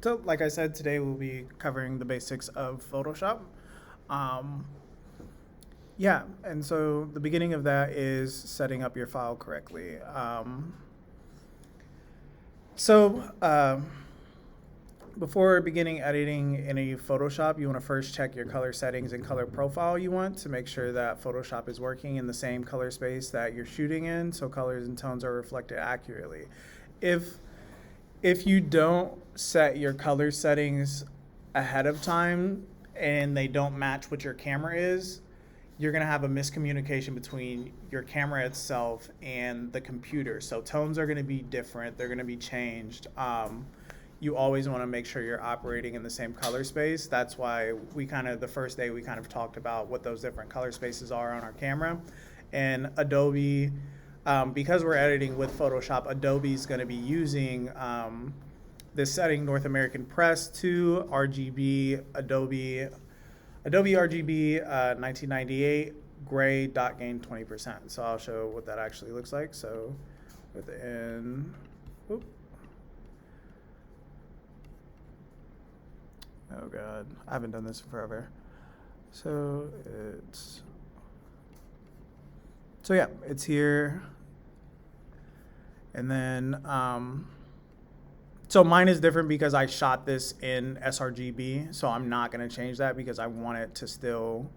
So, like I said, today we'll be covering the basics of Photoshop. Um, yeah, and so the beginning of that is setting up your file correctly. So, before beginning editing any Photoshop, you want to first check your color settings and color profile you want to make sure that Photoshop is working in the same color space that you're shooting in, so colors and tones are reflected accurately. If if you don't set your color settings ahead of time and they don't match what your camera is, you're going to have a miscommunication between your camera itself and the computer. So tones are going to be different, they're going to be changed. You always want to make sure you're operating in the same color space. That's why the first day we kind of talked about what those different color spaces are on our camera. And Adobe, because we're editing with Photoshop, Adobe's going to be using this setting, North American Press 2, RGB, Adobe RGB 1998, gray, dot gain 20%. So I'll show what that actually looks like. So within, oh God, I haven't done this in forever. So it's here. And then, so mine is different because I shot this in sRGB, so I'm not going to change that because I want it to still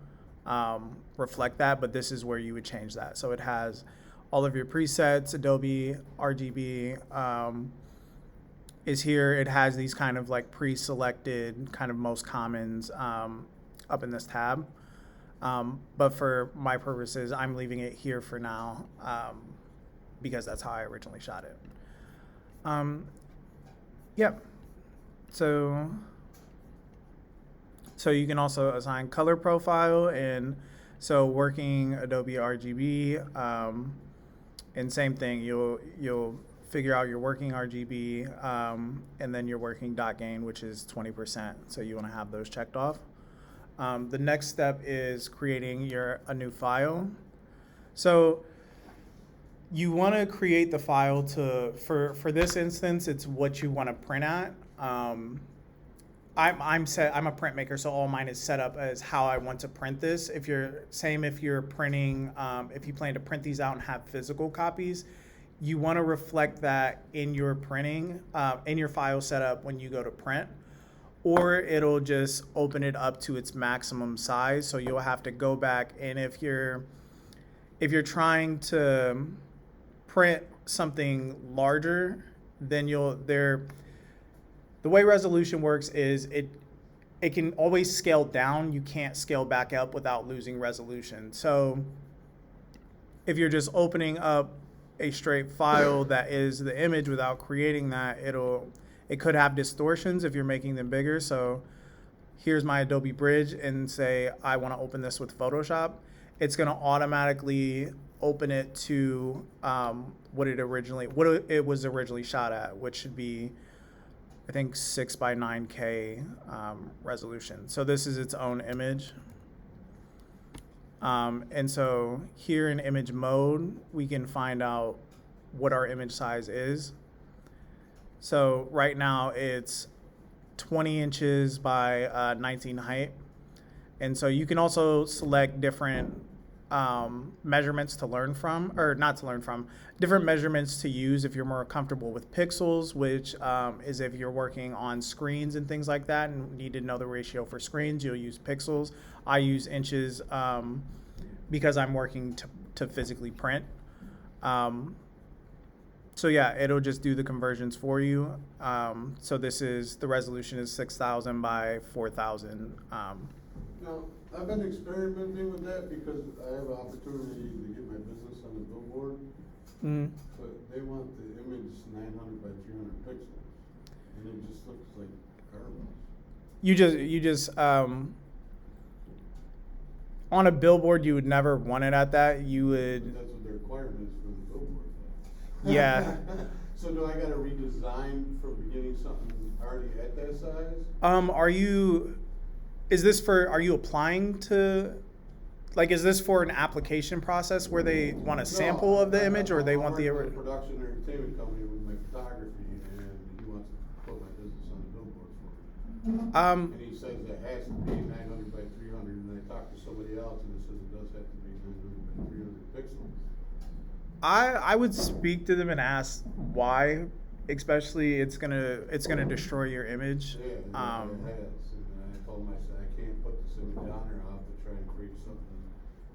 reflect that, but this is where you would change that. So it has all of your presets. Adobe RGB is here. It has these kind of like pre-selected kind of most commons up in this tab. But for my purposes, I'm leaving it here for now because that's how I originally shot it. Yeah. So you can also assign color profile, and so working Adobe RGB, and same thing, you'll figure out your working RGB, and then your working dot gain, which is 20%. So you want to have those checked off. The next step is creating a new file. So you want to create the file for this instance, it's what you want to print at. I'm a printmaker, so all mine is set up as how I want to print this. If you're printing, if you plan to print these out and have physical copies, you want to reflect that in your printing, in your file setup when you go to print, or it'll just open it up to its maximum size. So you'll have to go back, and if you're trying to print something larger, then the way resolution works is it can always scale down. You can't scale back up without losing resolution. So if you're just opening up a straight file that is the image without creating that, it could have distortions if you're making them bigger. So here's my Adobe Bridge, and say I want to open this with Photoshop. It's going to automatically open it to what it was originally shot at, which should be, I think, 6x9K resolution. So this is its own image. And so here in image mode, we can find out what our image size is. So right now it's 20 inches by 19 height. And so you can also select different measurements to learn from, or not to learn from, different measurements to use if you're more comfortable with pixels, which is if you're working on screens and things like that and need to know the ratio for screens, you'll use pixels. I use inches because I'm working to physically print. So yeah, it'll just do the conversions for you. So the resolution is 6,000 by 4,000. Now, I've been experimenting with that because I have an opportunity to get my business on the billboard. But they want the image 900 by 300 pixels, and it just looks like garbage. You just on a billboard, you would never want it at that. You would. That's what the requirement is for the billboard. Yeah. So do I got to redesign from beginning something already at that size? Are you applying to, like, is this for an application process where they want a sample of the image, or they want the production or entertainment company with my photography, and he wants to put my business on the billboard for me. Um, And he says it has to be 900 by 300, and I talked to somebody else, and it says it does have to be 900 by 300 pixels. I would speak to them and ask why, especially it's gonna destroy your image. Yeah, and it has. And I told him, I said, I can't put this image on there. I'll have to try and create something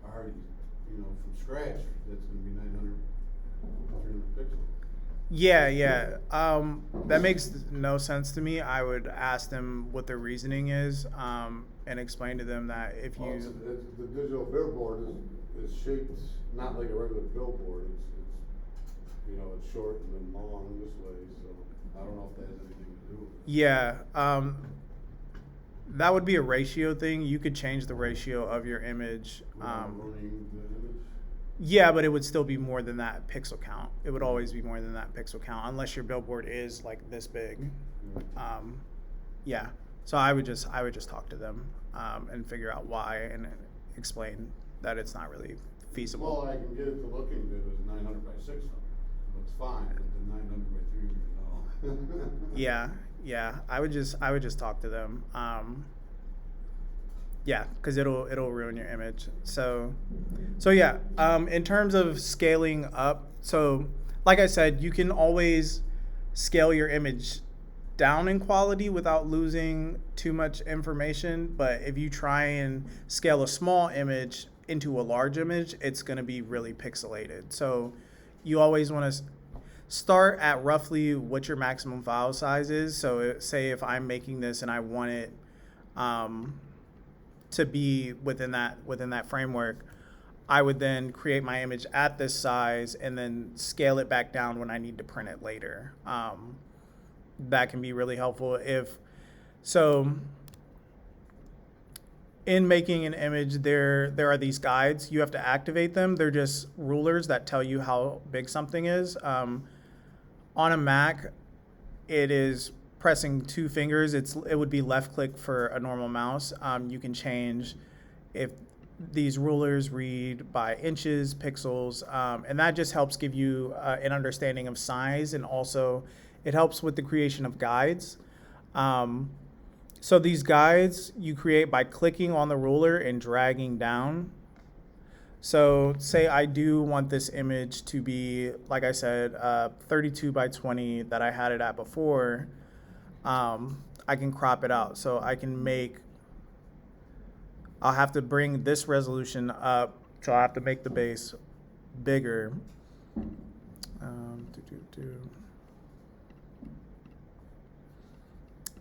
already, from scratch. That's gonna be 900 by 300 pixels. Yeah. That makes no sense to me. I would ask them what their reasoning is, and explain to them that if Well, you the digital billboard is shaped not like a regular billboard. It's short and then long this way. So I don't know if that has anything to do with it. yeah, that would be a ratio thing. You could change the ratio of your image. Without ruining the image. Yeah, but it would still be more than that pixel count. It would always be more than that pixel count, unless your billboard is like this big. Yeah. So I would just talk to them, and figure out why, and explain that it's not really feasible. Well, I can get it to looking good as 900 by 600. It looks fine, but the 900 by 300, no. Yeah. I would just talk to them. Yeah, because it'll ruin your image. So yeah. In terms of scaling up, so like I said, you can always scale your image down in quality without losing too much information. But if you try and scale a small image into a large image, it's going to be really pixelated. So you always want to start at roughly what your maximum file size is. So say if I'm making this and I want it to be within that framework, I would then create my image at this size and then scale it back down when I need to print it later. That can be really helpful. In making an image, there are these guides. You have to activate them. They're just rulers that tell you how big something is. On a Mac, it is pressing two fingers. It would be left click for a normal mouse. You can change if these rulers read by inches, pixels, and that just helps give you an understanding of size, and also it helps with the creation of guides. So these guides you create by clicking on the ruler and dragging down. So say I do want this image to be, like I said, 32 by 20 that I had it at before. I can crop it out. So I'll have to bring this resolution up. So I have to make the base bigger.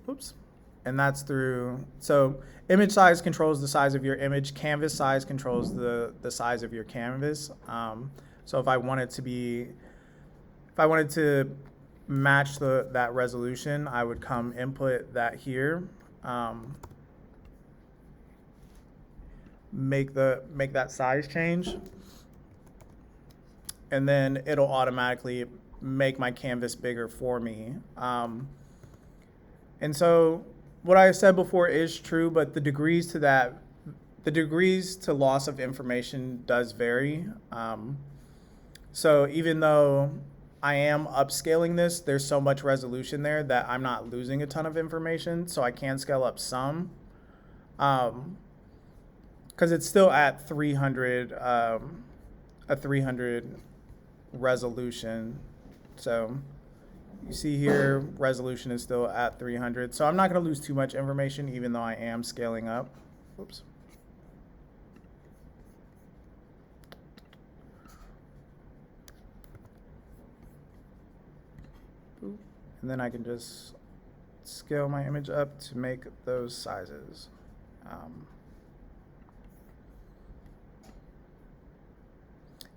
Oops. And that's so image size controls the size of your image. Canvas size controls the size of your canvas. So if I wanted to match that resolution, I would come input that here, make that size change, and then it'll automatically make my canvas bigger for me. And so what I said before is true, but the degrees to loss of information does vary. So even though I am upscaling this, there's so much resolution there that I'm not losing a ton of information, so I can scale up some. Because it's still at 300, a 300 resolution. So you see here, resolution is still at 300. So I'm not going to lose too much information, even though I am scaling up. Oops. And then I can just scale my image up to make those sizes.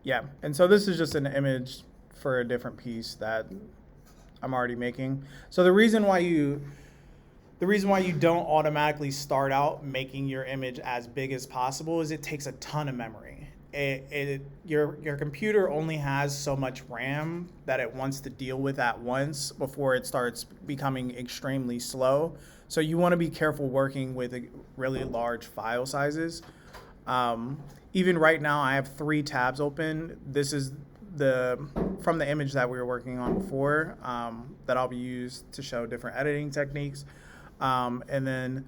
Yeah, and so this is just an image for a different piece that I'm already making. So the reason why you don't automatically start out making your image as big as possible is it takes a ton of memory. Your computer only has so much RAM that it wants to deal with at once before it starts becoming extremely slow. So you want to be careful working with really large file sizes. Even right now, I have 3 tabs open. This is from the image that we were working on before, that I'll be used to show different editing techniques. And then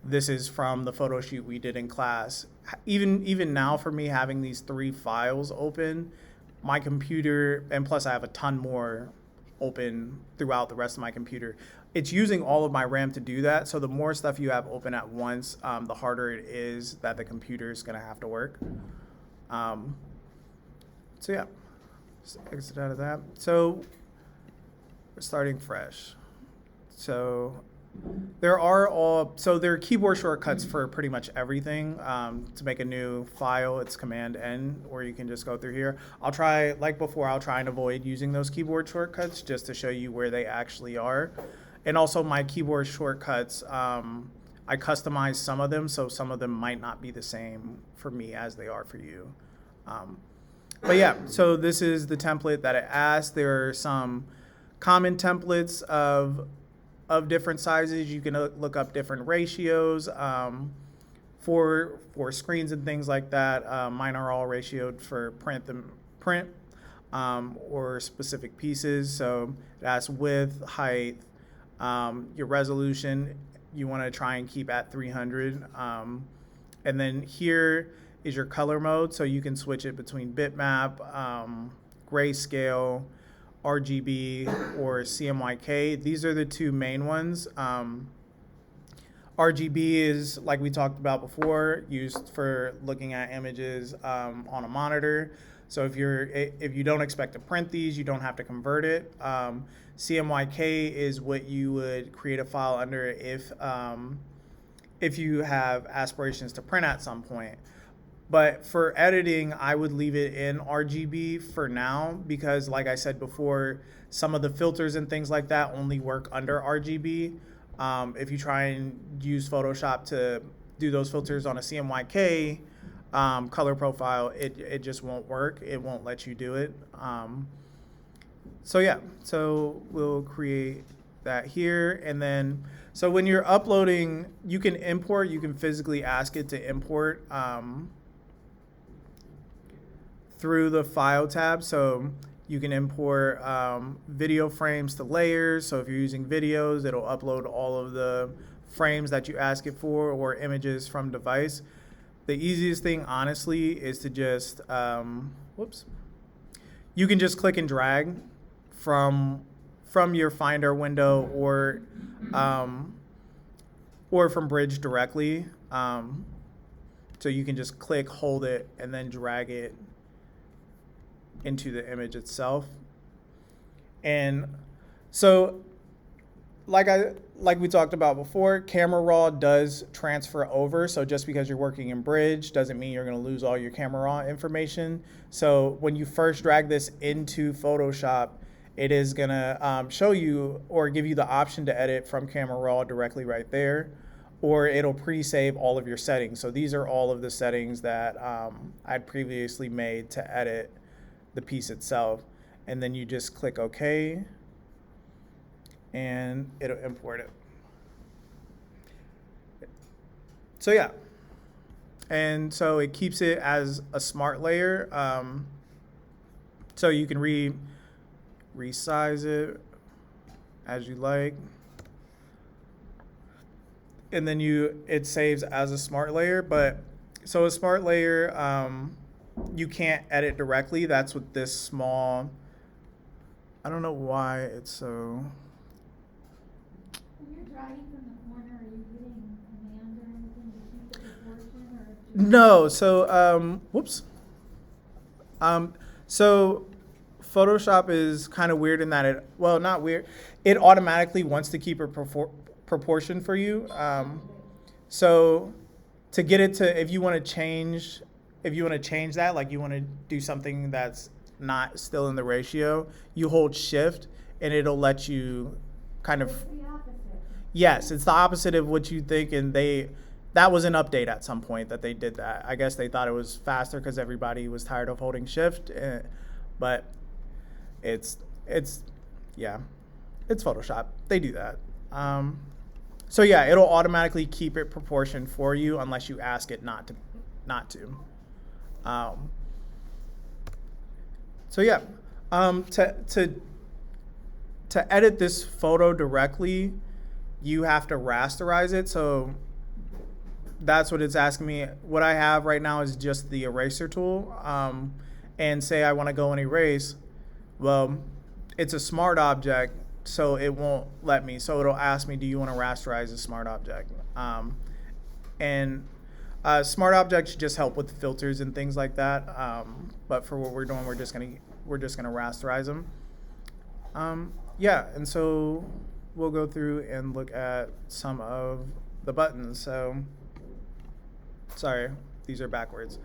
this is from the photo shoot we did in class. Even now, for me, having these 3 files open, my computer, and plus I have a ton more open throughout the rest of my computer, it's using all of my RAM to do that. So the more stuff you have open at once, the harder it is that the computer is going to have to work. So yeah, just exit out of that. So we're starting fresh. So there are keyboard shortcuts for pretty much everything. To make a new file, it's Command N, or you can just go through here. I'll try, like before, I'll try and avoid using those keyboard shortcuts just to show you where they actually are. And also my keyboard shortcuts, I customize some of them, so some of them might not be the same for me as they are for you. But yeah, so this is the template that it asked. There are some common templates of different sizes. You can look up different ratios for screens and things like that. Mine are all ratioed for print or specific pieces. So it asks width, height, your resolution. You want to try and keep at 300. And then here is your color mode. So you can switch it between bitmap, grayscale, RGB, or CMYK. These are the 2 main ones. RGB is, like we talked about before, used for looking at images on a monitor. So if you don't expect to print these, you don't have to convert it. CMYK is what you would create a file under if you have aspirations to print at some point. But for editing, I would leave it in RGB for now because, like I said before, some of the filters and things like that only work under RGB. If you try and use Photoshop to do those filters on a CMYK color profile, it just won't work. It won't let you do it. So yeah, so we'll create that here. And then, so when you're uploading, you can import, you can physically ask it to import through the File tab. So you can import video frames to layers. So if you're using videos, it'll upload all of the frames that you ask it for, or images from device. The easiest thing, honestly, is to just, you can just click and drag from your Finder window or from Bridge directly. So you can just click, hold it, and then drag it into the image itself. And so like we talked about before, Camera Raw does transfer over. So just because you're working in Bridge doesn't mean you're going to lose all your Camera Raw information. So when you first drag this into Photoshop, it is going to show you or give you the option to edit from Camera Raw directly right there, or it'll pre-save all of your settings. So these are all of the settings that I'd previously made to edit the piece itself. And then you just click OK, and it'll import it. So yeah, and so it keeps it as a smart layer. So you can resize it as you like, and then it saves as a smart layer. But so a smart layer, you can't edit directly. That's what this small, I don't know why it's so. When you're dragging from the corner, are you hitting command or anything to keep the proportion, or? No, so so Photoshop is kind of weird in that not weird. It automatically wants to keep a proportion for you. So to get it to, if you want to change that, like you want to do something that's not still in the ratio, you hold Shift and it'll let you kind of. It's the opposite. Yes, it's the opposite of what you think, and that was an update at some point that they did that. I guess they thought it was faster because everybody was tired of holding Shift, but it's Photoshop. They do that. So yeah, it'll automatically keep it proportioned for you unless you ask it not to. So yeah, to edit this photo directly, you have to rasterize it. So that's what it's asking me. What I have right now is just the eraser tool. And say I want to go and erase. Well, it's a smart object, so it won't let me. So it'll ask me, do you want to rasterize a smart object? And smart objects just help with filters and things like that. But for what we're doing, we're just gonna rasterize them. Yeah, and so we'll go through and look at some of the buttons. So, sorry, these are backwards.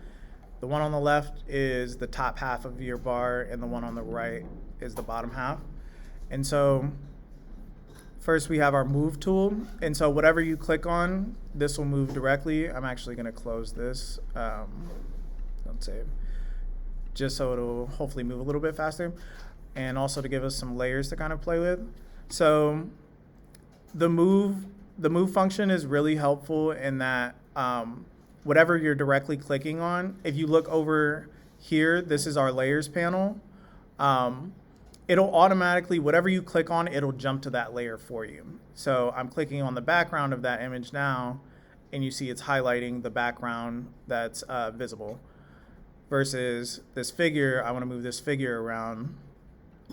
The one on the left is the top half of your bar, and the one on the right is the bottom half. And so first we have our move tool. And so whatever you click on, this will move directly. I'm actually going to close this. Don't save. Just so it'll hopefully move a little bit faster. And also to give us some layers to kind of play with. So the move function is really helpful in that whatever you're directly clicking on, if you look over here, this is our layers panel. It'll automatically, whatever you click on, it'll jump to that layer for you. So I'm clicking on the background of that image now, and you see it's highlighting the background that's visible. Versus this figure, I want to move this figure around,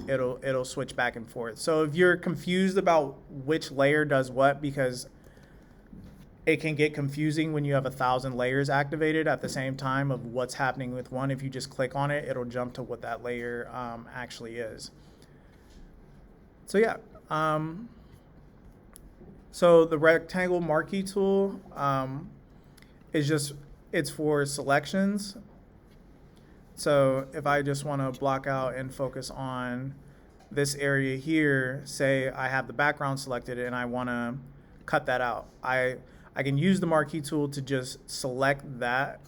it'll switch back and forth. So if you're confused about which layer does what, because it can get confusing when you have 1,000 layers activated at the same time of what's happening with one. If you just click on it, it'll jump to what that layer actually is. So yeah, so the rectangle marquee tool it's for selections. So if I just want to block out and focus on this area here, say I have the background selected and I want to cut that out, I can use the marquee tool to just select that,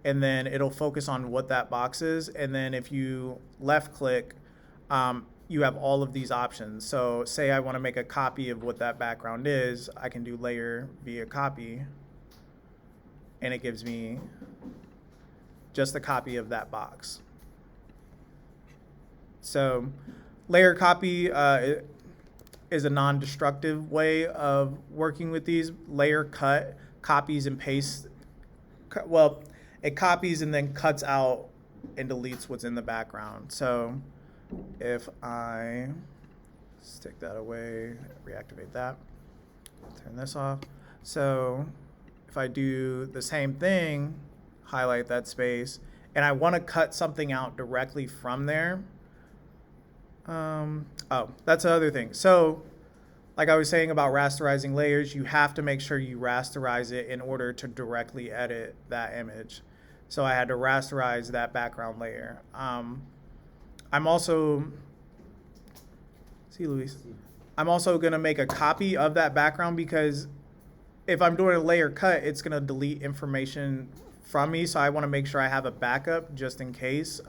and then it'll focus on what that box is. And then if you left click, you have all of these options. So say I want to make a copy of what that background is, I can do layer via copy, and it gives me just a copy of that box. So layer copy is a non-destructive way of working with these. Layer cut copies and pastes. Well, it copies and then cuts out and deletes what's in the background. So if I stick that away, reactivate that, turn this off. So if I do the same thing, highlight that space, and I want to cut something out directly from there. Oh, that's the other thing. So like I was saying about rasterizing layers, you have to make sure you rasterize it in order to directly edit that image. So I had to rasterize that background layer. I'm also, I'm also gonna make a copy of that background, because if I'm doing a layer cut, it's gonna delete information from me. So I wanna make sure I have a backup just in case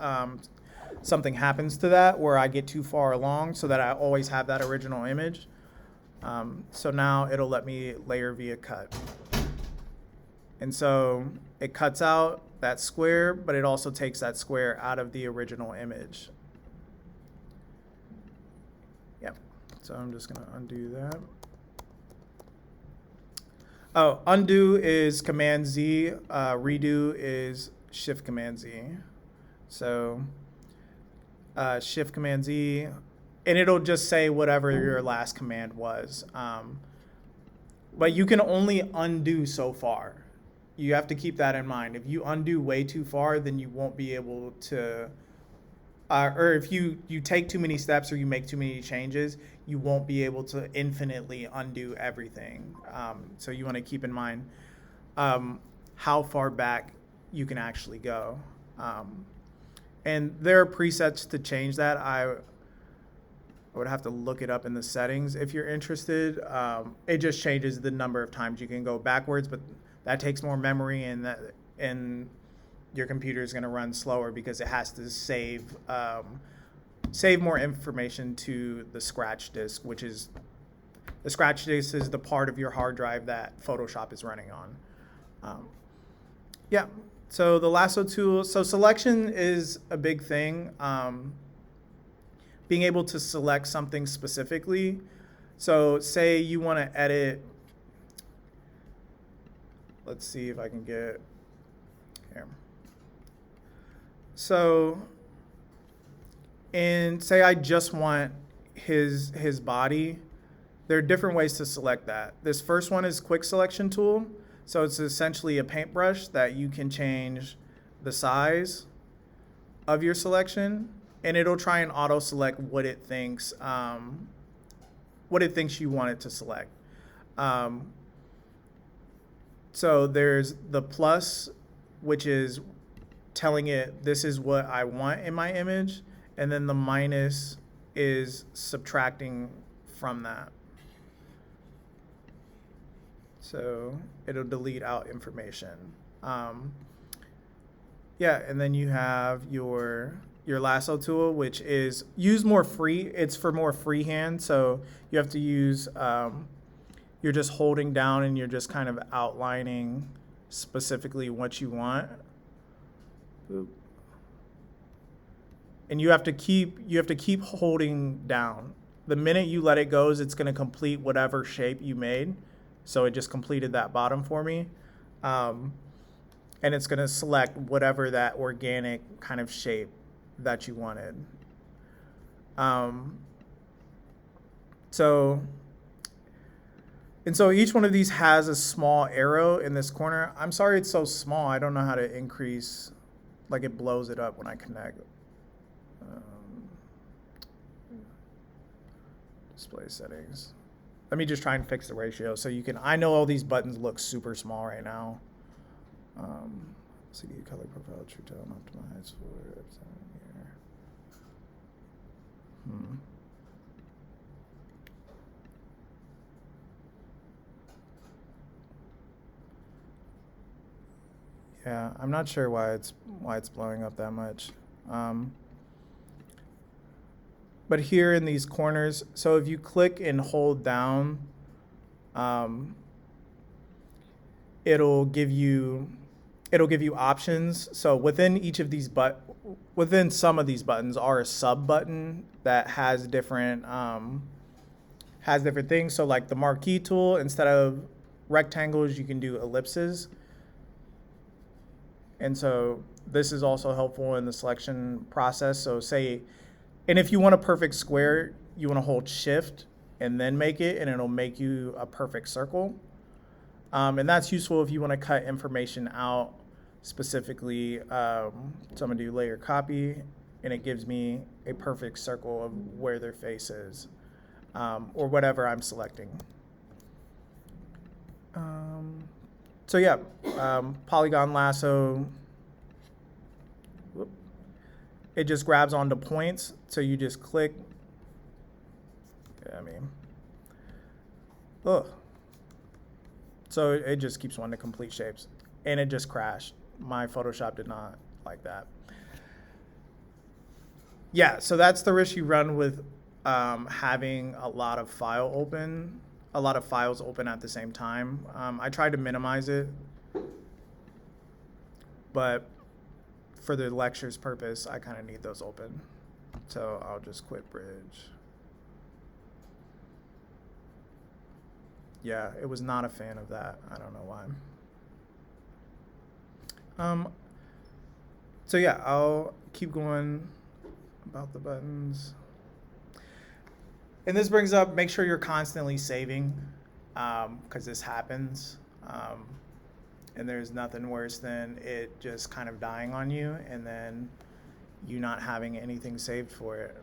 something happens to that where I get too far along, so that I always have that original image. So now it'll let me layer via cut. And so it cuts out that square, but it also takes that square out of the original image. Yep. So I'm just gonna undo that. Oh, undo is Command Z, redo is Shift Command Z. So Shift Command Z, and it'll just say whatever your last command was. But you can only undo so far. You have to keep that in mind. If you undo way too far, then you won't be able to, or if you take too many steps or you make too many changes, you won't be able to infinitely undo everything. So you want to keep in mind how far back you can actually go. And there are presets to change that. I would have to look it up in the settings if you're interested. It just changes the number of times you can go backwards, but that takes more memory, and your computer is going to run slower because it has to save more information to the scratch disk, which is the scratch disk is the part of your hard drive that Photoshop is running on. Yeah. So the lasso tool, so selection is a big thing. Being able to select something specifically. So say you want to edit, let's see if I can get here. So, and say I just want his body, there are different ways to select that. This first one is quick selection tool. So it's essentially a paintbrush that you can change the size of your selection, and it'll try and auto select what it thinks you want it to select. So there's the plus, which is telling it this is what I want in my image, and then the minus is subtracting from that. So it'll delete out information. Yeah, and then you have your lasso tool, which is used more free. It's for more freehand, so you have to use, you're just holding down and you're just kind of outlining specifically what you want. Boop. And you have to keep holding down. The minute you let it go, it's going to complete whatever shape you made. So it just completed that bottom for me. And it's going to select whatever that organic kind of shape that you wanted. So each one of these has a small arrow in this corner. I'm sorry it's so small. I don't know how to increase, like it blows it up when I connect. Display settings. Let me just try and fix the ratio so you can, I know all these buttons look super small right now. CD color profile, true tone, optimize for here. Yeah, I'm not sure why it's blowing up that much. But here in these corners, so if you click and hold down, it'll give you options. So within each of these within some of these buttons are a sub button that has different things. So like the marquee tool, instead of rectangles, you can do ellipses. And so this is also helpful in the selection process. So and if you want a perfect square, you want to hold shift and then make it, and it'll make you a perfect circle. And that's useful if you want to cut information out specifically. So I'm going to do layer copy, and it gives me a perfect circle of where their face is, or whatever I'm selecting. So yeah, polygon lasso. Whoop. It just grabs onto points, so you just click. So it just keeps wanting to complete shapes, and it just crashed. My Photoshop did not like that. Yeah, so that's the risk you run with having a lot of files open at the same time. I tried to minimize it, but for the lecture's purpose, I kind of need those open. So I'll just quit Bridge. Yeah, it was not a fan of that. I don't know why. So yeah, I'll keep going about the buttons. And this brings up, make sure you're constantly saving, because this happens. And there's nothing worse than it just kind of dying on you and then you not having anything saved for it.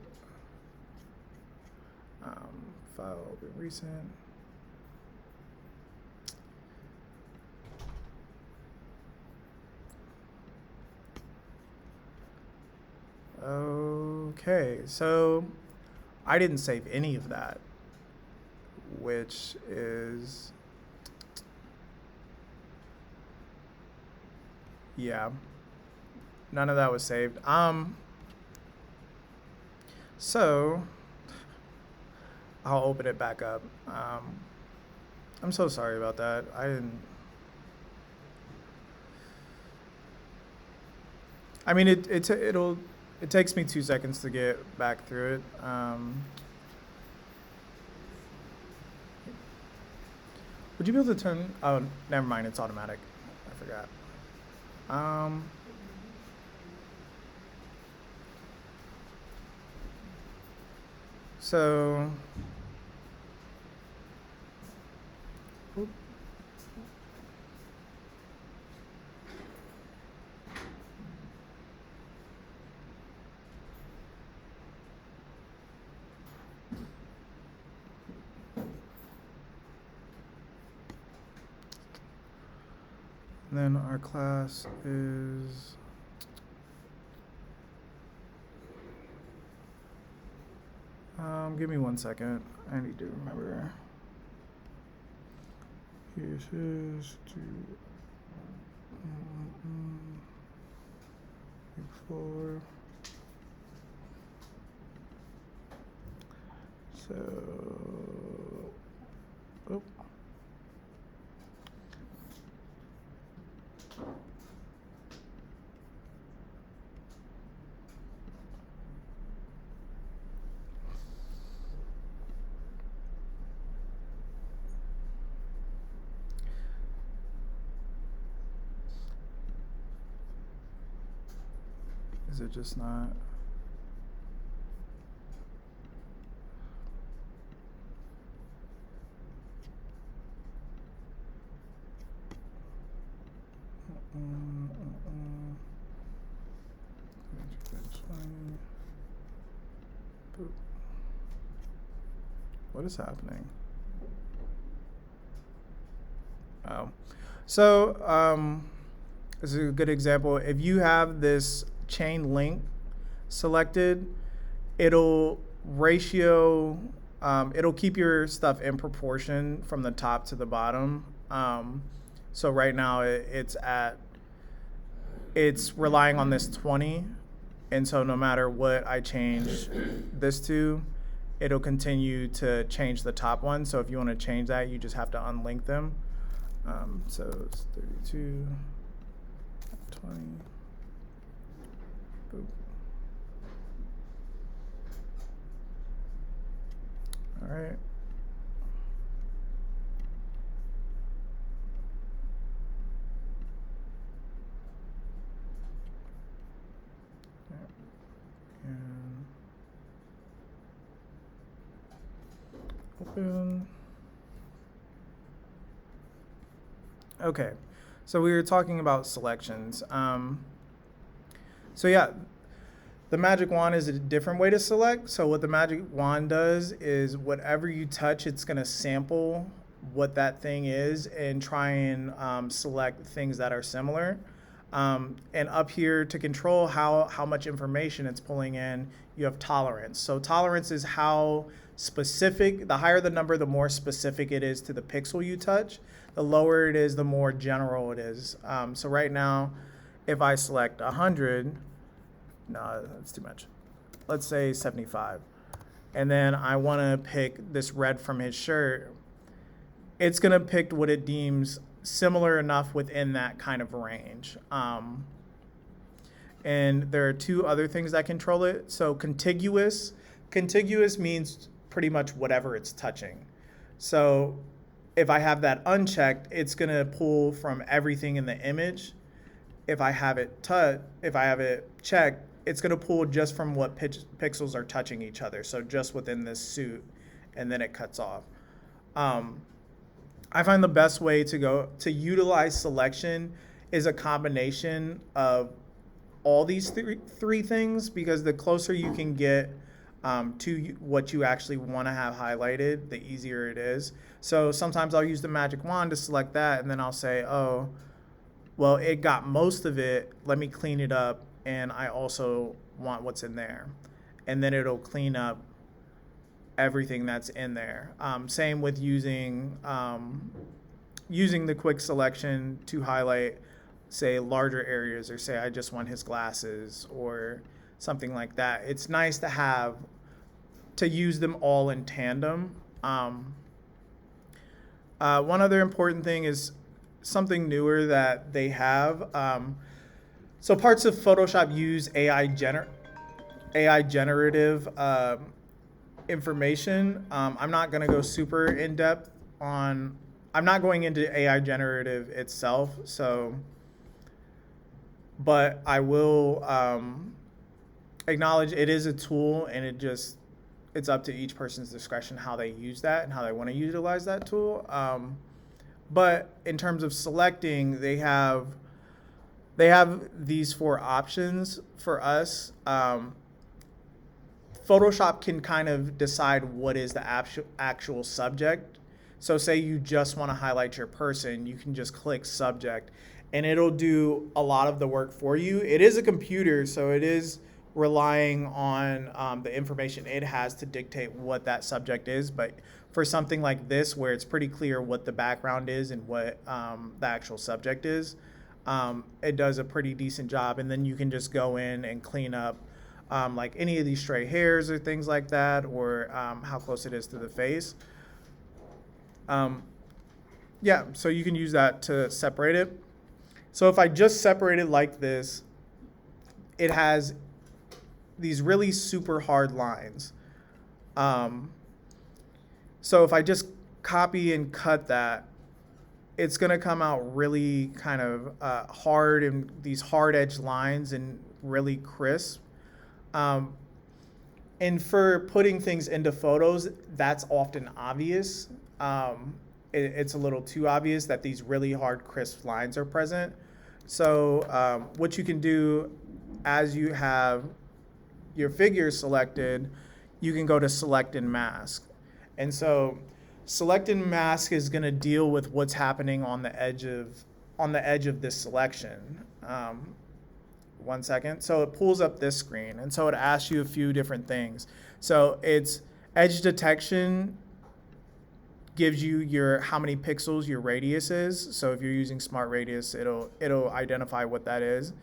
File open recent. Okay, so I didn't save any of that, which is, yeah, none of that was saved. So I'll open it back up. I'm so sorry about that. I didn't. I mean, it takes me 2 seconds to get back through it. Would you be able to turn? Oh, never mind. It's automatic. I forgot. So. Oop. And then our class is. Give me 1 second. I need to remember. Here's his before. So. Oh. Is it just not? What is happening? Oh, so this is a good example. If you have this chain link selected, it'll ratio, it'll keep your stuff in proportion from the top to the bottom. So right now it's relying on this 20. And so no matter what I change this to, it'll continue to change the top one. So if you want to change that, you just have to unlink them. So it's 32, 20. Boop. All right. And open. Okay, so we were talking about selections. So yeah, the magic wand is a different way to select. So what the magic wand does is whatever you touch, it's gonna sample what that thing is and try and select things that are similar. And up here to control how much information it's pulling in, you have tolerance. So tolerance is how specific, the higher the number, the more specific it is to the pixel you touch. The lower it is, the more general it is. So right now, if I select 100, no, that's too much. Let's say 75. And then I wanna pick this red from his shirt. It's gonna pick what it deems similar enough within that kind of range. And there are two other things that control it. So contiguous means pretty much whatever it's touching. So if I have that unchecked, it's gonna pull from everything in the image. If I have it checked, it's gonna pull just from what pixels are touching each other. So just within this suit, and then it cuts off. I find the best way to utilize selection is a combination of all these three things, because the closer you can get to what you actually want to have highlighted, the easier it is. So sometimes I'll use the magic wand to select that, and then I'll say, oh, well, it got most of it. Let me clean it up, and I also want what's in there. And then it'll clean up everything that's in there. Same with using the quick selection to highlight, say, larger areas, or say I just want his glasses or something like that. It's nice to use them all in tandem. One other important thing is something newer that they have. So parts of Photoshop use AI generative information. I'm not going to go super in depth on. I'm not going into AI generative itself. So, but I will acknowledge it is a tool, and it's up to each person's discretion how they use that and how they want to utilize that tool. But in terms of selecting, they have these 4 options for us. Photoshop can kind of decide what is the actual subject. So say you just want to highlight your person, you can just click subject and it'll do a lot of the work for you. It is a computer, so it is relying on the information it has to dictate what that subject is. But for something like this, where it's pretty clear what the background is and what the actual subject is, it does a pretty decent job. And then you can just go in and clean up like any of these stray hairs or things like that, or how close it is to the face. Yeah, so you can use that to separate it. So if I just separate it like this, it has these really super hard lines. So if I just copy and cut that, it's going to come out really kind of hard, and these hard edge lines and really crisp. And for putting things into photos, that's often obvious. It's a little too obvious that these really hard, crisp lines are present. So what you can do as you have your figure selected, you can go to select and mask. And so select and mask is going to deal with what's happening on the edge of this selection. 1 second. So it pulls up this screen, and so it asks you a few different things. So it's edge detection gives you how many pixels your radius is. So if you're using Smart Radius, it'll identify what that is,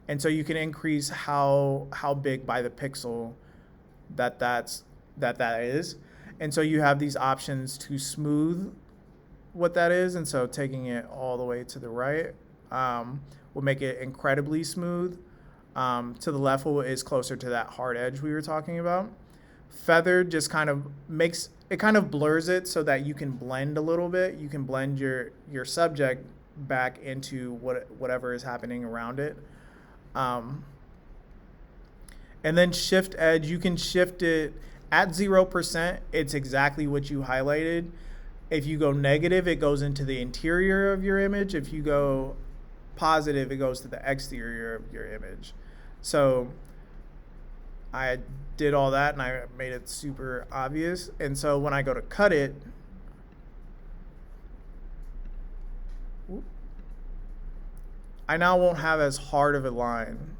and so you can increase how big by the pixel that is. And so you have these options to smooth what that is, and so taking it all the way to the right will make it incredibly smooth. To the left is closer to that hard edge we were talking about. Feather just kind of blurs it so that you can blend a little bit. You can blend your subject back into whatever is happening around it. And then shift edge, you can shift it at 0%. It's exactly what you highlighted. If you go negative, it goes into the interior of your image. If you go positive, it goes to the exterior of your image. So I did all that and I made it super obvious. And so when I go to cut it, I now won't have as hard of a line.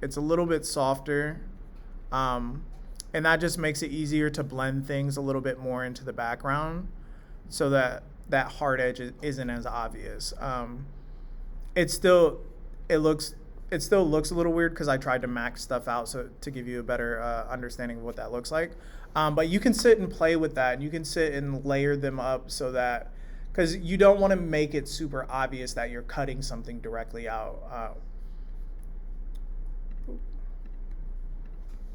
It's a little bit softer. And that just makes it easier to blend things a little bit more into the background so that that hard edge isn't as obvious. It still looks a little weird because I tried to max stuff out so to give you a better understanding of what that looks like. But you can sit and play with that, and you can sit and layer them up so that, because you don't want to make it super obvious that you're cutting something directly out.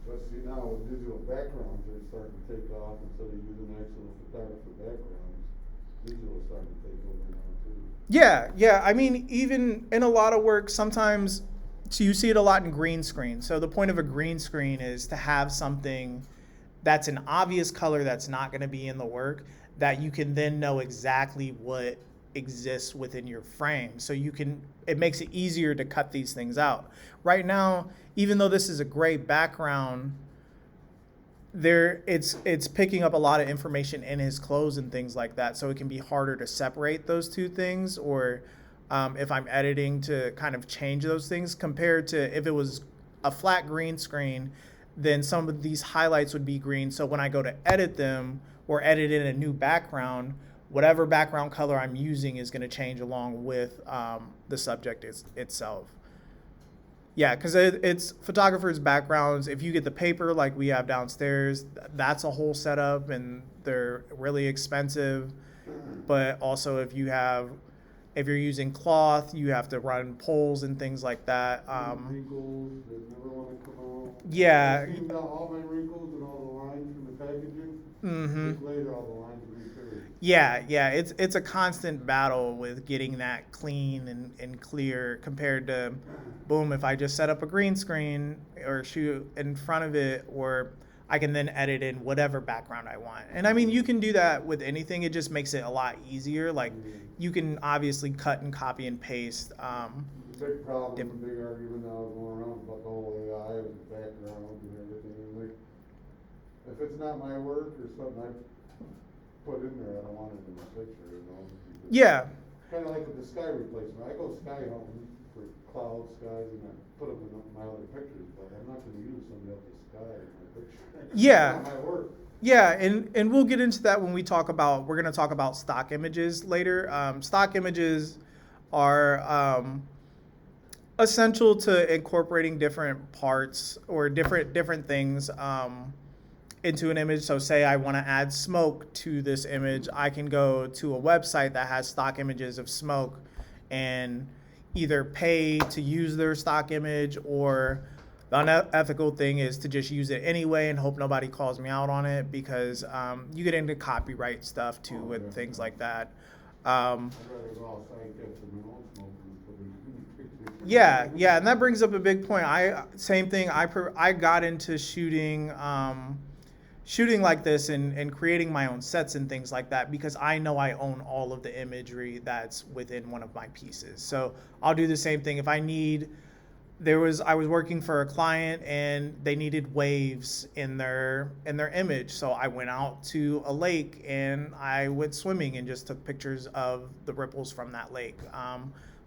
But see, now with digital backgrounds, they're starting to take off instead of using actual photographer backgrounds. Digital is starting to take over now too. Yeah. I mean, even in a lot of work, sometimes, so you see it a lot in green screen. So the point of a green screen is to have something that's an obvious color that's not going to be in the work, that you can then know exactly what exists within your frame. So it makes it easier to cut these things out. Right now, even though this is a gray background, it's picking up a lot of information in his clothes and things like that. So it can be harder to separate those two things, or if I'm editing to kind of change those things, compared to if it was a flat green screen, then some of these highlights would be green. So when I go to edit them or edit in a new background, whatever background color I'm using is going to change along with the subject itself. Yeah, because it's photographers' backgrounds. If you get the paper like we have downstairs, that's a whole setup, and they're really expensive. But also if you have If you're using cloth, you have to run polls and things like that. Wrinkles that never wanna come out. Yeah. I cleaned out all my wrinkles and all the lines from the packaging. Mm-hmm. Just later, all the lines reappeared. Yeah, it's a constant battle with getting that clean and clear compared to, boom, if I just set up a green screen or shoot in front of it, or I can then edit in whatever background I want. And I mean, you can do that with anything. It just makes it a lot easier. Like, you can obviously cut and copy and paste. The big problem, the big argument now going around about the whole AI and the background and everything, and like, if it's not my work or something I put in there, I don't want it in the picture, you know? Yeah. Kinda like with the sky replacement, I go sky hunting for clouds, skies, and I put them in my other pictures, but I'm not gonna use somebody else's sky in my picture. Yeah. It's not my work. Yeah, and we'll get into that when we're going to talk about stock images later. Stock images are essential to incorporating different parts or different things into an image. So say I want to add smoke to this image, I can go to a website that has stock images of smoke and either pay to use their stock image, or the unethical thing is to just use it anyway and hope nobody calls me out on it, because you get into copyright stuff too with things like that. I'd rather go outside and get some own smoke and put it in the picture. Yeah, and that brings up a big point. Same thing. I got into shooting like this and creating my own sets and things like that because I know I own all of the imagery that's within one of my pieces. So I'll do the same thing if I need. I was working for a client and they needed waves in their image. So I went out to a lake and I went swimming and just took pictures of the ripples from that lake.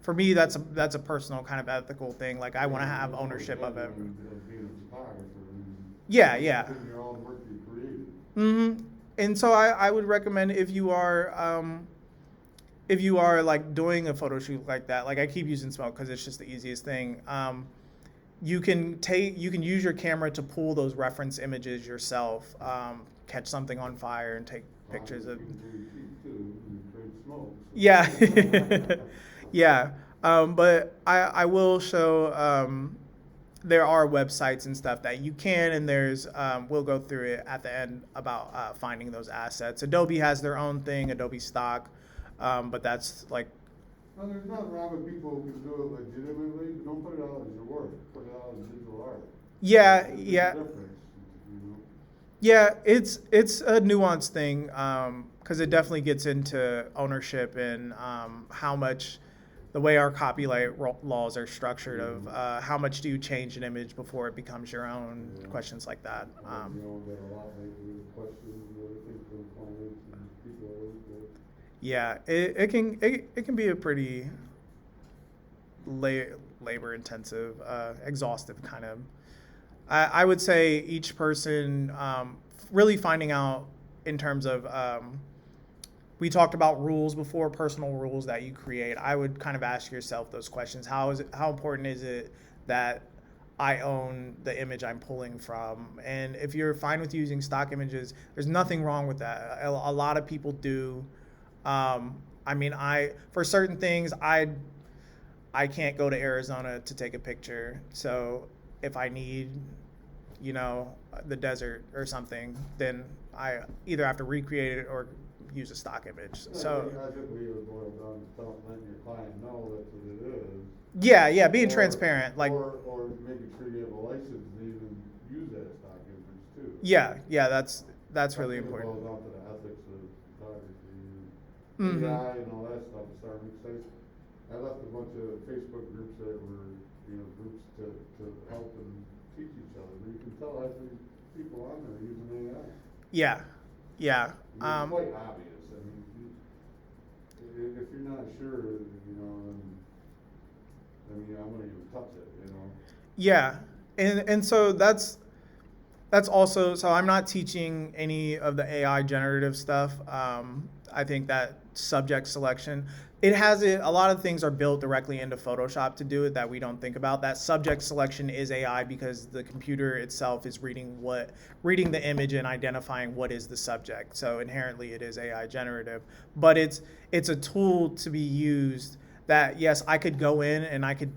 For me, that's a personal kind of ethical thing. Like, I want to have ownership of it. Yeah. Mm-hmm. And so I would recommend if you are like doing a photo shoot like that, like I keep using smoke because it's just the easiest thing. You can use your camera to pull those reference images yourself, catch something on fire and take pictures of. Yeah, yeah. But I will show. There are websites and stuff that you can, and there's we'll go through it at the end about finding those assets. Adobe has their own thing, Adobe Stock. But that's like. No, there's nothing wrong with people who can do it legitimately, but don't put it out as your work, put it out as digital art. Yeah, There's yeah. a difference, you know? Yeah, it's a nuanced thing because it definitely gets into ownership and how much the way our copyright laws are structured of how much do you change an image before it becomes your own, questions like that. You know, get a lot lately with questions and other things from clients and people I work with. Yeah, it can be a pretty labor intensive, exhaustive kind of. I would say each person really finding out in terms of we talked about rules before, personal rules that you create. I would kind of ask yourself those questions. How important is it that I own the image I'm pulling from? And if you're fine with using stock images, there's nothing wrong with that. A lot of people do. I mean, for certain things, I can't go to Arizona to take a picture. So if I need, the desert or something, then I either have to recreate it or use a stock image. So I think we would boil down to letting your client know that's what it is. Yeah, being transparent, like. Or making sure you have a license to even use that stock image too. Yeah, that's really important. It boils down to the ethics of photography. Mm-hmm. AI and all that stuff is starting to I left a bunch of Facebook groups that were, groups to help and teach each other. You can tell half these people on there using AI. Yeah. It's quite obvious. I mean, if you're not sure, I'm gonna even touch it, Yeah, and so that's also, so I'm not teaching any of the AI generative stuff. I think that subject selection, a lot of things are built directly into Photoshop to do it that we don't think about. That subject selection is AI because the computer itself is reading the image and identifying what is the subject. So inherently it is AI generative, but it's a tool to be used that, yes, I could go in and I could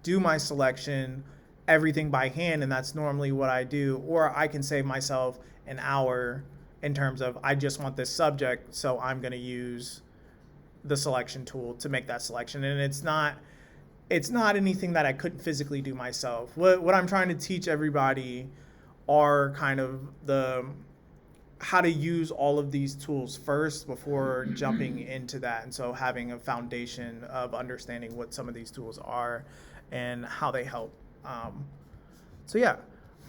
do my selection, everything by hand, and that's normally what I do, or I can save myself an hour in terms of I just want this subject, so I'm going to use the selection tool to make that selection. And it's not anything that I couldn't physically do myself. What I'm trying to teach everybody are kind of how to use all of these tools first before jumping into that. And so having a foundation of understanding what some of these tools are and how they help. So yeah.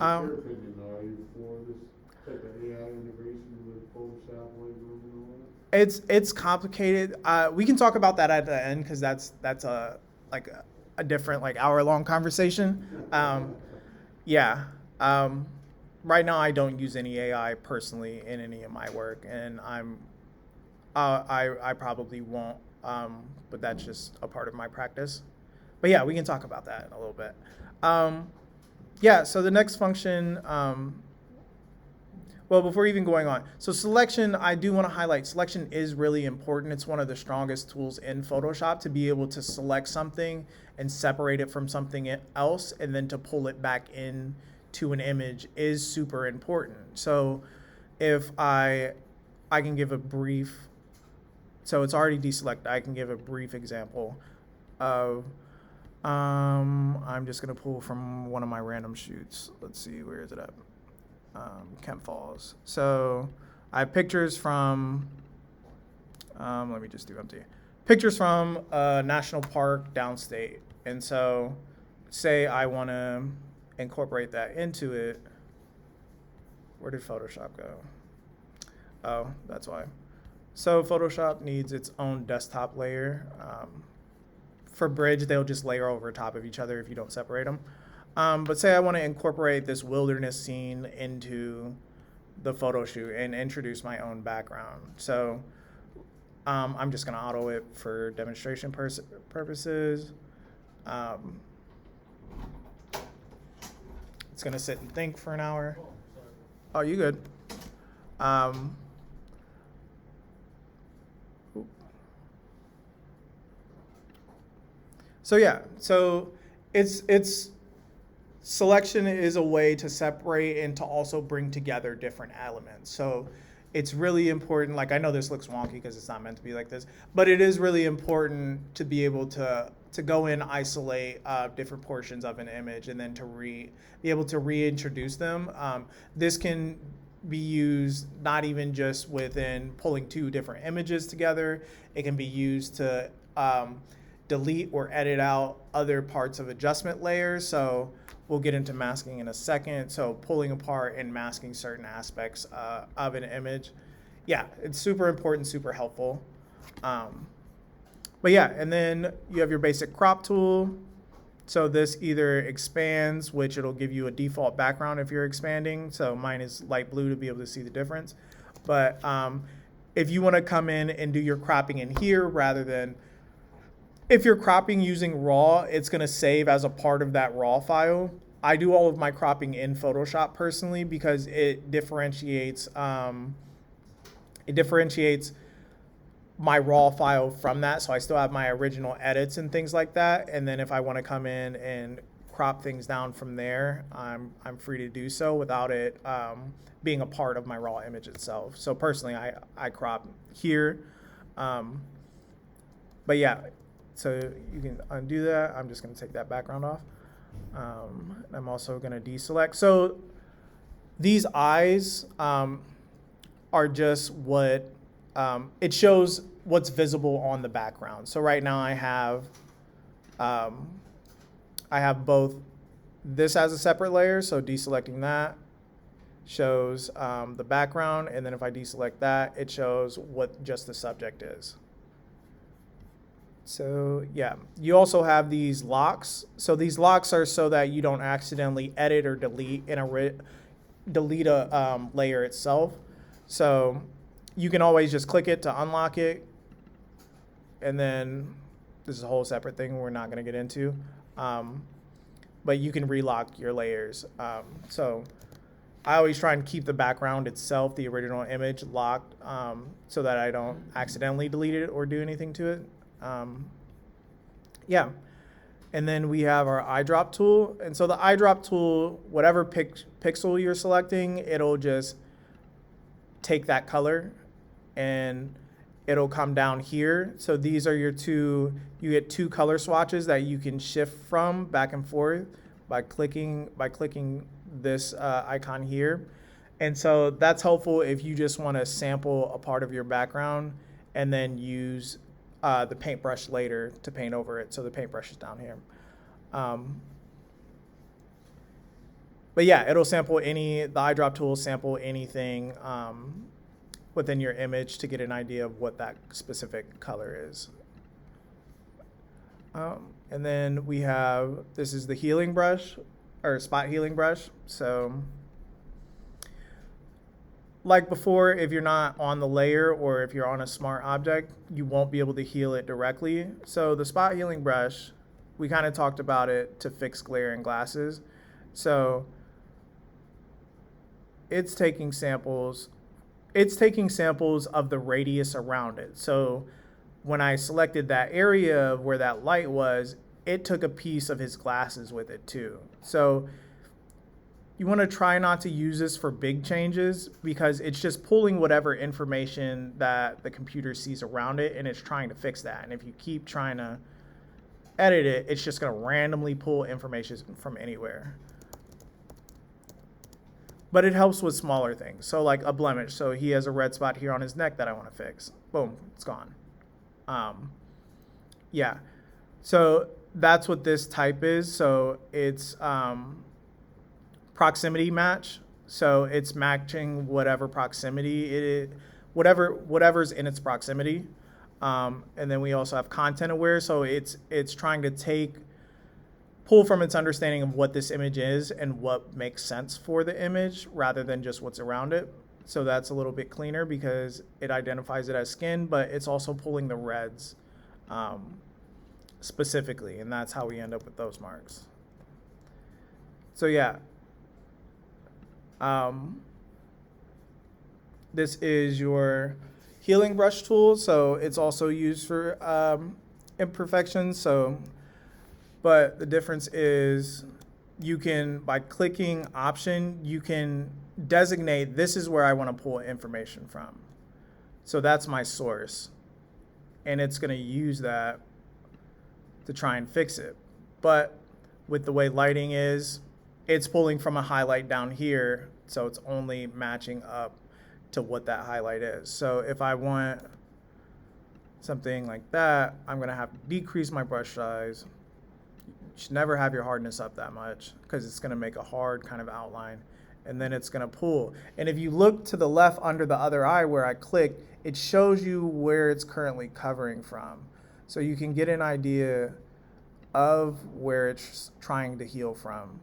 In your opinion, are you for this type of AI integration with Photoshop, Lightroom, and all that? It's complicated. We can talk about that at the end because that's a different hour-long conversation. Yeah. Right now I don't use any AI personally in any of my work, and I probably won't. But that's just a part of my practice. But yeah, we can talk about that in a little bit. Yeah. So the next function. Well, before even going on, so selection, I do want to highlight, selection is really important. It's one of the strongest tools in Photoshop to be able to select something and separate it from something else, and then to pull it back in to an image is super important. So if I can give a brief, so it's already deselected, I can give a brief example of, I'm just going to pull from one of my random shoots. Let's see, where is it at? Kent Falls. So I have pictures from, let me just do empty. Pictures from a national park downstate. And so say I want to incorporate that into it. Where did Photoshop go? Oh, that's why. So Photoshop needs its own desktop layer. For Bridge, they'll just layer over top of each other if you don't separate them. But say I want to incorporate this wilderness scene into the photo shoot and introduce my own background. So I'm just going to auto it for demonstration purposes. It's going to sit and think for an hour. Oh, you good. So yeah, so it's selection is a way to separate and to also bring together different elements. So it's really important, like I know this looks wonky because it's not meant to be like this, but it is really important to be able to go in, isolate different portions of an image, and then to be able to reintroduce them. This can be used not even just within pulling two different images together. It can be used to delete or edit out other parts of adjustment layers. So we'll get into masking in a second. So pulling apart and masking certain aspects of an image. Yeah, it's super important, super helpful. But yeah, and then you have your basic crop tool. So this either expands, which it'll give you a default background if you're expanding. So mine is light blue to be able to see the difference. But if you want to come in and do your cropping in here rather than, if you're cropping using RAW, it's going to save as a part of that RAW file. I do all of my cropping in Photoshop personally because it differentiates my RAW file from that. So I still have my original edits and things like that. And then if I want to come in and crop things down from there, I'm free to do so without it being a part of my RAW image itself. So personally, I crop here. But yeah. So you can undo that. I'm just going to take that background off. I'm also going to deselect. So these eyes are just what, it shows what's visible on the background. So right now I have both this as a separate layer. So deselecting that shows the background. And then if I deselect that, it shows what just the subject is. So yeah, you also have these locks. So these locks are so that you don't accidentally edit or delete a layer itself. So you can always just click it to unlock it. And then this is a whole separate thing we're not going to get into. But you can relock your layers. So I always try and keep the background itself, the original image, locked so that I don't accidentally delete it or do anything to it. Yeah. And then we have our eyedrop tool. And so the eyedrop tool, whatever pixel you're selecting, it'll just take that color and it'll come down here. So these are you get two color swatches that you can shift from back and forth by clicking this icon here. And so that's helpful if you just want to sample a part of your background and then use the paintbrush later to paint over it. So the paintbrush is down here. But yeah, it'll sample the eyedrop tool will sample anything within your image to get an idea of what that specific color is. And then this is the healing brush, or spot healing brush. So like before, if you're not on the layer or if you're on a smart object, you won't be able to heal it directly. So the spot healing brush, we kind of talked about it to fix glare in glasses. So it's taking samples of the radius around it. So when I selected that area where that light was, it took a piece of his glasses with it too. So you want to try not to use this for big changes because it's just pulling whatever information that the computer sees around it and it's trying to fix that. And if you keep trying to edit it, it's just going to randomly pull information from anywhere. But it helps with smaller things. So like a blemish. So he has a red spot here on his neck that I want to fix. Boom, it's gone. Yeah. So that's what this type is. So it's proximity match. So it's matching whatever proximity whatever's in its proximity. And then we also have content aware. So it's trying to pull from its understanding of what this image is and what makes sense for the image rather than just what's around it. So that's a little bit cleaner because it identifies it as skin, but it's also pulling the reds specifically, and that's how we end up with those marks. So yeah. This is your healing brush tool. So it's also used for imperfections. But the difference is you can, by clicking option, you can designate this is where I want to pull information from. So that's my source. And it's going to use that to try and fix it. But with the way lighting is, it's pulling from a highlight down here. So it's only matching up to what that highlight is. So if I want something like that, I'm going to have to decrease my brush size. You should never have your hardness up that much because it's going to make a hard kind of outline. And then it's going to pull. And if you look to the left under the other eye where I clicked, it shows you where it's currently covering from. So you can get an idea of where it's trying to heal from.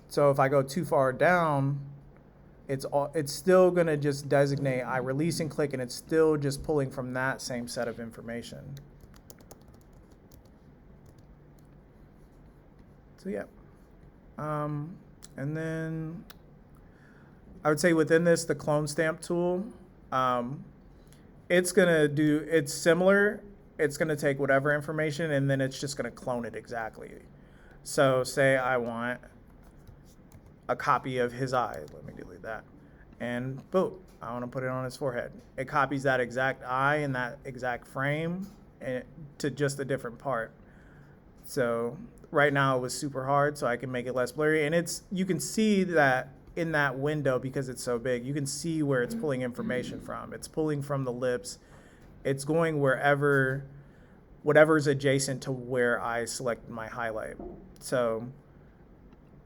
So if I go too far down, it's still going to just designate I release and click, and it's still just pulling from that same set of information. So yeah. And then I would say within this, the clone stamp tool, it's similar. It's going to take whatever information and then it's just going to clone it exactly. So say I want a copy of his eye. Let me delete that. And boom, I want to put it on his forehead. It copies that exact eye and that exact frame to just a different part. So right now it was super hard, so I can make it less blurry. And you can see that in that window, because it's so big, you can see where it's pulling information from. It's pulling from the lips. It's going whatever's adjacent to where I select my highlight. So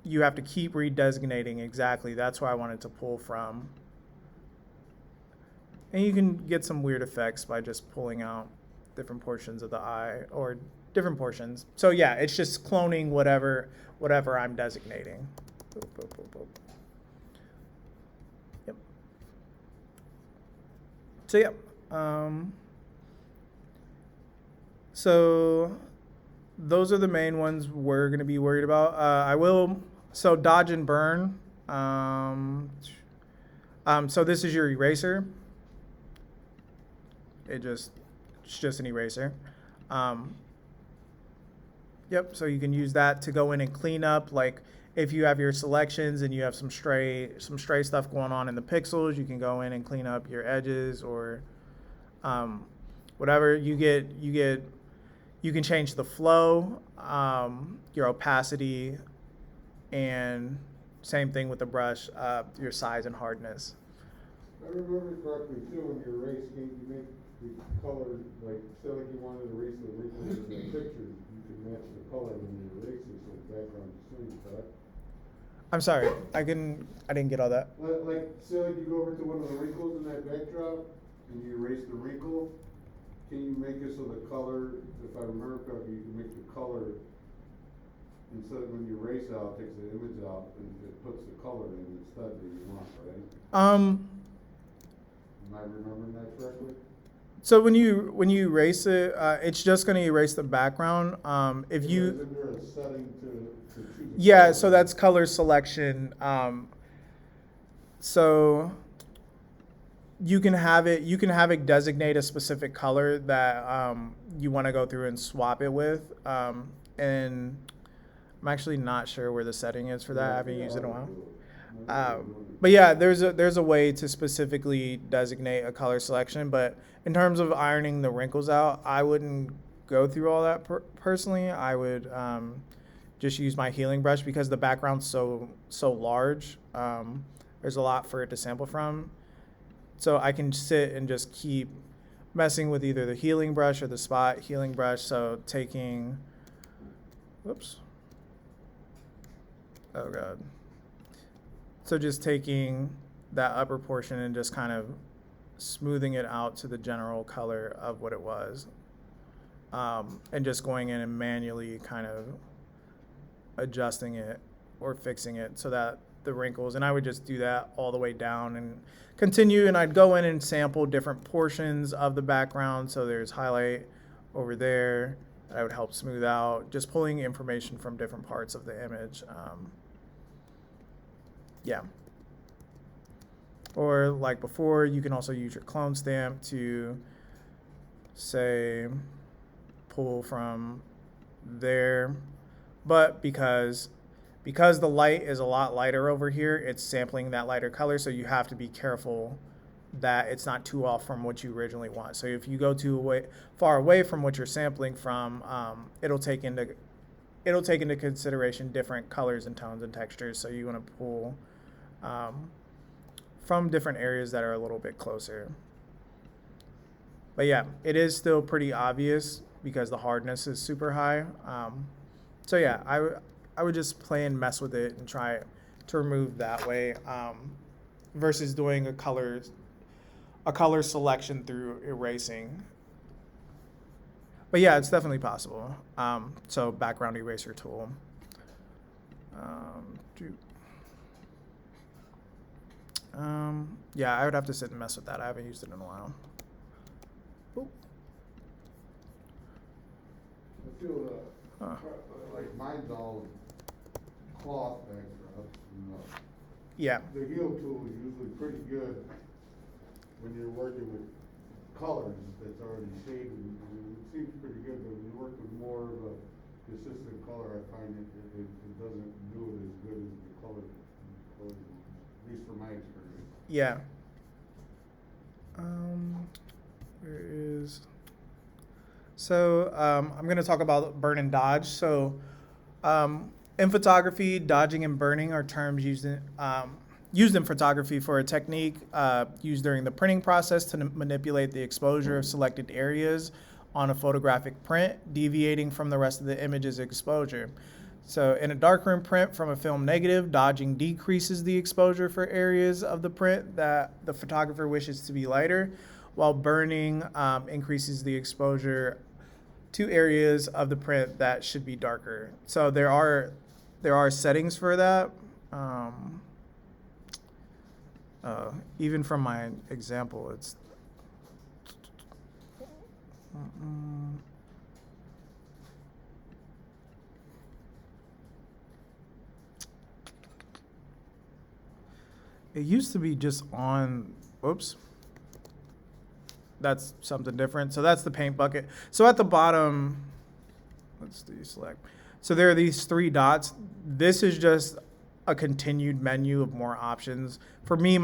you have to keep redesignating exactly. That's where I wanted to pull from. And you can get some weird effects by just pulling out different portions of the eye or different portions. So yeah, it's just cloning whatever I'm designating. Boop, boop, boop, boop. Yep. So yeah, so those are the main ones we're gonna be worried about. So dodge and burn. So this is your eraser. It's just an eraser. Yep. So you can use that to go in and clean up, like if you have your selections and you have some stray stuff going on in the pixels, you can go in and clean up your edges or whatever. You can change the flow, your opacity, and same thing with the brush, your size and hardness. If I remember correctly too, when you erase, can you make the color, like, say like you wanted to erase the wrinkles in the picture, you can match the color when you erase it, so the background is clean, correct? I'm sorry, I didn't get all that. Like, say like you go over to one of the wrinkles in that backdrop, and you erase the wrinkle, can you make it so the color, if I remember correctly, you can make the color, instead of when you erase out, it takes the image out, and it puts the color in instead that you want, right? Am I remembering that correctly? So when you erase it, it's just going to erase the background. If you Isn't there a setting to choose? Yeah, so that's color selection. So you can have it designate a specific color that you want to go through and swap it with. And I'm actually not sure where the setting is for that. I haven't used it in a while. But yeah, there's a way to specifically designate a color selection. But in terms of ironing the wrinkles out, I wouldn't go through all that personally. I would just use my healing brush because the background's so large. There's a lot for it to sample from. So I can sit and just keep messing with either the healing brush or the spot healing brush. So taking, whoops. Oh God. So just taking that upper portion and just kind of smoothing it out to the general color of what it was. And just going in and manually kind of adjusting it or fixing it so that the wrinkles, and I would just do that all the way down and continue, and I'd go in and sample different portions of the background. So there's highlight over there that I would help smooth out, just pulling information from different parts of the image. Yeah. Or like before, you can also use your clone stamp to, say, pull from there. But because the light is a lot lighter over here, it's sampling that lighter color, so you have to be careful that it's not too off from what you originally want. So if you go too far away from what you're sampling from, it'll take into consideration different colors and tones and textures. So you want to pull from different areas that are a little bit closer. But yeah, it is still pretty obvious because the hardness is super high. So yeah, I would just play and mess with it and try to remove that way, versus doing a color selection through erasing. But yeah, it's definitely possible. So background eraser tool. Yeah, I would have to sit and mess with that. I haven't used it in a while. Oop. I feel like mine's all cloth backdrops. Yeah. The heal tool is usually pretty good when you're working with colors that's already shaded. It seems pretty good, but when you work with more of a consistent color, I find it doesn't do it as good as the color, at least from my experience. Yeah. Where is... So I'm going to talk about burn and dodge. So in photography, dodging and burning are terms used in photography for a technique used during the printing process to manipulate the exposure of selected areas on a photographic print, deviating from the rest of the image's exposure. So in a darkroom print from a film negative, dodging decreases the exposure for areas of the print that the photographer wishes to be lighter, while burning increases the exposure to areas of the print that should be darker. So there are settings for that. Even from my example, It used to be just on, whoops. That's something different. So that's the paint bucket. So at the bottom, let's deselect. So there are these 3 dots. This is just a continued menu of more options. For me,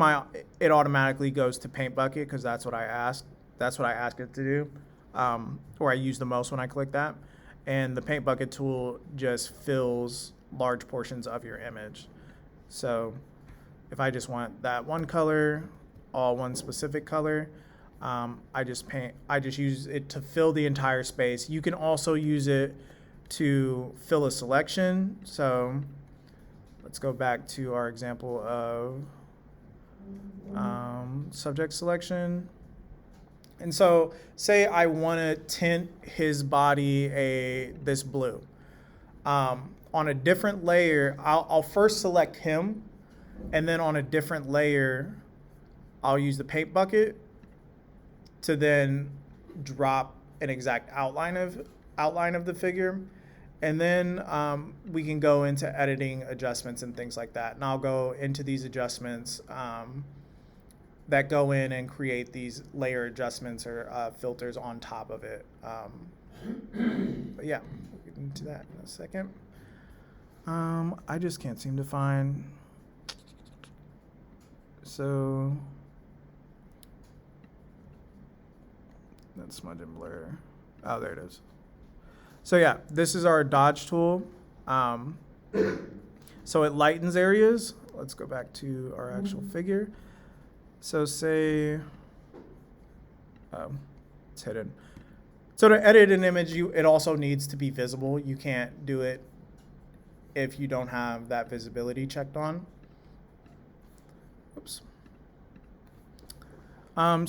it automatically goes to paint bucket because that's what I asked. That's what I asked it to do, or I use the most when I click that. And the paint bucket tool just fills large portions of your image. So if I just want that one color, all one specific color, I just use it to fill the entire space. You can also use it to fill a selection. So let's go back to our example of subject selection. And so say I want to tint his body this blue. On a different layer, I'll first select him, and then on a different layer, I'll use the paint bucket to then drop an exact outline of the figure. And then we can go into editing adjustments and things like that. And I'll go into these adjustments that go in and create these layer adjustments or filters on top of it. But yeah, we'll get into that in a second. I just can't seem to find. So that's smudge and blur. Oh, there it is. So yeah, this is our dodge tool. So it lightens areas. Let's go back to our actual figure. So say, it's hidden. So to edit an image, it also needs to be visible. You can't do it if you don't have that visibility checked on. Oops.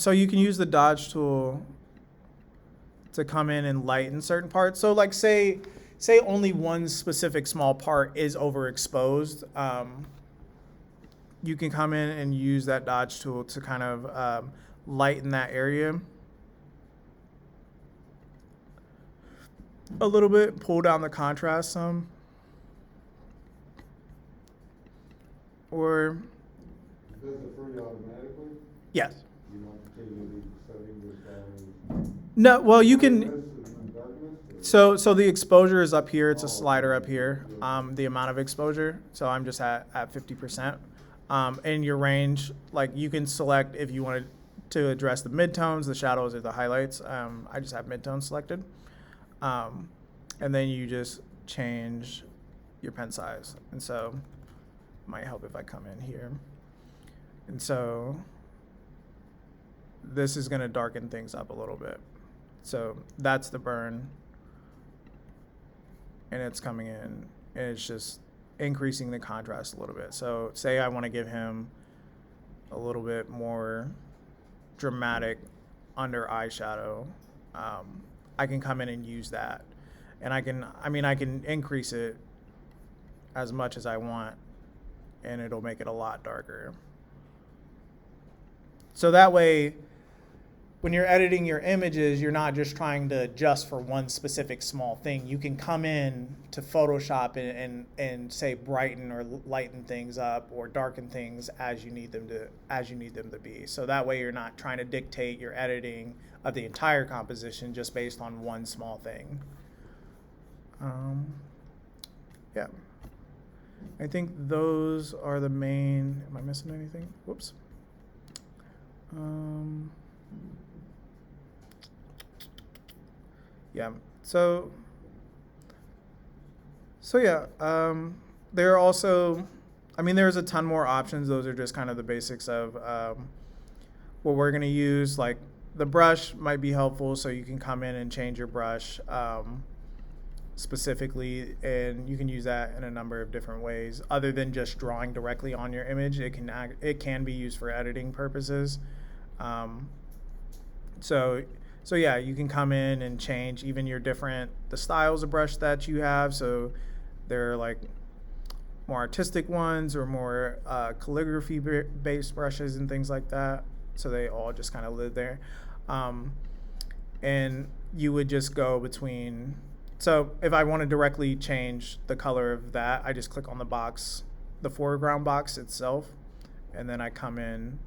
So you can use the dodge tool to come in and lighten certain parts. So like say only one specific small part is overexposed. You can come in and use that dodge tool to kind of lighten that area a little bit, pull down the contrast some. Or Does it free automatically? yes. You don't continue setting this down. No, well you can. Darkness and darkness, or- So the exposure is up here. It's a slider up here. The amount of exposure. So I'm just at 50%. In your range, like you can select if you wanted to address the midtones, the shadows, or the highlights. I just have midtones selected. And then you just change your pen size. And so it might help if I come in here. And so this is going to darken things up a little bit. So that's the burn. And it's coming in, and it's just increasing the contrast a little bit. So say I want to give him a little bit more dramatic under eyeshadow. I can come in and use that. And I can increase it as much as I want, and it'll make it a lot darker. So that way, when you're editing your images, you're not just trying to adjust for one specific small thing. You can come in to Photoshop and say brighten or lighten things up or darken things as you need them to be. So that way you're not trying to dictate your editing of the entire composition just based on one small thing. Yeah. I think those are the main. Am I missing anything? Whoops. Yeah. So yeah. There are also, there's a ton more options. Those are just kind of the basics of what we're gonna use. Like the brush might be helpful, so you can come in and change your brush specifically, and you can use that in a number of different ways. Other than just drawing directly on your image, it can be used for editing purposes. So yeah, you can come in and change even the styles of brush that you have. So there are like more artistic ones or more calligraphy based brushes and things like that. So they all just kind of live there. And you would just go between, so if I want to directly change the color of that, I just click on the box, the foreground box itself, and then I come in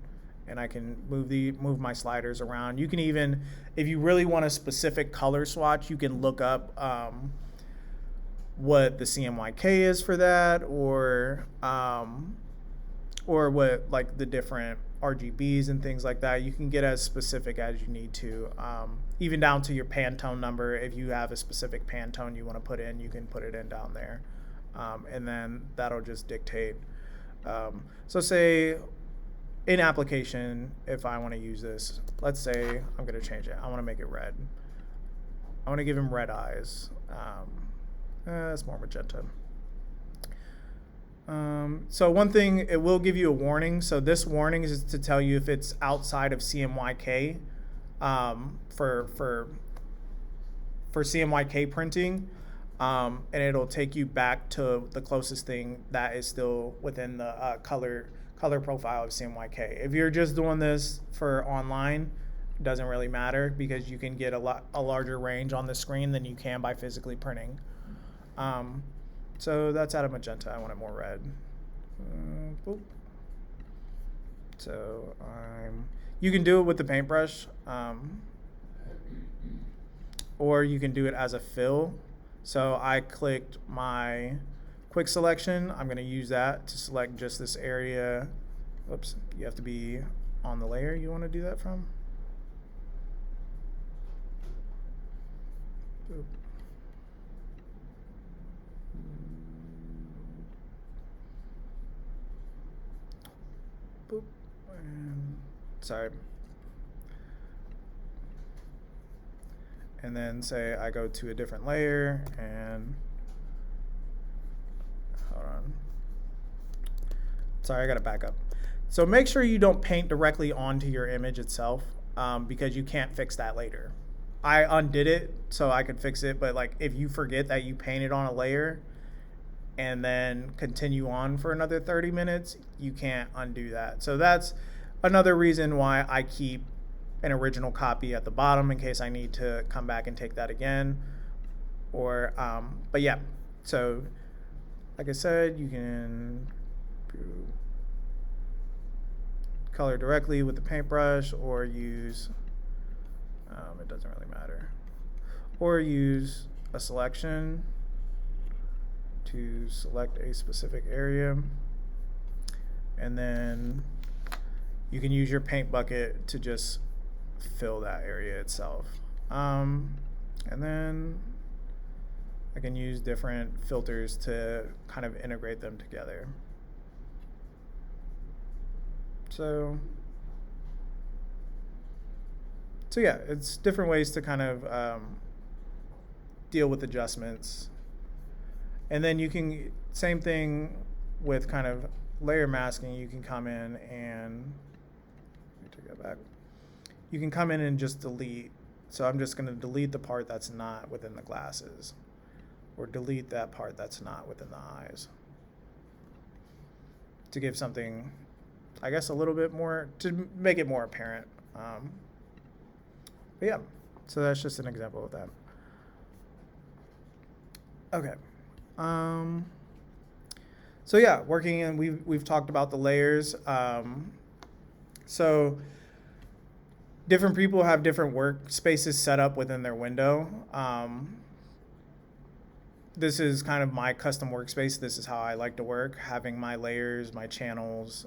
and I can move my sliders around. You can even, if you really want a specific color swatch, you can look up what the CMYK is for that, or what like the different RGBs and things like that. You can get as specific as you need to, even down to your Pantone number. If you have a specific Pantone you want to put in, you can put it in down there, and then that'll just dictate. So say in application, if I want to use this, let's say I'm going to change it. I want to make it red. I want to give him red eyes. That's more magenta. So one thing, it will give you a warning. So this warning is to tell you if it's outside of CMYK, for CMYK printing, and it'll take you back to the closest thing that is still within the color profile of CMYK. If you're just doing this for online, it doesn't really matter because you can get a larger range on the screen than you can by physically printing. So that's out of magenta. I want it more red. Boop. So you can do it with the paintbrush, or you can do it as a fill. So I clicked my quick selection. I'm going to use that to select just this area. Oops, you have to be on the layer you want to do that from. Boop. Boop. And, sorry. And then say I go to a different layer and hold on. Sorry, I gotta back up. So make sure you don't paint directly onto your image itself, because you can't fix that later. I undid it so I could fix it, but like if you forget that you painted on a layer and then continue on for another 30 minutes, you can't undo that. So that's another reason why I keep an original copy at the bottom in case I need to come back and take that again. Or, but yeah, so like I said, you can color directly with the paintbrush or use, it doesn't really matter, or use a selection to select a specific area, and then you can use your paint bucket to just fill that area itself. And then I can use different filters to kind of integrate them together. So yeah, it's different ways to kind of deal with adjustments. And then you can, same thing with kind of layer masking, you can come in and, let me take that back. You can come in and just delete. So I'm just going to delete the part that's not within the glasses, or delete that part that's not within the eyes, to give something, I guess, a little bit more, to make it more apparent. But yeah, so that's just an example of that. Okay. So yeah, working in, we've talked about the layers. So different people have different workspaces set up within their window. This is kind of my custom workspace. This is how I like to work, having my layers, my channels,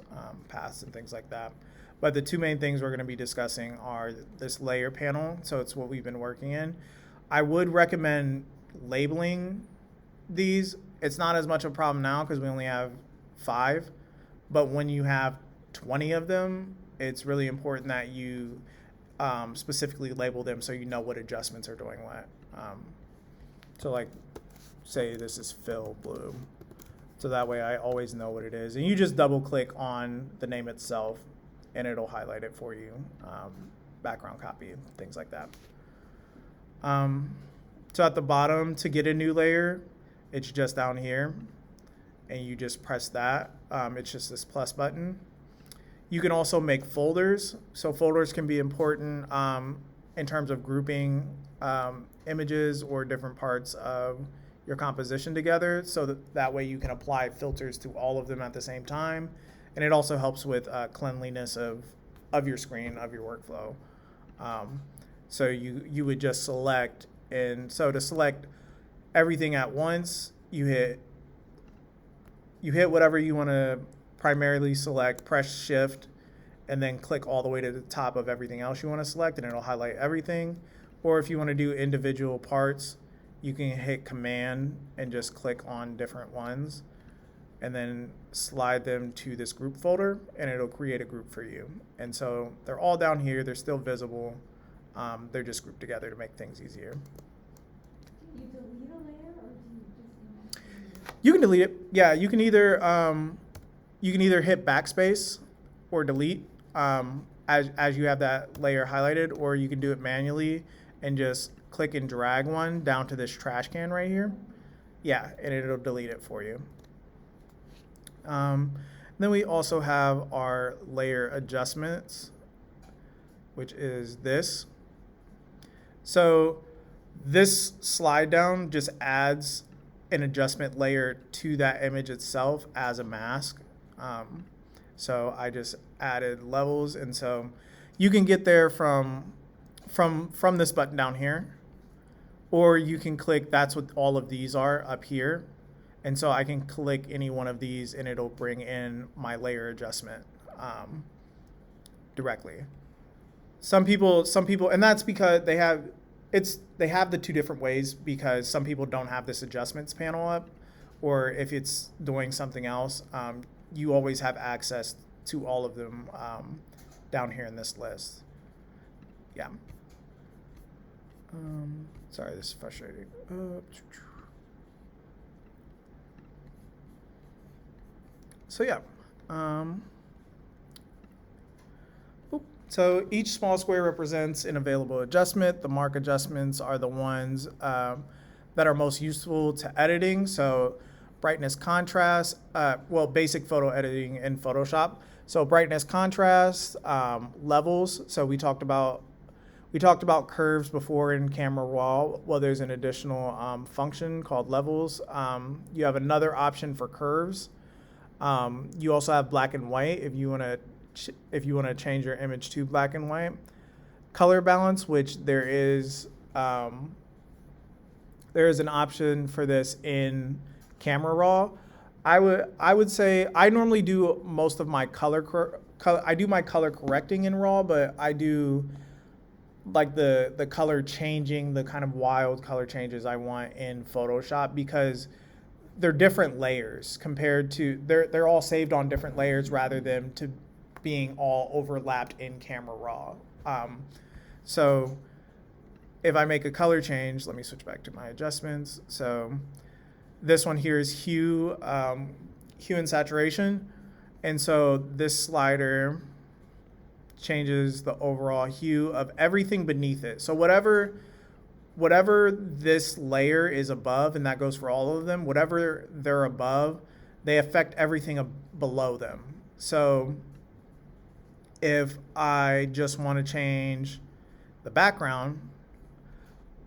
paths, and things like that. But the two main things we're going to be discussing are this layer panel. So it's what we've been working in. I would recommend labeling these. It's not as much a problem now because we only have 5. But when you have 20 of them, it's really important that you specifically label them so you know what adjustments are doing what. So like, say this is fill blue. So that way I always know what it is. And you just double click on the name itself and it'll highlight it for you. Background copy, things like that. So at the bottom, to get a new layer, it's just down here. And you just press that. It's just this plus button. You can also make folders. So folders can be important in terms of grouping images or different parts of your composition together, so that way you can apply filters to all of them at the same time. And it also helps with cleanliness of your screen, of your workflow. So you would just select, and so to select everything at once, you hit whatever you want to primarily select, press shift, and then click all the way to the top of everything else you want to select, and it'll highlight everything. Or if you want to do individual parts, you can hit command and just click on different ones and then slide them to this group folder, and it'll create a group for you. And so they're all down here, they're still visible. They're just grouped together to make things easier. Do you delete a layer or do you just delete it? You can delete it. Yeah, you can either hit backspace or delete as you have that layer highlighted, or you can do it manually and just click and drag one down to this trash can right here. Yeah, and it'll delete it for you. Then we also have our layer adjustments, which is this. So this slide down just adds an adjustment layer to that image itself as a mask. So I just added levels, and so you can get there from this button down here, or you can click, that's what all of these are up here. And so I can click any one of these and it'll bring in my layer adjustment directly. Some people, and that's because they have the two different ways, because some people don't have this adjustments panel up, or if it's doing something else, you always have access to all of them down here in this list. Yeah. Sorry, this is frustrating. So yeah. So each small square represents an available adjustment. The mark adjustments are the ones that are most useful to editing. So brightness, contrast, basic photo editing in Photoshop. So brightness, contrast, levels. So we talked about curves before in Camera Raw. Well, there's an additional function called levels. You have another option for curves. You also have black and white if you want to change your image to black and white. Color balance, which there is an option for this in Camera Raw. I would say I normally do most of my color correcting in Raw, but I do like the color changing, the kind of wild color changes I want in Photoshop, because they're different layers compared to, they're all saved on different layers rather than to being all overlapped in Camera Raw. So if I make a color change, let me switch back to my adjustments. So this one here is hue and saturation. And so this slider changes the overall hue of everything beneath it. So whatever this layer is above, and that goes for all of them, whatever they're above, they affect everything below them. So if I just want to change the background,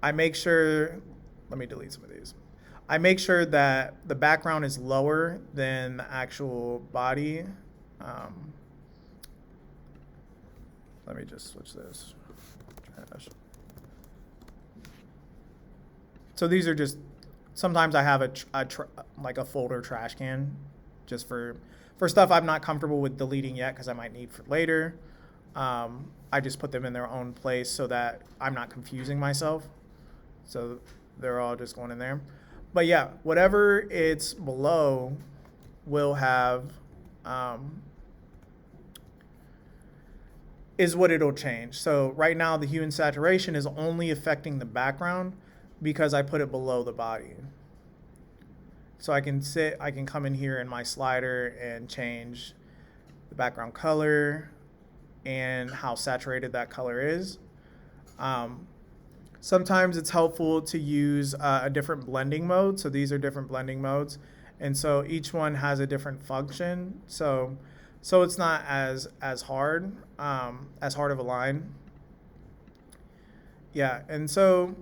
I make sure, let me delete some of these. I make sure that the background is lower than the actual body. Let me just switch this. Trash. So these are just, sometimes I have like a folder trash can just for stuff I'm not comfortable with deleting yet because I might need for later. I just put them in their own place so that I'm not confusing myself. So they're all just going in there. But yeah, whatever it's below will have, is what it'll change. So right now the hue and saturation is only affecting the background because I put it below the body. So I can come in here in my slider and change the background color and how saturated that color is. Sometimes it's helpful to use a different blending mode. So these are different blending modes. And so each one has a different function. So it's not as hard of a line. Yeah, and so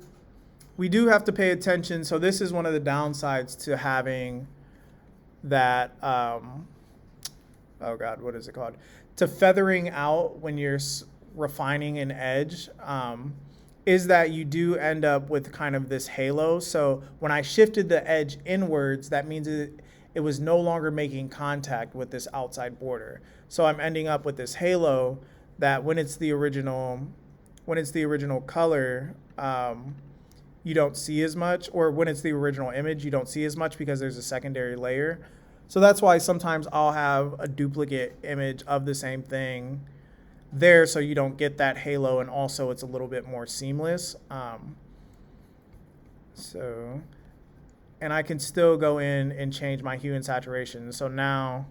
we do have to pay attention. So this is one of the downsides to having that, oh God, what is it called? To feathering out when you're refining an edge, is that you do end up with kind of this halo. So when I shifted the edge inwards, that means it was no longer making contact with this outside border. So I'm ending up with this halo that when it's the original color, you don't see as much, or when it's the original image, you don't see as much because there's a secondary layer. So that's why sometimes I'll have a duplicate image of the same thing there so you don't get that halo, and also it's a little bit more seamless. And I can still go in and change my hue and saturation. So now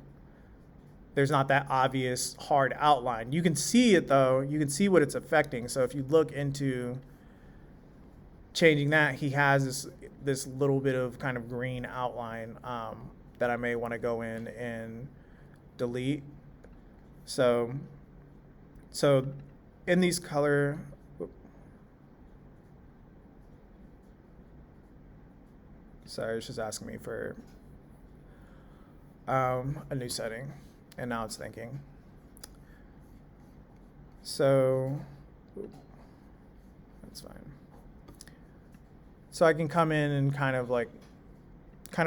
there's not that obvious hard outline. You can see it though, you can see what it's affecting. So if you look into changing that, he has this little bit of kind of green outline that I may want to go in and delete. So in these color, sorry, it's just asking me for a new setting, and now it's thinking. So that's fine. So I can come in and kind of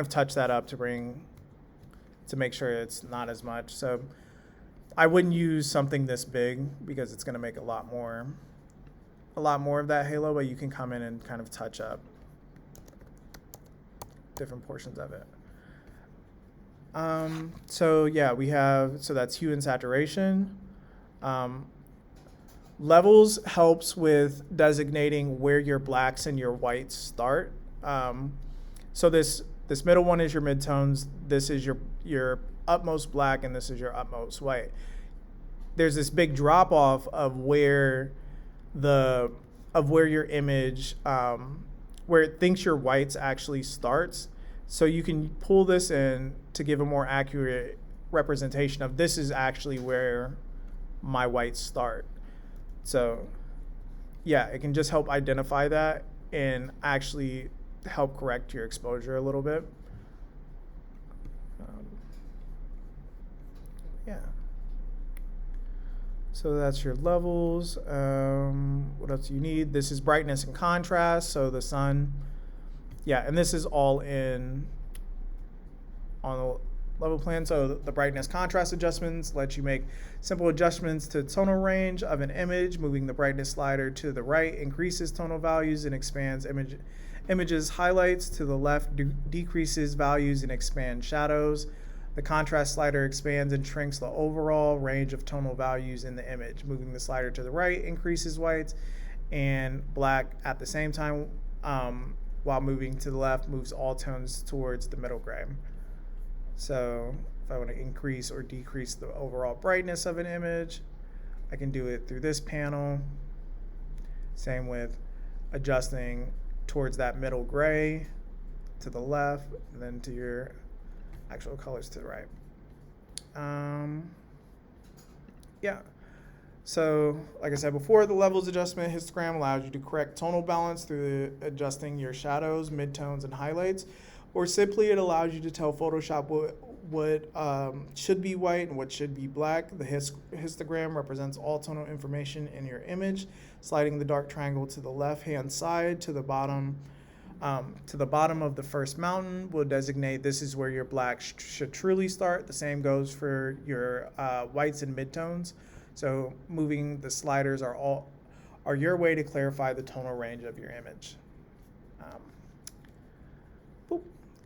touch that up to make sure it's not as much. So I wouldn't use something this big because it's going to make a lot more of that halo, but you can come in and kind of touch up different portions of it. So yeah, so that's hue and saturation. Levels helps with designating where your blacks and your whites start. So this middle one is your midtones. This is your utmost black, and this is your utmost white. There's this big drop off of where your image, where it thinks your whites actually starts. So you can pull this in to give a more accurate representation of this is actually where my whites start. So yeah, it can just help identify that and actually help correct your exposure a little bit. Yeah. So that's your levels. What else do you need? This is brightness and contrast. So the sun. Yeah, and this is all in on the level plan. So the brightness contrast adjustments let you make simple adjustments to tonal range of an image. Moving the brightness slider to the right increases tonal values and expands images highlights. To the left decreases values and expands shadows. The contrast slider expands and shrinks the overall range of tonal values in the image. Moving the slider to the right increases whites and black at the same time, while moving to the left moves all tones towards the middle gray. So if I want to increase or decrease the overall brightness of an image, I can do it through this panel. Same with adjusting towards that middle gray to the left, and then to your actual colors to the right. Yeah. So, like I said before, the levels adjustment histogram allows you to correct tonal balance through adjusting your shadows, midtones, and highlights, or simply it allows you to tell Photoshop what should be white and what should be black. The histogram represents all tonal information in your image. Sliding the dark triangle to the left-hand side to the bottom of the first mountain will designate this is where your black should truly start. The same goes for your whites and midtones. So moving the sliders are your way to clarify the tonal range of your image.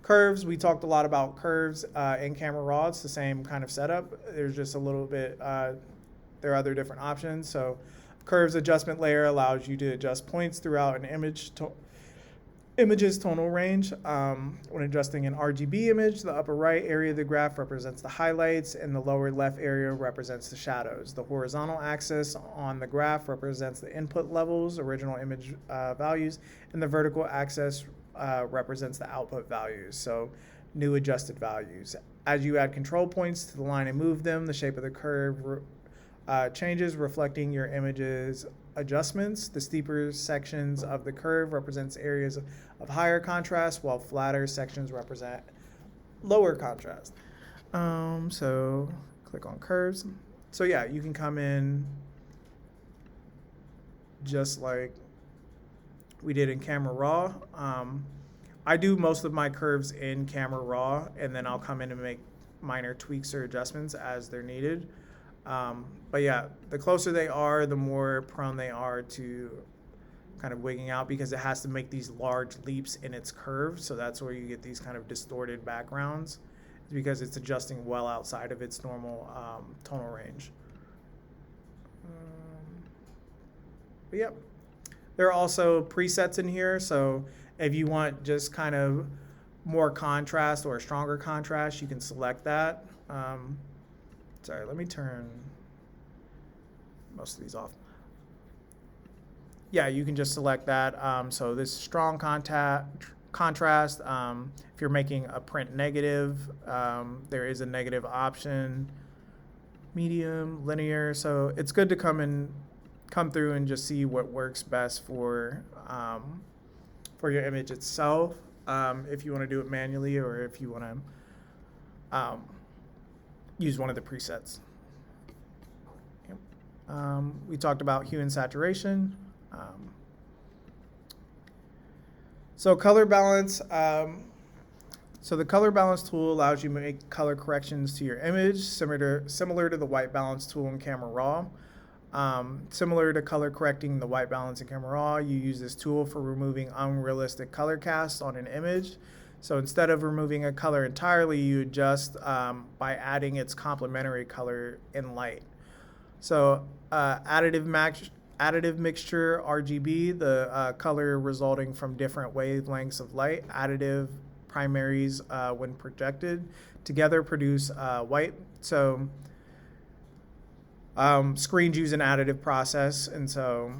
Curves, we talked a lot about curves in Camera Raw. It's the same kind of setup. There's just a little bit, there are other different options. So curves adjustment layer allows you to adjust points throughout an image's tonal range. When adjusting an RGB image, the upper right area of the graph represents the highlights and the lower left area represents the shadows. The horizontal axis on the graph represents the input levels, original image values, and the vertical axis represents the output values, so new adjusted values. As you add control points to the line and move them, the shape of the curve changes, reflecting your image's adjustments. The steeper sections of the curve represents areas of higher contrast, while flatter sections represent lower contrast. So click on curves. So yeah, you can come in just like we did in Camera Raw. I do most of my curves in Camera Raw, and then I'll come in and make minor tweaks or adjustments as they're needed. But yeah, the closer they are, the more prone they are to kind of wigging out, because it has to make these large leaps in its curve. So that's where you get these kind of distorted backgrounds, because it's adjusting well outside of its normal tonal range. But yep, there are also presets in here. So if you want just kind of more contrast or a stronger contrast, you can select that. Sorry, let me turn most of these off. Yeah, you can just select that. So this strong contrast. If you're making a print negative, there is a negative option. Medium, linear. So it's good to come through and just see what works best for your image itself. If you want to do it manually, or if you want to use one of the presets. Yep. We talked about hue and saturation. So color balance. So the color balance tool allows you to make color corrections to your image, similar to the white balance tool in Camera Raw. Similar to color correcting the white balance in Camera Raw, you use this tool for removing unrealistic color casts on an image. So instead of removing a color entirely, you adjust by adding its complementary color in light. So additive mixture, RGB, the color resulting from different wavelengths of light. Additive primaries, when projected together, produce white. So screens use an additive process, and so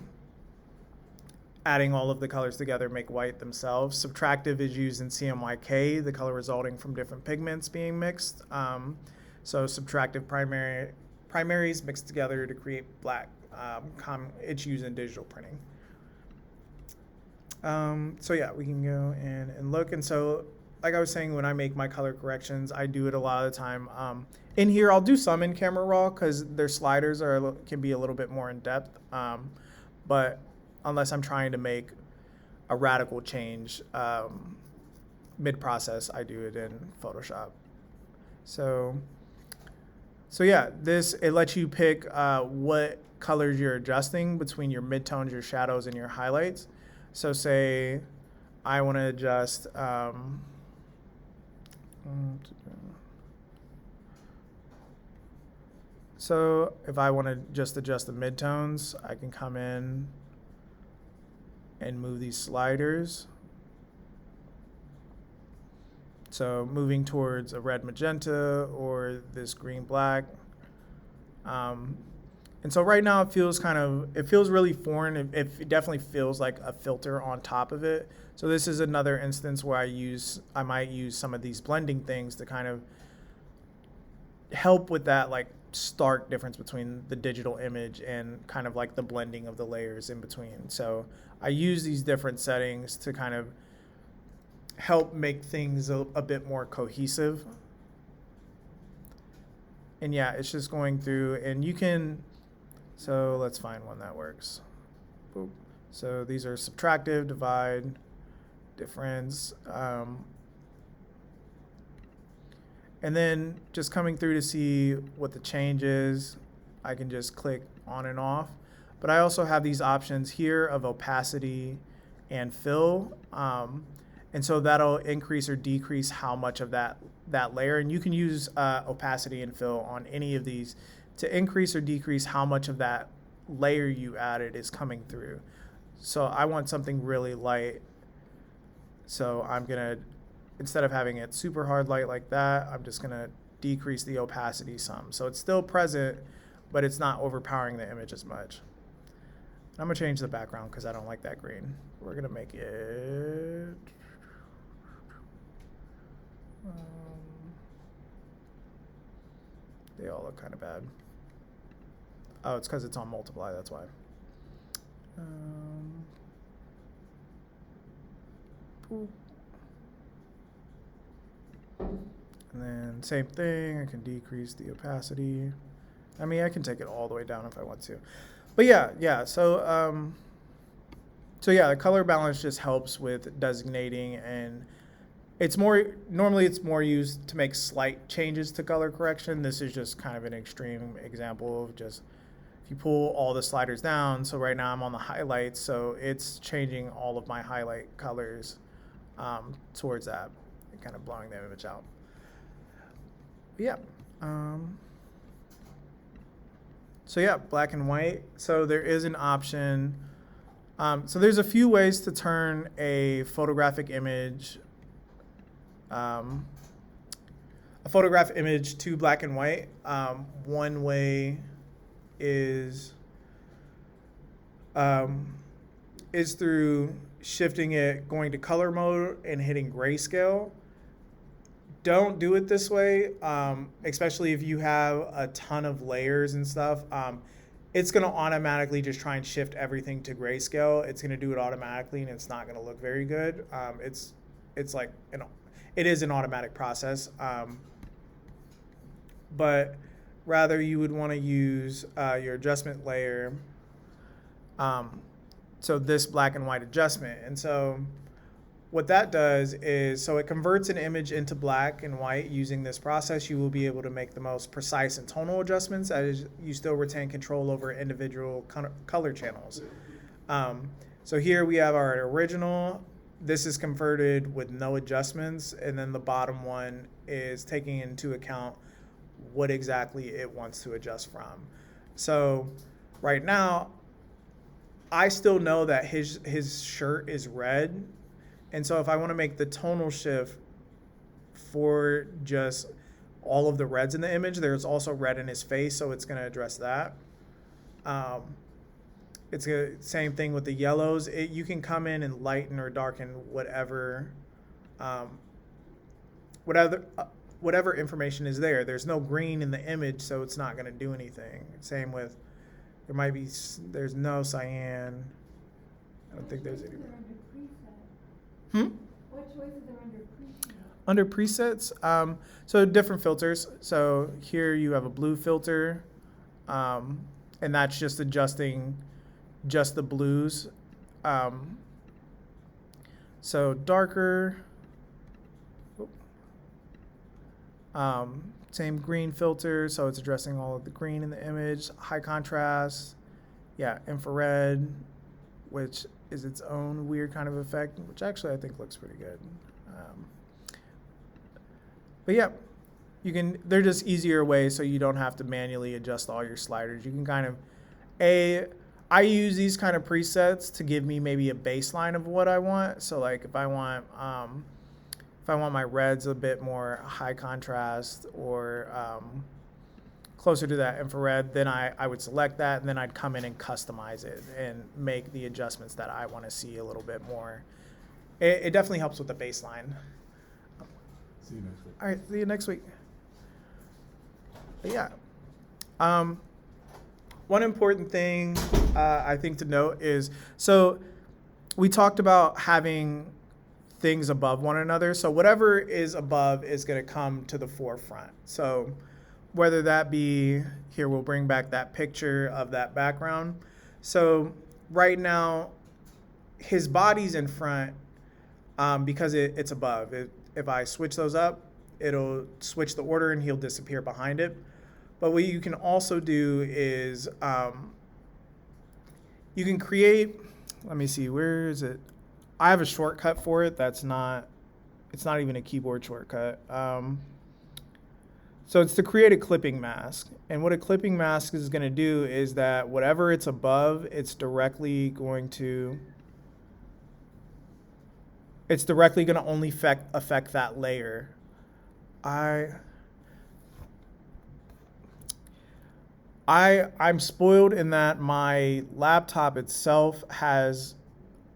adding all of the colors together make white themselves. Subtractive is used in CMYK, the color resulting from different pigments being mixed. So subtractive primaries mixed together to create black. It's used in digital printing. So yeah, we can go in and look. And so, like I was saying, when I make my color corrections, I do it a lot of the time. In here, I'll do some in Camera Raw because their sliders can be a little bit more in depth. But unless I'm trying to make a radical change mid-process, I do it in Photoshop. So yeah, it lets you pick what colors you're adjusting between your midtones, your shadows, and your highlights. So say I want to adjust so if I want to just adjust the midtones, I can come in and move these sliders. So moving towards a red magenta or this green black. And so right now it feels really foreign. It definitely feels like a filter on top of it. So this is another instance where I might use some of these blending things to kind of help with that like stark difference between the digital image and kind of like the blending of the layers in between. So I use these different settings to kind of help make things a bit more cohesive. And yeah, it's just going through, and you can, so let's find one that works. Boop. So these are subtractive, divide, difference. And then just coming through to see what the change is, I can just click on and off. But I also have these options here of opacity and fill. And so that'll increase or decrease how much of that layer. And you can use opacity and fill on any of these to increase or decrease how much of that layer you added is coming through. So I want something really light. So I'm gonna, instead of having it super hard light like that, I'm just gonna decrease the opacity some. So it's still present, but it's not overpowering the image as much. I'm gonna change the background because I don't like that green. We're gonna make it, they all look kind of bad. Oh, it's because it's on multiply, that's why. Boop. And then same thing, I can decrease the opacity. I mean, I can take it all the way down if I want to. But yeah. So yeah, the color balance just helps with designating, and normally it's more used to make slight changes to color correction. This is just kind of an extreme example of just if you pull all the sliders down. So right now I'm on the highlights, so it's changing all of my highlight colors towards that, and kind of blowing the image out. Yeah. So yeah, black and white. So there is an option. So there's a few ways to turn a photographic image to black and white. One way is through shifting it, going to color mode and hitting grayscale. Don't do it this way, especially if you have a ton of layers and stuff. It's going to automatically just try and shift everything to grayscale. It's going to do it automatically, and it's not going to look very good. It's like it is an automatic process, but rather you would want to use your adjustment layer. So this black and white adjustment, and so what that does is, so it converts an image into black and white. Using this process, you will be able to make the most precise and tonal adjustments as you still retain control over individual color channels. So here we have our original. This is converted with no adjustments, and then the bottom one is taking into account what exactly it wants to adjust from. So right now, I still know that his shirt is red. And so if I want to make the tonal shift for just all of the reds in the image, there's also red in his face, so it's going to address that. It's the same thing with the yellows. You can come in and lighten or darken whatever information is there. There's no green in the image, so it's not going to do anything. Same with, there's no cyan. I don't think there's any. What choices are under preset? Under presets, so different filters. So here you have a blue filter, and that's just adjusting just the blues. So darker, same green filter, so it's addressing all of the green in the image. High contrast, yeah, infrared, which is its own weird kind of effect, which actually I think looks pretty good. But yeah, they're just easier ways so you don't have to manually adjust all your sliders. You can kind of, I use these kind of presets to give me maybe a baseline of what I want. So like if I want my reds a bit more high contrast or closer to that infrared, then I would select that, and then I'd come in and customize it and make the adjustments that I want to see a little bit more. It definitely helps with the baseline. See you next week. All right, see you next week. But yeah. One important thing I think to note is, so we talked about having things above one another. So whatever is above is going to come to the forefront. So whether that be, here we'll bring back that picture of that background. So right now, his body's in front because it's above. If I switch those up, it'll switch the order and he'll disappear behind it. But what you can also do is you can create, let me see, where is it? I have a shortcut for it it's not even a keyboard shortcut. So it's to create a clipping mask. And what a clipping mask is going to do is that whatever it's above, it's directly going to only affect that layer. I'm spoiled in that my laptop itself has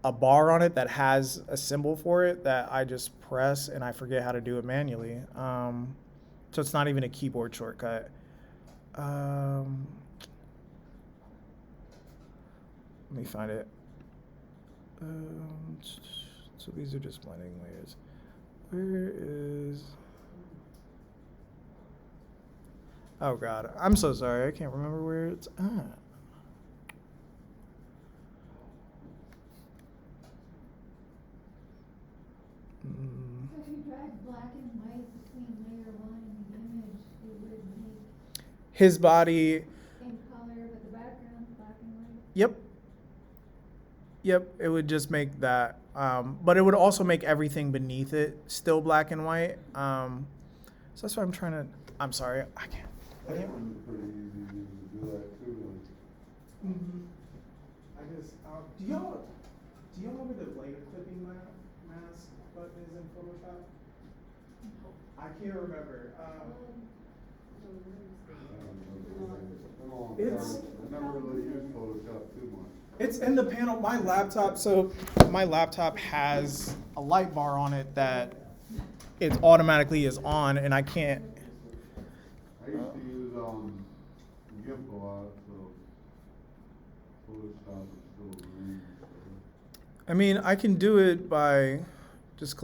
a bar on it that has a symbol for it that I just press, and I forget how to do it manually. So it's not even a keyboard shortcut. let me find it. So these are just blending layers. Where is? Oh God, I'm so sorry. I can't remember where it's at. So if you drag black and white between layer one and the image, it would make His body. same color, but the background's black and white. Yep. Yep. It would just make that, but it would also make everything beneath it still black and white. So that's why I'm trying to. I'm sorry. I can't. That one's pretty easy to do that too. I guess. Do y'all know where the layer clipping mask button is in Photoshop? I can't remember. It's- I never really used Photoshop too much. It's in the panel. My laptop. So my laptop has a light bar on it that it automatically is on, and I can't. I used to use GIMP a lot, so Photoshop is still green. I mean, I can do it by just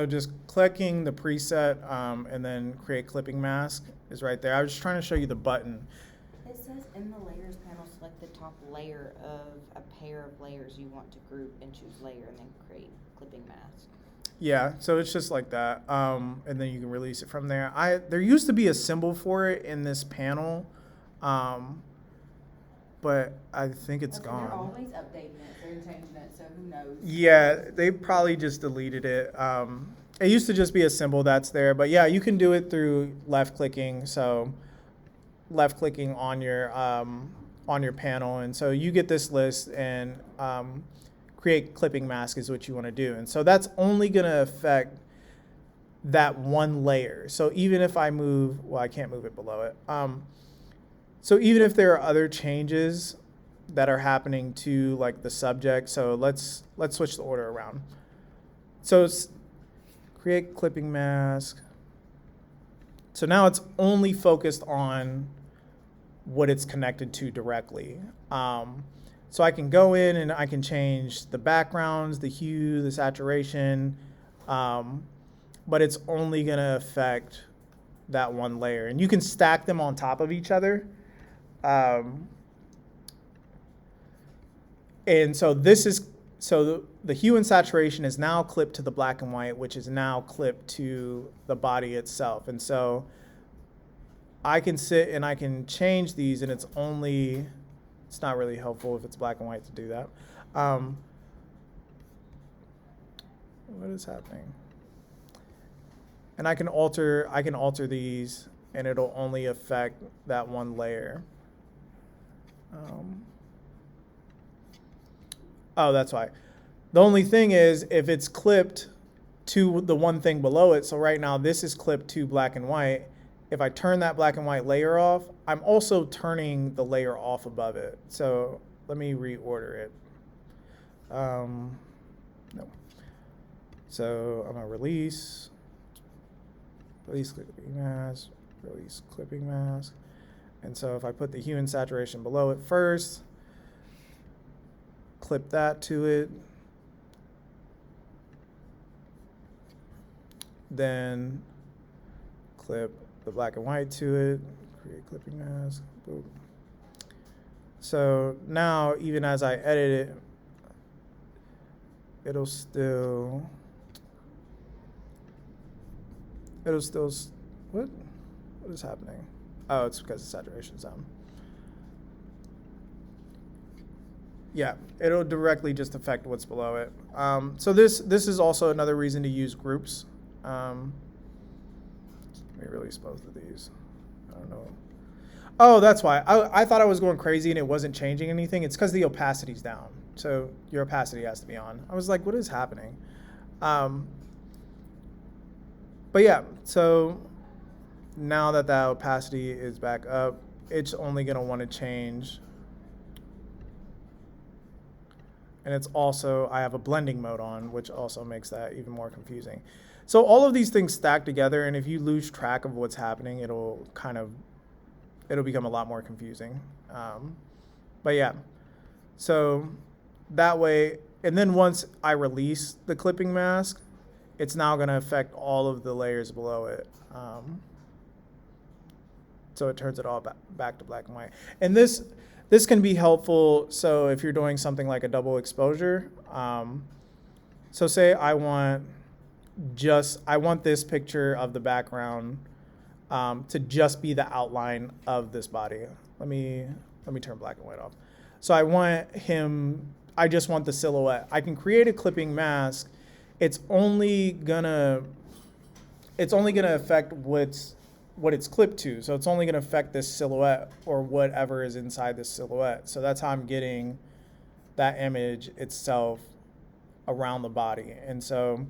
just clicking the preset and then create clipping mask is right there. I was just trying to show you the button. It says in the layers panel, select the top layer of a pair of layers you want to group and choose layer and then create clipping mask. Yeah, so it's just like that, and then you can release it from there. There used to be a symbol for it in this panel, but I think it's Okay, gone. They're always updating it, they're changing it, so who knows? Yeah, they probably just deleted it. It used to just be a symbol that's there, but yeah, you can do it through left clicking. So left clicking on your panel, and so you get this list and create clipping mask is what you want to do. And so that's only going to affect that one layer. So even if I move, well, I can't move it below it. So even if there are other changes that are happening to like the subject, so let's switch the order around. So create clipping mask. So now it's only focused on what it's connected to directly. So I can go in and I can change the backgrounds, the hue, the saturation, but it's only gonna affect that one layer. And you can stack them on top of each other. And so the hue and saturation is now clipped to the black and white, which is now clipped to the body itself. And so I can sit and I can change these, and it's not really helpful if it's black and white to do that. What is happening? And I can alter these, and it'll only affect that one layer. Oh, that's why. The only thing is if it's clipped to the one thing below it, so right now this is clipped to black and white. If I turn that black and white layer off, I'm also turning the layer off above it. So let me reorder it. No. So I'm gonna release clipping mask, release clipping mask. And so if I put the hue and saturation below it first, clip that to it, then clip the black and white to it, create clipping mask, boom. So now even as I edit it, it'll still, what is happening? Oh, it's because the saturation's on. Yeah, it'll directly just affect what's below it. So this is also another reason to use groups. Let me release both of these. I don't know. Oh, that's why. I thought I was going crazy and it wasn't changing anything. It's because the opacity's down. So your opacity has to be on. I was like, what is happening? But yeah, so now that opacity is back up, it's only going to want to change. And it's also, I have a blending mode on, which also makes that even more confusing. So all of these things stack together, and if you lose track of what's happening, it'll become a lot more confusing. But yeah, so that way, and then once I release the clipping mask, it's now going to affect all of the layers below it. So it turns it all back to black and white. And this can be helpful. So if you're doing something like a double exposure, so say I want this picture of the background to just be the outline of this body. Let me turn black and white off. So I just want the silhouette. I can create a clipping mask. It's only gonna affect what it's clipped to. So it's only gonna affect this silhouette or whatever is inside this silhouette. So that's how I'm getting that image itself around the body. And so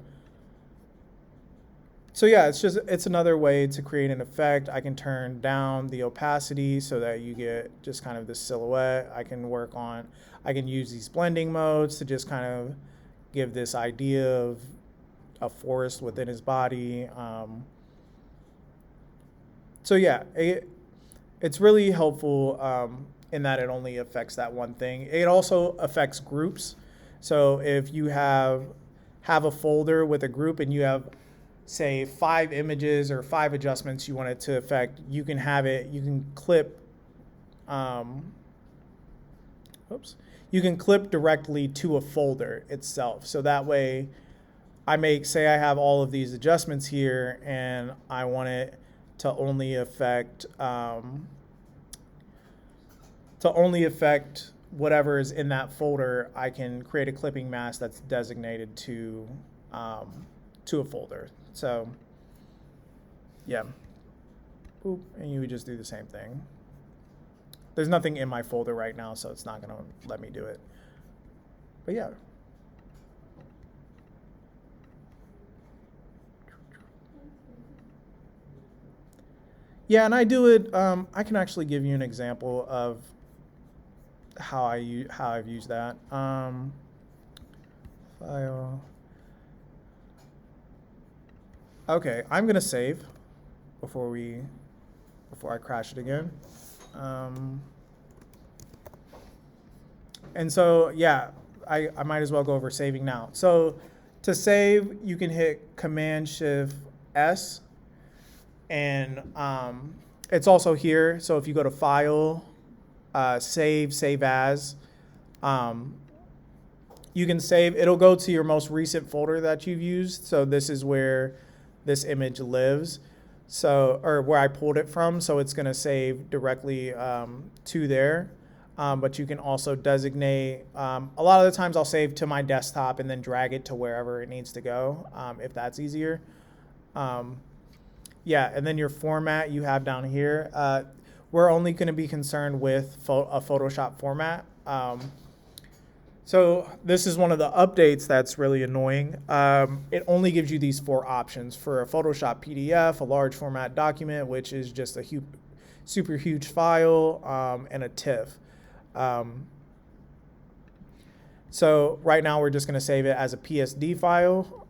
yeah, it's another way to create an effect. I can turn down the opacity so that you get just kind of this silhouette. I can use these blending modes to just kind of give this idea of a forest within his body. So yeah, it's really helpful in that it only affects that one thing. It also affects groups. So if you have a folder with a group and you have, say, 5 images or 5 adjustments you want it to affect, you can clip you can clip directly to a folder itself. So that way I have all of these adjustments here and I want it to only affect whatever is in that folder. I can create a clipping mask that's designated to a folder. So yeah, boop, and you would just do the same thing. There's nothing in my folder right now, so it's not gonna let me do it. But yeah. Yeah, and I do it, I can actually give you an example of how I've used that. File. Okay, I'm gonna save before I crash it again. And so yeah, I might as well go over saving now. So to save, you can hit Command-Shift-S, and it's also here. So if you go to File, Save As, you can save. It'll go to your most recent folder that you've used. So this is where this image lives. So, or where I pulled it from. So it's going to save directly to there. But you can also designate, a lot of the times I'll save to my desktop and then drag it to wherever it needs to go, if that's easier. Yeah, and then your format you have down here. We're only going to be concerned with a Photoshop format. So this is one of the updates that's really annoying. It only gives you these 4 options for a Photoshop PDF, a large format document, which is just a super huge file, and a TIFF. So right now we're just going to save it as a PSD file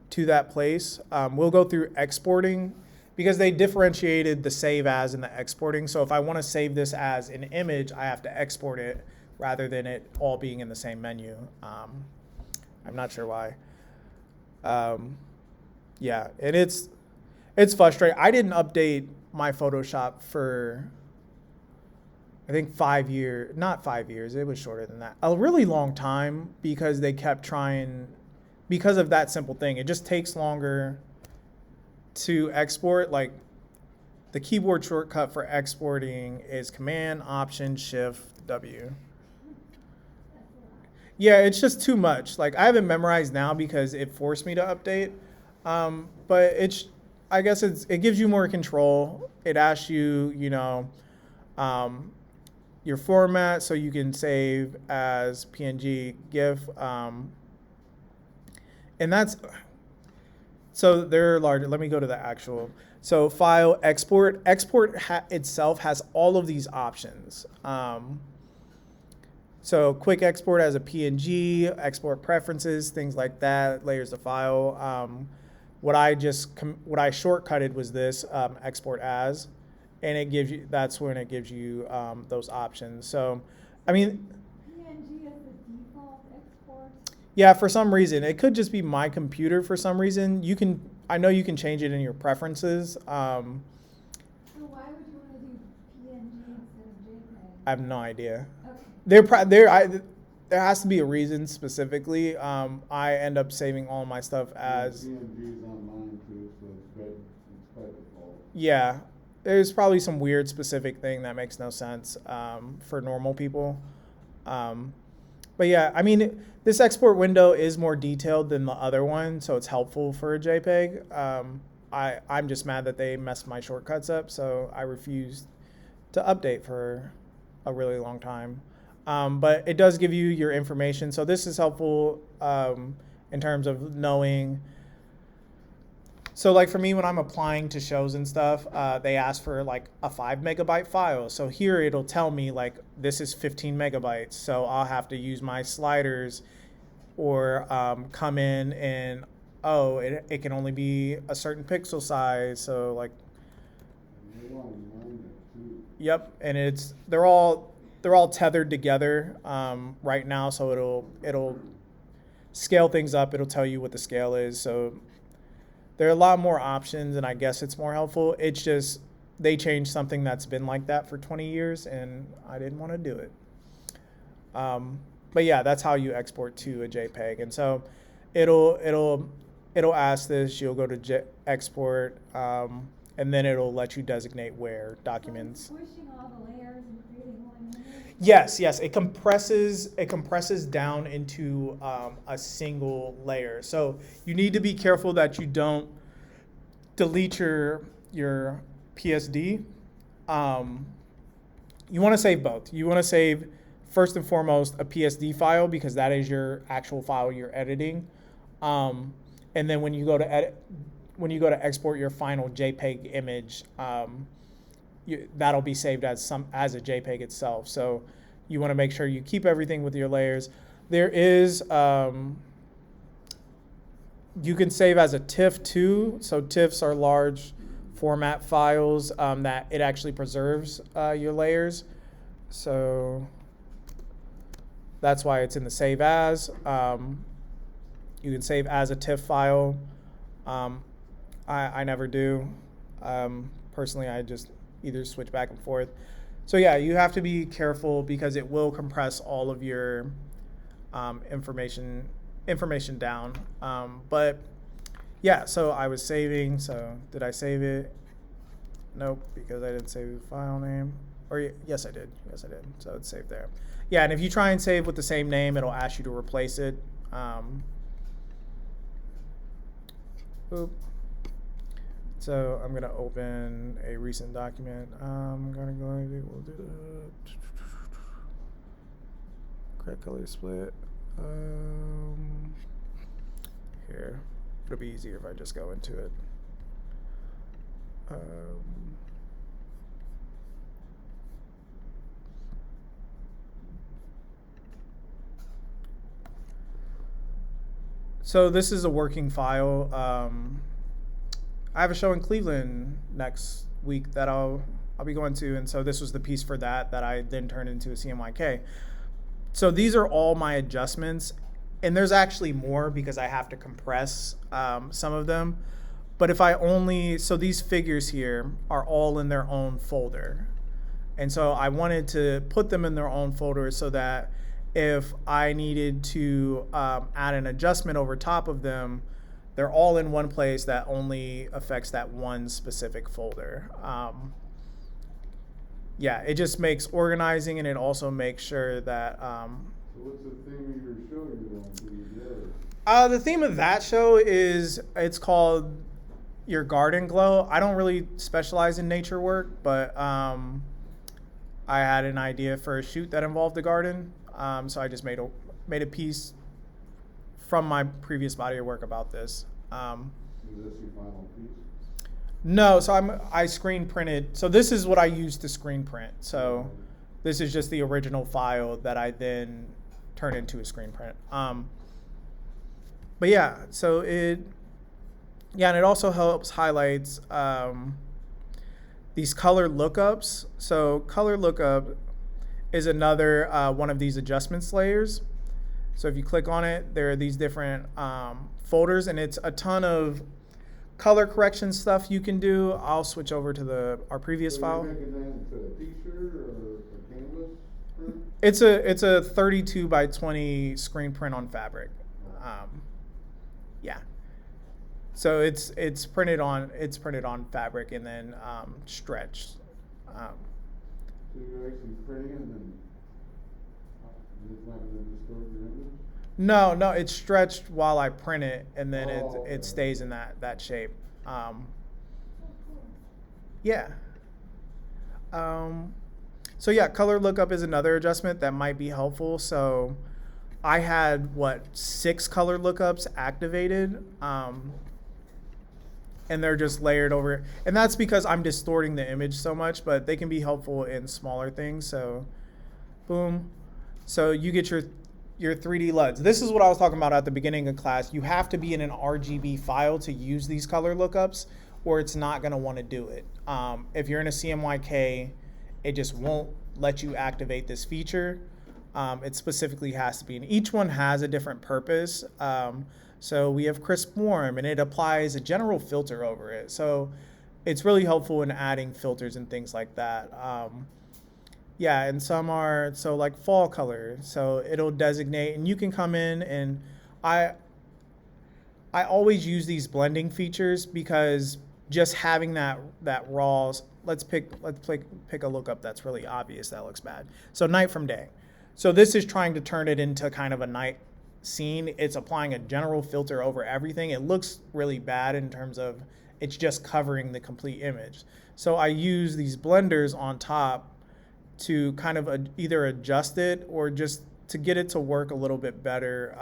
to that place. We'll go through exporting because they differentiated the save as and the exporting. So if I want to save this as an image, I have to export it rather than it all being in the same menu. I'm not sure why. Yeah, and it's frustrating. I didn't update my Photoshop for, I think 5 years, not 5 years, it was shorter than that. A really long time because they kept trying, because of that simple thing. It just takes longer to export. Like the keyboard shortcut for exporting is Command-Option-Shift-W. Yeah, it's just too much. Like I have it memorized now because it forced me to update. But I guess it gives you more control. It asks you, your format, so you can save as PNG, GIF, and that's, so they're larger. Let me go to the actual. So file, export. Export itself has all of these options. So quick export as a PNG, export preferences, things like that, layers of file. What I shortcutted was this, export as, and that's when it gives you those options. So I mean, PNG is the default export. yeah, for some reason, it could just be my computer for some reason. I know you can change it in your preferences. So why would you wanna do PNG instead of JPEG? I have no idea. Okay. There has to be a reason specifically. I end up saving all my stuff as, PNG's online too, so it's by default. yeah, there's probably some weird specific thing that makes no sense for normal people. But yeah, I mean, this export window is more detailed than the other one, so it's helpful for a JPEG. I'm just mad that they messed my shortcuts up, so I refused to update for a really long time. But it does give you your information, so this is helpful in terms of knowing. So like for me, when I'm applying to shows and stuff, they ask for like a 5 megabyte file. So here it'll tell me like this is 15 megabytes. So I'll have to use my sliders or come in and, it can only be a certain pixel size. So like, They want to learn that too. yep. And they're all tethered together right now. So it'll scale things up. It'll tell you what the scale is. So there are a lot more options, and I guess it's more helpful. It's just they changed something that's been like that for 20 years, and I didn't want to do it. But yeah, that's how you export to a JPEG. And so it'll ask this. You'll go to export, and then it'll let you designate where documents. So it's pushing all the layers and creating one image? Yes, it compresses down into a single layer. So you need to be careful that you don't delete your PSD. You want to save both. You want to save first and foremost a PSD file because that is your actual file you're editing. And then when you go to export your final JPEG image, that'll be saved as a JPEG itself. So you want to make sure you keep everything with your layers. There is you can save as a TIFF too. So TIFFs are large format files that it actually preserves your layers. So that's why it's in the save as. You can save as a TIFF file. I never do. Personally, I just either switch back and forth. So yeah, you have to be careful because it will compress all of your information down. But yeah, so I was saving. So did I save it? Nope, because I didn't save the file name. Or yes, I did. So it's saved there. Yeah, and if you try and save with the same name, it'll ask you to replace it. Boop. So I'm gonna open a recent document. We'll do the correct color split. Here, it'll be easier if I just go into it. So this is a working file. I have a show in Cleveland next week that I'll be going to, and so this was the piece for that I then turned into a CMYK. So these are all my adjustments, and there's actually more because I have to compress some of them. But so these figures here are all in their own folder. And so I wanted to put them in their own folder so that if I needed to add an adjustment over top of them, they're all in one place that only affects that one specific folder. Yeah, it just makes organizing, and it also makes sure that. So what's the theme of your show you're going to? The theme of that show it's called Your Garden Glow. I don't really specialize in nature work, but I had an idea for a shoot that involved the garden, so I just made a piece from my previous body of work about this. Is this your final piece? No, so I screen printed. So this is what I used to screen print. So this is just the original file that I then turned into a screen print. But yeah, so and it also highlights these color lookups. So color lookup, is another one of these adjustments layers. So if you click on it, there are these different folders, and it's a ton of color correction stuff you can do. I'll switch over to our previous So file. you're making that into a t-shirt or a canvas print? It's a 32 by 20 screen print on fabric. Yeah. So it's printed on fabric and then stretched. So you're actually printing it and then it's not gonna distort your image? No, it's stretched while I print it, and then Oh, okay. it stays in that shape. Yeah. So yeah, color lookup is another adjustment that might be helpful. So I had 6 color lookups activated, and they're just layered over. And that's because I'm distorting the image so much, but they can be helpful in smaller things. So boom. So you get your 3D LUTs. This is what I was talking about at the beginning of class. You have to be in an RGB file to use these color lookups, or it's not going to want to do it. If you're in a CMYK, it just won't let you activate this feature. It specifically has to be, and each one has a different purpose. So we have crisp warm, and it applies a general filter over it. So it's really helpful in adding filters and things like that. Yeah, and some are, so like fall color. So it'll designate, and you can come in, and I always use these blending features because just having that raw, let's pick a lookup that's really obvious that looks bad. So night from day. So this is trying to turn it into kind of a night scene. It's applying a general filter over everything. It looks really bad in terms of it's just covering the complete image. So I use these blenders on top to kind of either adjust it or just to get it to work a little bit better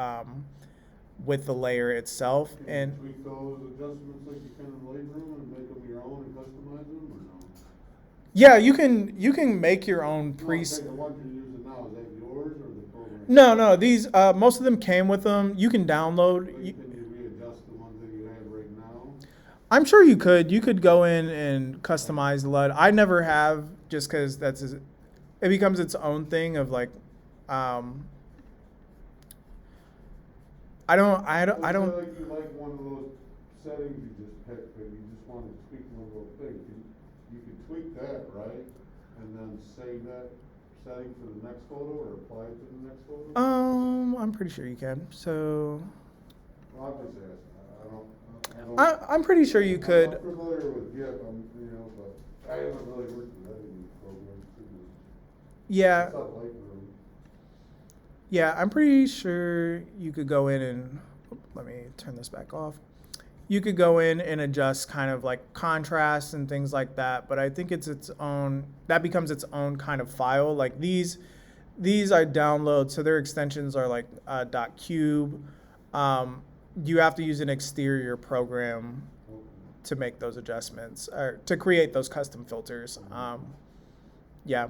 with the layer itself. Can And you tweak those adjustments like you can in the Lightroom and make them your own and customize them, or no? yeah, you can make your own No, I'm preset. saying the one you're using now, is that yours or the program? No, these most of them came with them. You can download. Can you readjust the ones that you have right now? I'm sure you could. You could go in and customize the LUT. I never have, just because it becomes its own thing of like, I don't. Like you like one of those settings you just picked, but you just want to tweak one little thing. You can tweak that, right? And then save that setting for the next photo or apply it to the next photo? I'm pretty sure you can. So Well, I'm just asking. I don't. I'm pretty sure you could. I'm familiar with GIF, but I haven't really worked with editing programs. Yeah. It's not Lightroom. Yeah, I'm pretty sure you could go in and, let me turn this back off. You could go in and adjust kind of like contrast and things like that, but I think that becomes its own kind of file. Like these I download, so their extensions are like .cube. You have to use an exterior program to make those adjustments, or to create those custom filters. Yeah.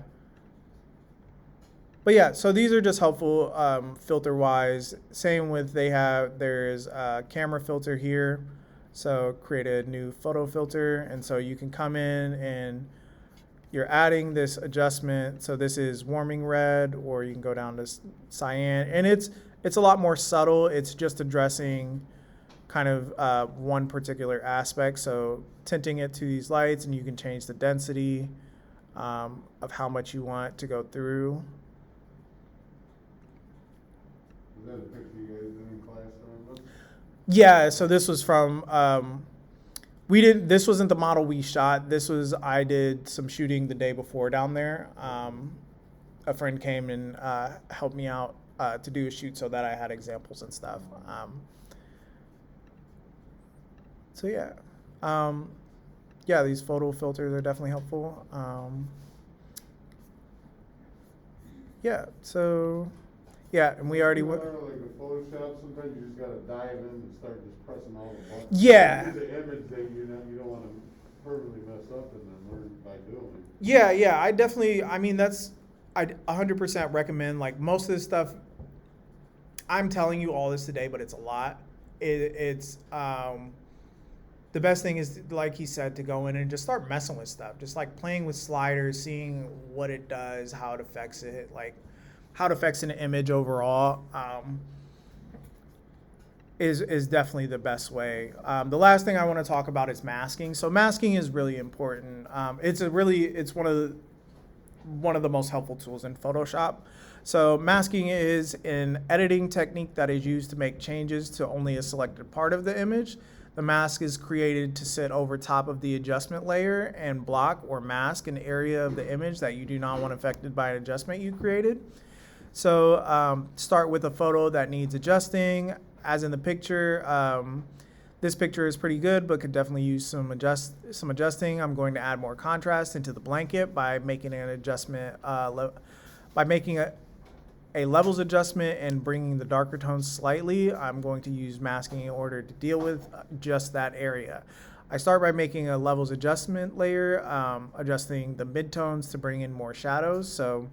But yeah, so these are just helpful filter wise. Same with there's a camera filter here. So create a new photo filter. And so you can come in and you're adding this adjustment. So this is warming red, or you can go down to cyan. And it's a lot more subtle. It's just addressing kind of one particular aspect. So tinting it to these lights, and you can change the density of how much you want to go through. Is that a picture you guys did in class or anything? Yeah, so this was from this wasn't the model we shot. I did some shooting the day before down there. A friend came and helped me out to do a shoot so that I had examples and stuff. So yeah. Yeah, these photo filters are definitely helpful. Yeah, so yeah, and we already went. Like in Photoshop, sometimes you just gotta dive in and start just pressing all the buttons. Yeah. The image that you don't want to permanently mess up and then learn by doing it. Yeah, I 100% recommend, like, most of this stuff. I'm telling you all this today, but it's a lot. the best thing is, like he said, to go in and just start messing with stuff, just like playing with sliders, seeing what it does, how it affects it, like how it affects an image overall. Is definitely the best way. The last thing I want to talk about is masking. So masking is really important. It's one of the most helpful tools in Photoshop. So masking is an editing technique that is used to make changes to only a selected part of the image. The mask is created to sit over top of the adjustment layer and block or mask an area of the image that you do not want affected by an adjustment you created. So start with a photo that needs adjusting. As in the picture, this picture is pretty good, but could definitely use some adjusting. I'm going to add more contrast into the blanket by making an adjustment, by making a levels adjustment and bringing the darker tones slightly. I'm going to use masking in order to deal with just that area. I start by making a levels adjustment layer, adjusting the midtones to bring in more shadows. So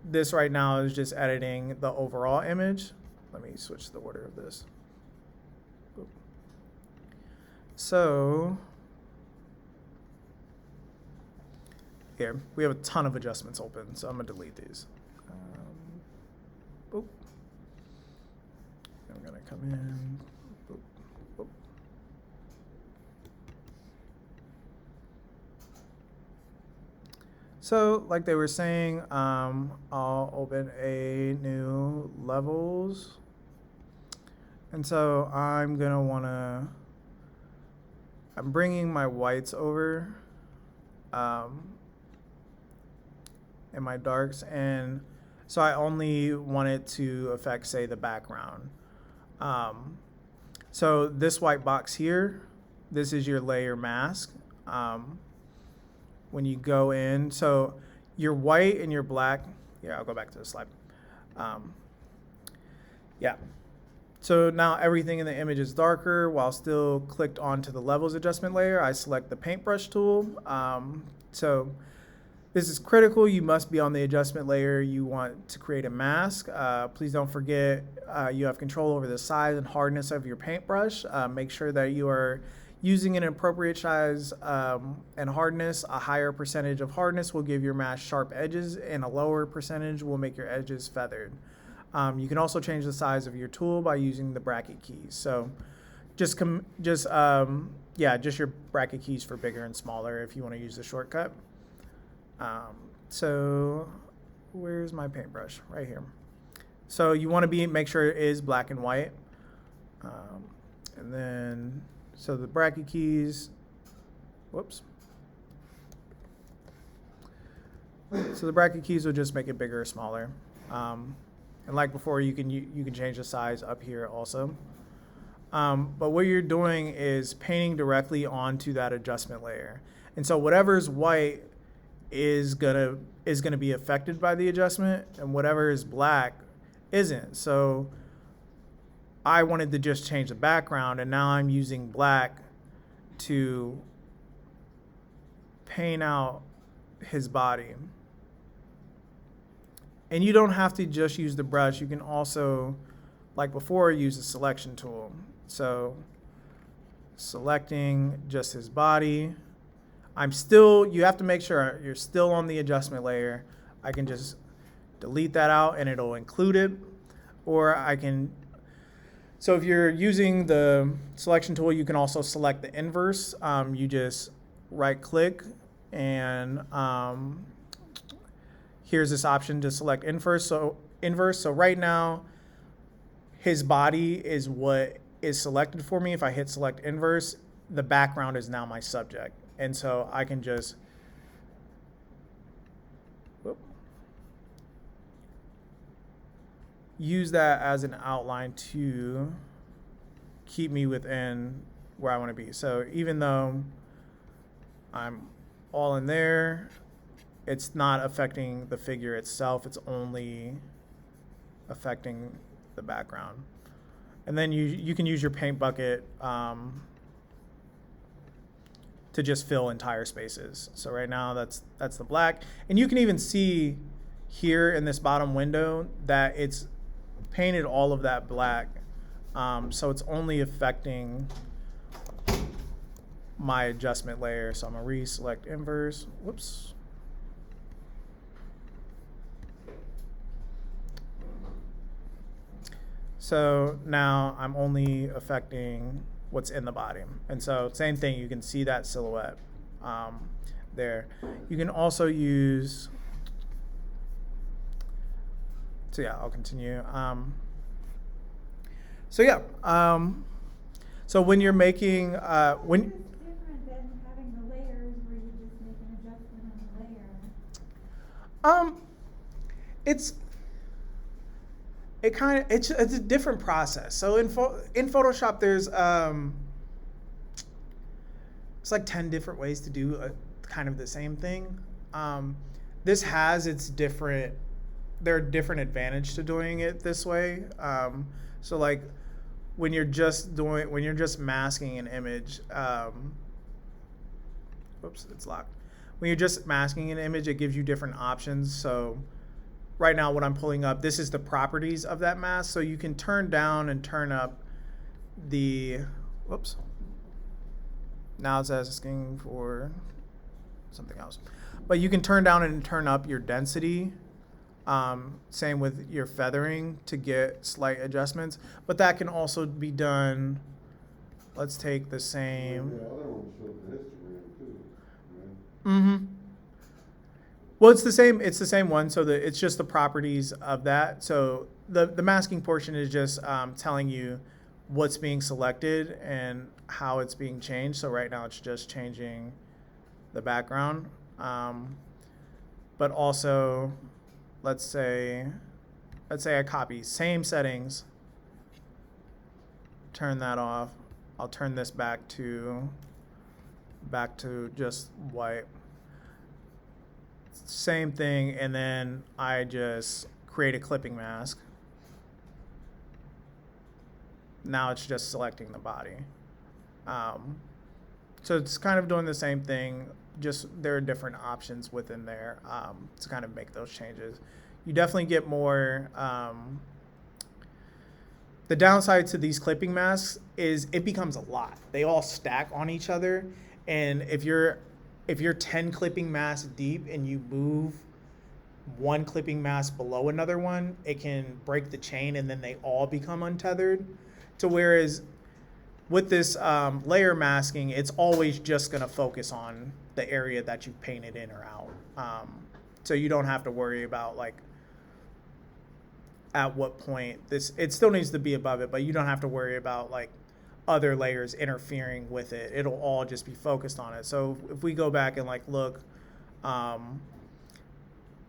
this right now is just editing the overall image. Let me switch the order of this. So here, we have a ton of adjustments open, so I'm gonna delete these. I'm gonna come in. So like they were saying, I'll open a new levels. And so I'm bringing my whites over and my darks, and so I only want it to affect, say, the background. So this white box here, this is your layer mask. When you go in, so your white and your black, yeah, I'll go back to the slide. Yeah. So now everything in the image is darker while still clicked onto the levels adjustment layer. I select the paintbrush tool. So this is critical. You must be on the adjustment layer you want to create a mask. Please don't forget you have control over the size and hardness of your paintbrush. Make sure that you are using an appropriate size and hardness. A higher percentage of hardness will give your mask sharp edges, and a lower percentage will make your edges feathered. You can also change the size of your tool by using the bracket keys. So just your bracket keys for bigger and smaller if you want to use the shortcut. So where's my paintbrush? Right here. So you want to make sure it is black and white. And then, so the bracket keys, whoops. So the bracket keys will just make it bigger or smaller. And like before, you can change the size up here also. But what you're doing is painting directly onto that adjustment layer. And so whatever's white is gonna be affected by the adjustment, and whatever is black isn't. So I wanted to just change the background, and now I'm using black to paint out his body. And you don't have to just use the brush. You can also, like before, use the selection tool. So selecting just his body. You have to make sure you're still on the adjustment layer. I can just delete that out and it'll include it. Or so if you're using the selection tool, you can also select the inverse. You just right click and here's this option to select inverse. So right now, his body is what is selected for me. If I hit select inverse, the background is now my subject. And so I can just, use that as an outline to keep me within where I want to be. So even though I'm all in there, it's not affecting the figure itself. It's only affecting the background. And then you can use your paint bucket to just fill entire spaces. So right now that's the black. And you can even see here in this bottom window that it's painted all of that black. So it's only affecting my adjustment layer. So I'm gonna reselect inverse. Whoops. So now I'm only affecting what's in the body. And so same thing, you can see that silhouette there. You can also use, so yeah, I'll continue. So when you're making, when It's different than having the layers where you just make an adjustment on the layer. it's a different process. So in Photoshop, there's it's like 10 different ways to do kind of the same thing. This has its different, there are different advantages to doing it this way. So like when you're just masking an image, whoops, it's locked. When you're just masking an image, it gives you different options. So right now what I'm pulling up, this is the properties of that mask. So you can turn down and turn up the, whoops. Now it's asking for something else. But you can turn down and turn up your density. Same with your feathering to get slight adjustments. But that can also be done, let's take the same. The other one shows the histogram too, right? Mm-hmm. Well, it's the same one. So it's just the properties of that. So the masking portion is just telling you what's being selected and how it's being changed. So right now it's just changing the background. But also, let's say I copy same settings, turn that off. I'll turn this back to just white. Same thing, and then I just create a clipping mask. Now it's just selecting the body. So it's kind of doing the same thing, just there are different options within there to kind of make those changes. You definitely get more. The downside to these clipping masks is it becomes a lot. They all stack on each other, and if you're 10 clipping masks deep and you move one clipping mask below another one, it can break the chain and then they all become untethered. To whereas with this layer masking, it's always just gonna focus on the area that you painted in or out. So you don't have to worry about like at what point it still needs to be above it, but you don't have to worry about like other layers interfering with it. It'll all just be focused on it. So if we go back and like look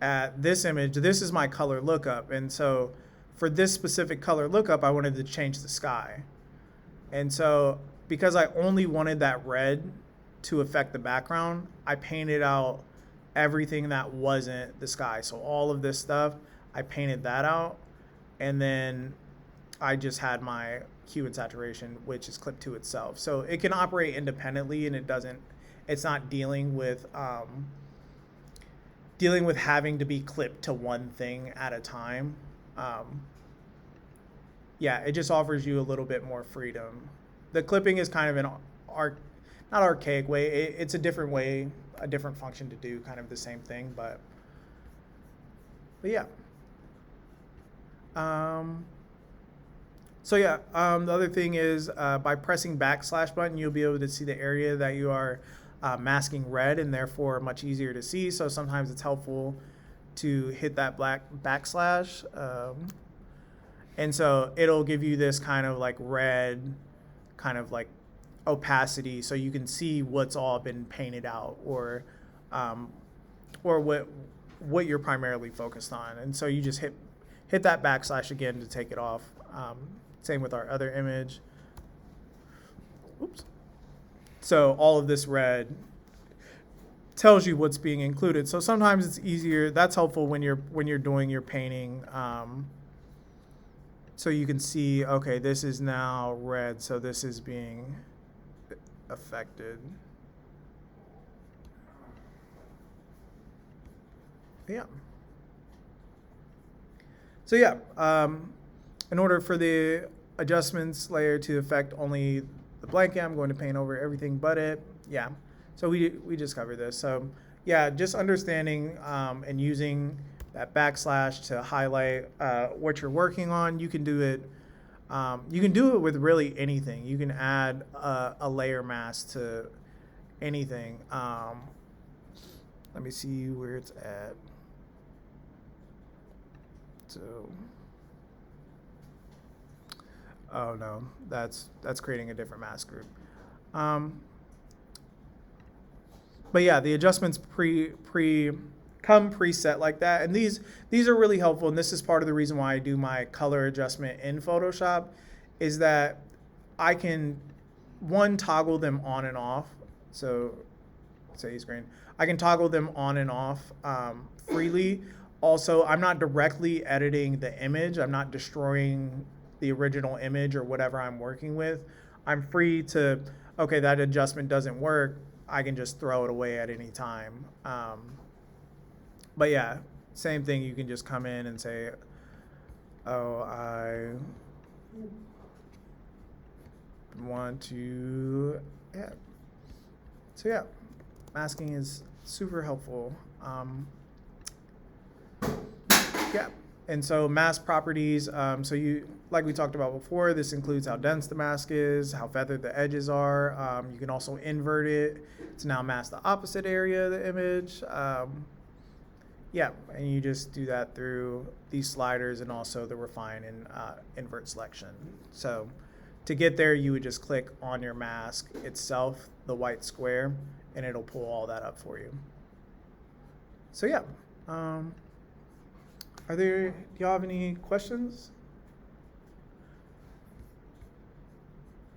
at this image, this is my color lookup. And so for this specific color lookup, I wanted to change the sky. And so because I only wanted that red to affect the background, I painted out everything that wasn't the sky. So all of this stuff, I painted that out. And then I just had my hue and saturation, which is clipped to itself. So it can operate independently, and it's not dealing with having to be clipped to one thing at a time. It just offers you a little bit more freedom. The clipping is kind of not archaic way. It's a different way, a different function to do kind of the same thing, but yeah. The other thing is by pressing \/ button, you'll be able to see the area that you are masking red, and therefore much easier to see. So sometimes it's helpful to hit that \\. And so it'll give you this kind of like red, kind of like opacity, so you can see what's all been painted out, or what you're primarily focused on. And so you just hit that \/ again to take it off. Same with our other image. Oops. So all of this red tells you what's being included. So sometimes it's easier. That's helpful when you're doing your painting. So you can see, okay, this is now red, so this is being affected. Yeah. So yeah, in order for the adjustments layer to affect only the blanket, I'm going to paint over everything but it. Yeah. So we just covered this. So yeah, just understanding and using that backslash to highlight what you're working on. You can do it. You can do it with really anything. You can add a layer mask to anything. Let me see where it's at. So, oh no, that's creating a different mask group. But yeah, the adjustments come preset like that, and these are really helpful. And this is part of the reason why I do my color adjustment in Photoshop, is that I can toggle them on and off. So, say screen, I can toggle them on and off freely. Also, I'm not directly editing the image. I'm not destroying the original image or whatever I'm working with. I'm free to, okay, that adjustment doesn't work. I can just throw it away at any time. But yeah, same thing. You can just come in and say, oh, I want to, yeah. So yeah, masking is super helpful. Yeah, and so mask properties, so you, like we talked about before, this includes how dense the mask is, how feathered the edges are. You can also invert it to now mask the opposite area of the image. Yeah, and you just do that through these sliders and also the refine and invert selection. So to get there, you would just click on your mask itself, the white square, and it'll pull all that up for you. So yeah. Do y'all have any questions?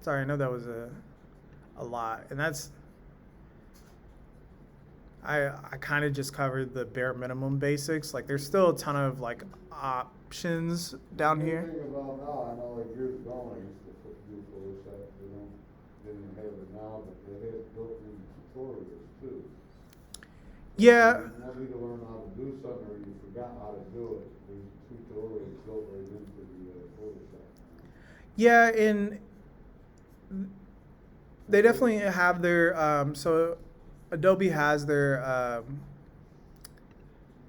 Sorry, I know that was a lot, and that's, I kind of just covered the bare minimum basics. Like, there's still a ton of like options down The here. thing about now, I know like years ago, I used to do Photoshop, didn't have it now, but they had built-in tutorials too. Yeah. If you wanted to learn how to do something or you forgot how to do it, there's tutorials built right into the Photoshop. Yeah, and they definitely have their, so Adobe has their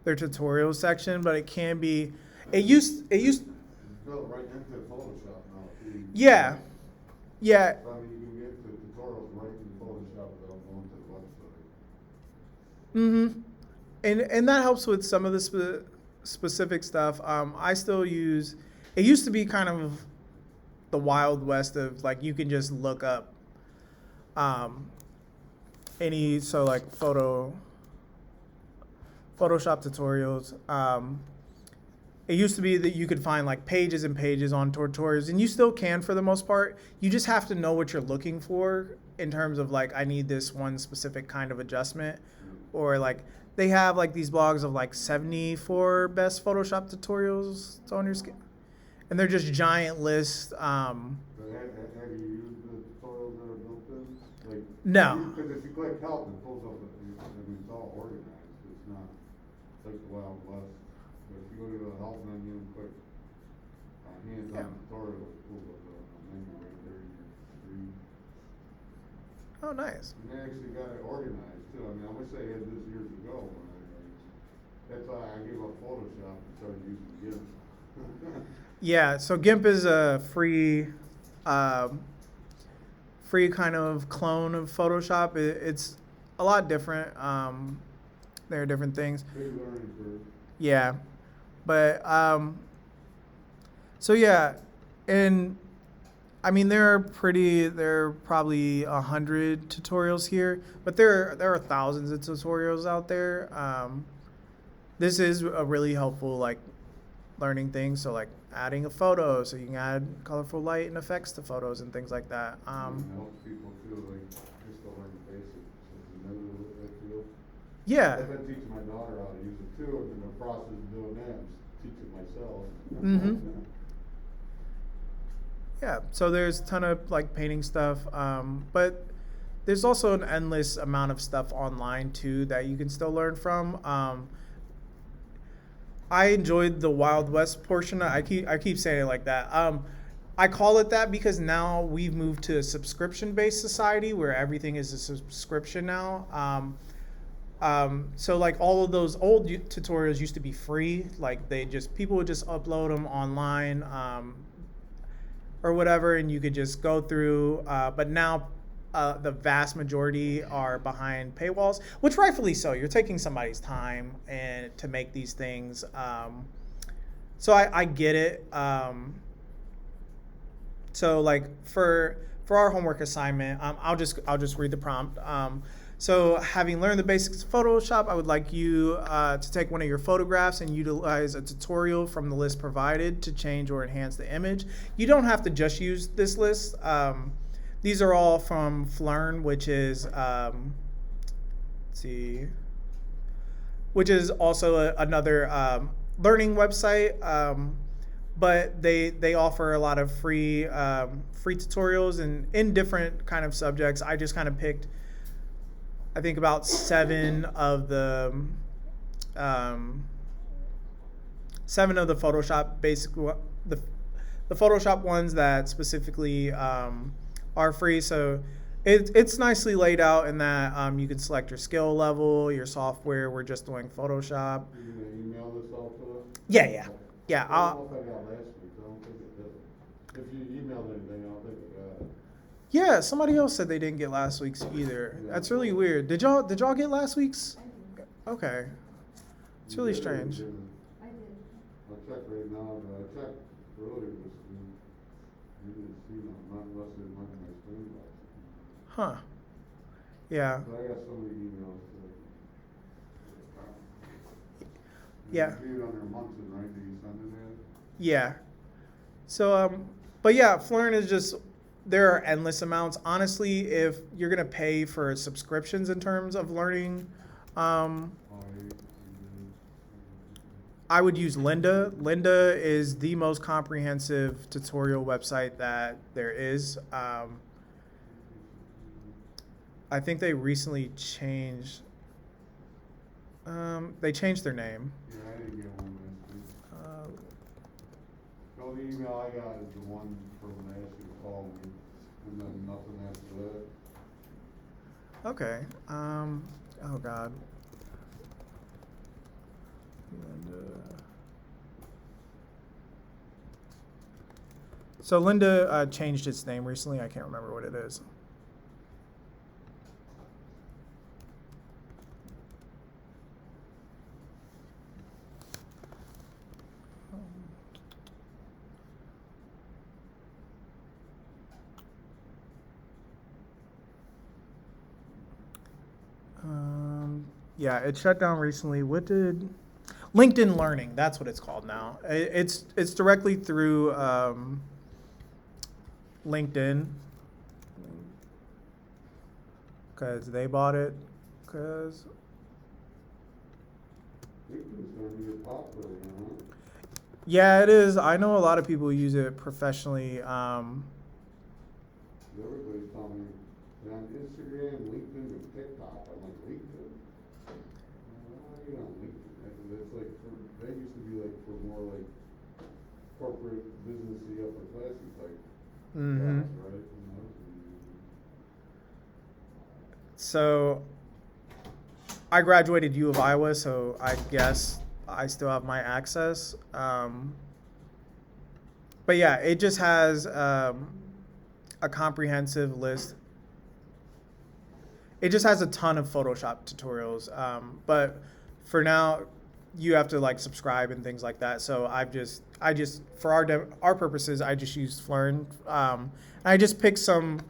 tutorial section, but it can be, it used. It's built right into Photoshop now. Yeah. Yeah. I mean, you can get the tutorials right in Photoshop without going to the website. Mm-hmm. And that helps with some of the specific stuff. I still use, it used to be kind of the Wild West of like, you can just look up any, so like Photoshop tutorials. It used to be that you could find like pages and pages on tutorials, and you still can for the most part. You just have to know what you're looking for in terms of like, I need this one specific kind of adjustment, or like they have like these blogs of like 74 best Photoshop tutorials on your skin, and they're just giant lists. But have you used the tutorials that are built in? Like, No. Because if you click help, it pulls up, it's all organized. It's not like the Wild West. But if you go to the help menu and click hands-on tutorial, it pulls up a menu right there in your screen. Oh, nice. And they actually got it organized too. I mean, I wish they had this years ago. That's why I gave up Photoshop and started using GIMP. Yeah, so GIMP is a free kind of clone of Photoshop. It's a lot different. There are different things. Big learning curve. Yeah, but so yeah, and I mean there are probably 100 tutorials here, but there are thousands of tutorials out there. This is a really helpful like learning thing. So like adding a photo, so you can add colorful light and effects to photos and things like that. It helps people too, like just to learn the basics. If you know that field. Yeah. I've been teaching my daughter how to use it too, and in the process of doing that, I'm teaching myself. Mm-hmm. Yeah, so there's a ton of like painting stuff, but there's also an endless amount of stuff online too that you can still learn from. I enjoyed the Wild West portion. I keep saying it like that. I call it that because now we've moved to a subscription-based society where everything is a subscription now. So like all of those old tutorials used to be free. Like people would just upload them online or whatever, and you could just go through. But now the vast majority are behind paywalls, which rightfully so. You're taking somebody's time and to make these things. So I get it. So like for our homework assignment, I'll just read the prompt. So having learned the basics of Photoshop, I would like you to take one of your photographs and utilize a tutorial from the list provided to change or enhance the image. You don't have to just use this list. These are all from Phlearn, which is let's see, which is also another learning website. But they offer a lot of free tutorials and in different kind of subjects. I just kind of picked, I think, about 7 of the Photoshop the Photoshop ones that specifically are free. So it's nicely laid out in that you can select your skill level, your software. We're just doing Photoshop. You gonna email this all to us? Yeah. I don't know if I got last week. I don't think it did. If you emailed anything, I don't think I got it. Yeah, somebody else said they didn't get last week's either. That's really weird. Did y'all get last week's? Okay. It's really strange. I did. I'll check right now, but I checked earlier this week. You didn't see them, not unless they went to my screen box. Huh. Yeah. But I got so many emails. Yeah. You viewed under Munson, right? Did you send it in? Yeah. So, but yeah, Phlearn is just, there are endless amounts. Honestly, if you're going to pay for subscriptions in terms of learning, Oh, I would use Lynda. Lynda is the most comprehensive tutorial website that there is. I think they recently changed, they changed their name. yeah, I didn't get one this week. The only email I got is the one from when I asked you to call me, and then nothing after that. Okay. Oh God. So Lynda changed its name recently. I can't remember what it is. Yeah, it shut down recently. What did LinkedIn Learning? That's what it's called now. It's directly through LinkedIn because they bought it. Because LinkedIn's gonna be a popular, you know? yeah, it is. I know a lot of people use it professionally. Everybody's telling me, they're on Instagram, LinkedIn, and TikTok. I'm like, LinkedIn? Why are you on LinkedIn? It's like, that used to be like for more like corporate, businessy, upper classy type Mm-hmm. jobs, right? You know? So I graduated U of Iowa, so I guess I still have my access. But yeah, it just has a comprehensive list. It just has a ton of Photoshop tutorials. But for now, you have to like subscribe and things like that. So I just for our purposes, I just used Phlearn. I just picked some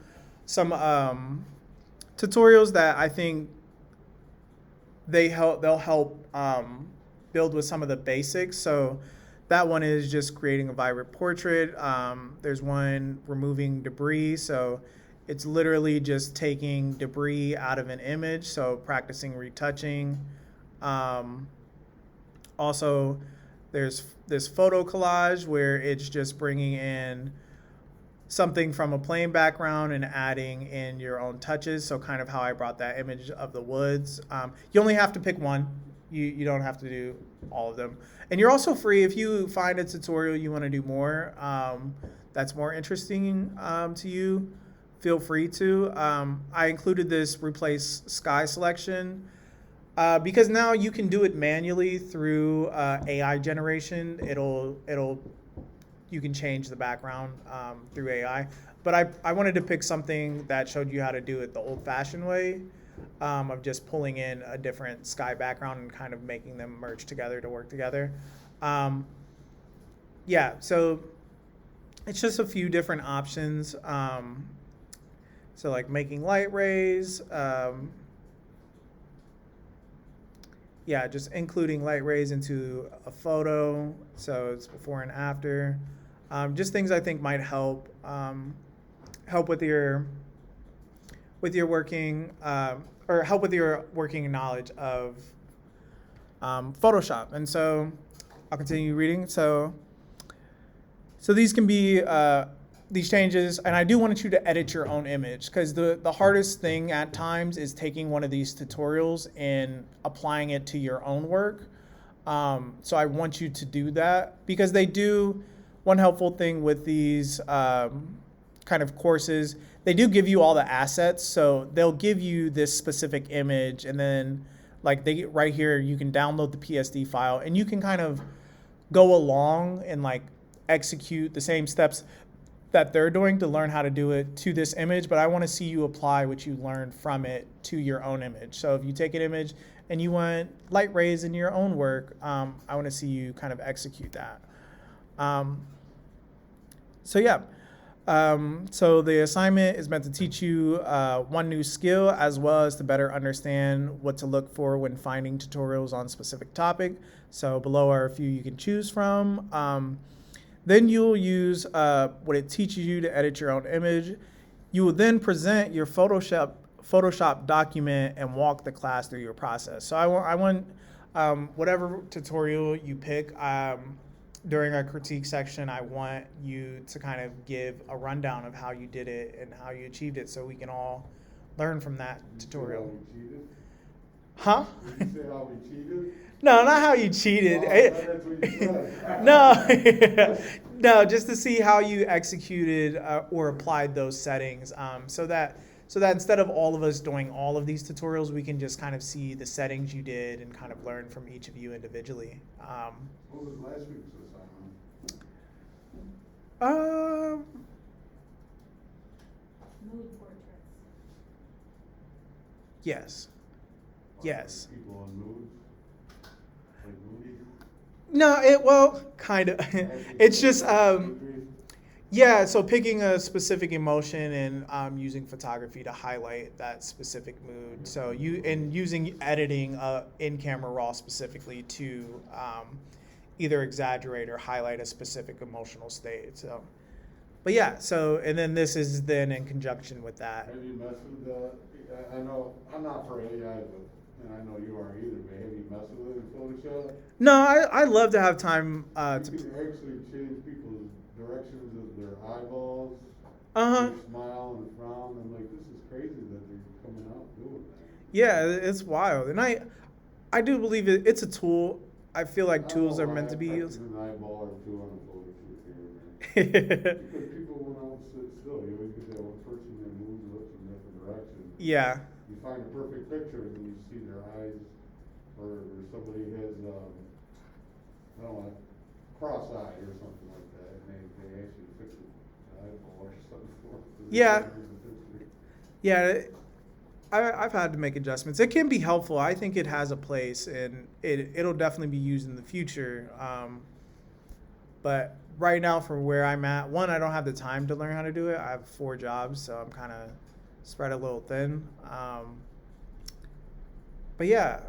tutorials that I think they'll help build with some of the basics. So that one is just creating a vibrant portrait. There's one removing debris. So it's literally just taking debris out of an image. So practicing retouching. Also, there's this photo collage where it's just bringing in something from a plain background and adding in your own touches. So kind of how I brought that image of the woods. You only have to pick one. You don't have to do all of them. And you're also free if you find a tutorial you want to do more. that's more interesting to you, feel free to. I included this replace sky selection because now you can do it manually through AI generation. You can change the background through AI. But I wanted to pick something that showed you how to do it the old-fashioned way of just pulling in a different sky background and kind of making them merge together to work together. Yeah, so it's just a few different options. So like making light rays. Yeah, just including light rays into a photo. So it's before and after. Just things I think might help with your working or help with your working knowledge of Photoshop. And so I'll continue reading. So these can be these changes, and I do want you to edit your own image because the hardest thing at times is taking one of these tutorials and applying it to your own work. So I want you to do that because they do. One helpful thing with these kind of courses, they do give you all the assets. So they'll give you this specific image, and then like right here, you can download the PSD file, and you can kind of go along and like execute the same steps that they're doing to learn how to do it to this image. But I want to see you apply what you learned from it to your own image. So if you take an image and you want light rays in your own work, I want to see you kind of execute that. So yeah, so the assignment is meant to teach you one new skill as well as to better understand what to look for when finding tutorials on a specific topic. So below are a few you can choose from. Then you'll use what it teaches you to edit your own image. You will then present your Photoshop document and walk the class through your process. So I want whatever tutorial you pick, during our critique section, I want you to kind of give a rundown of how you did it and how you achieved it so we can all learn from that tutorial. Huh? Did you say how we cheated? No, not how you cheated. Oh, that's what you said. No, no, just to see how you executed or applied those settings, so that instead of all of us doing all of these tutorials, we can just kind of see the settings you did and kind of learn from each of you individually. What was last week's assignment? Mood portraits. Yes. Yes. People on moods? Like movies? No, kind of. It's just, yeah, so picking a specific emotion and using photography to highlight that specific mood. So using editing in-camera raw specifically to either exaggerate or highlight a specific emotional state. So, but yeah, so, and then this is then in conjunction with that. Have you messed with I know, I'm not for AI, but, and I know you aren't either, but have you messed with it in Photoshop? No, I love to have time You can actually change people's directions of their eyeballs, Uh-huh. their smile and frown. I'm like, this is crazy that they're coming out doing that. Yeah, it's wild. And I do believe it's a tool. I feel like tools are meant to be used. An eyeball or two on a photo shoot here and there. Because people won't sit still. You always get that one person that moves and looks in different directions. Yeah. You find a perfect picture and you see their eyes, or somebody has, I don't know, cross-eye or something like that, and they actually fix the eyeball or something for it. Yeah. Yeah, I've had to make adjustments. It can be helpful. I think it has a place, and it'll definitely be used in the future. But right now, for where I'm at, one, I don't have the time to learn how to do it. I have 4 jobs, so I'm kind of spread a little thin. But yeah,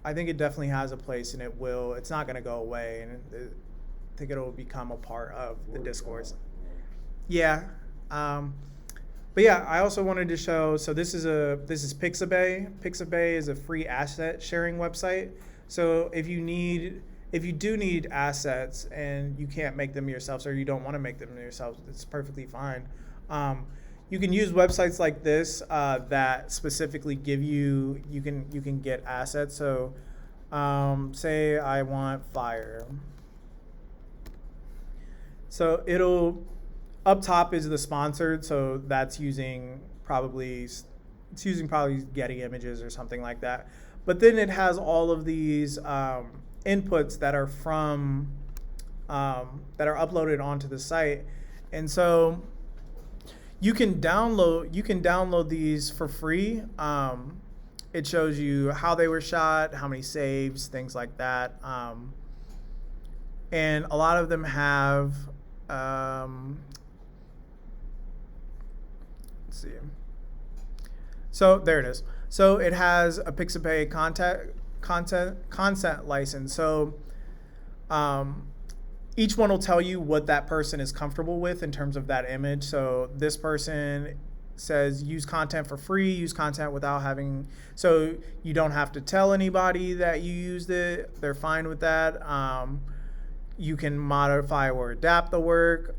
I think it definitely has a place, and it's not going to go away, and I think it'll become a part of the discourse. Yeah. But yeah, I also wanted to show, so this is Pixabay. Pixabay is a free asset sharing website. So if you do need assets and you can't make them yourselves, or you don't want to make them yourselves, it's perfectly fine. You can use websites like this that specifically give you can get assets. So say I want fire. So up top is the sponsored, so that's using probably Getty Images or something like that. But then it has all of these inputs that are from that are uploaded onto the site, and so you can download these for free. It shows you how they were shot, how many saves, things like that, and a lot of them have. Let's see. So there it is. So it has a Pixabay consent license. So each one will tell you what that person is comfortable with in terms of that image. So this person says use content for free, use content without having, so you don't have to tell anybody that you used it. They're fine with that. You can modify or adapt the work.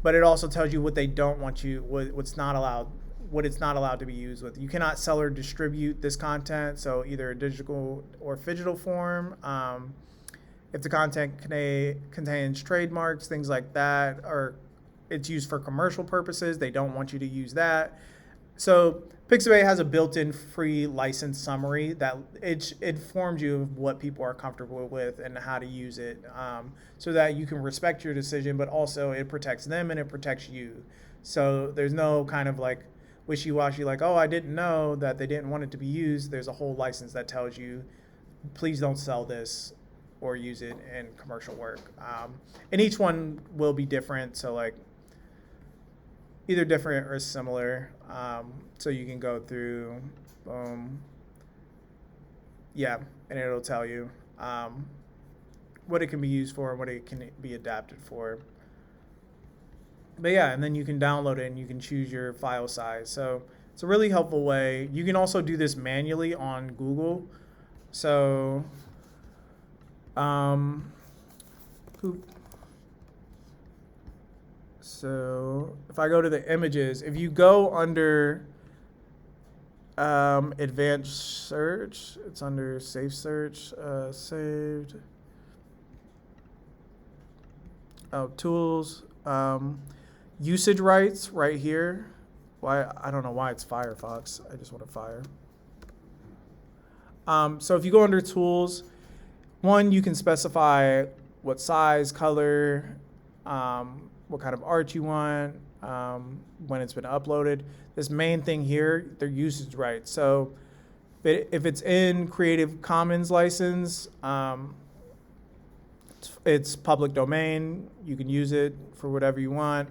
But it also tells you what they don't want you, what's not allowed, what it's not allowed to be used with. You cannot sell or distribute this content, so either a digital or physical form. If the content contains trademarks, things like that, or it's used for commercial purposes, they don't want you to use that. So Pixabay has a built-in free license summary that it informs you of what people are comfortable with and how to use it, so that you can respect your decision, but also it protects them and it protects you. So there's no kind of like wishy-washy, like, oh, I didn't know that they didn't want it to be used. There's a whole license that tells you, please don't sell this or use it in commercial work. And each one will be different. So like either different or similar. So you can go through, yeah, and it'll tell you what it can be used for and what it can be adapted for. But yeah, and then you can download it and you can choose your file size. So it's a really helpful way. You can also do this manually on Google. So, so if I go to the images, if you go under advanced search, it's under safe search, saved. Oh, tools, usage rights right here. Why, I don't know why it's Firefox. I just want to fire. So if you go under tools, one, you can specify what size, color, what kind of art you want, when it's been uploaded. This main thing here, their usage rights. So if it's in Creative Commons license, it's public domain. You can use it for whatever you want.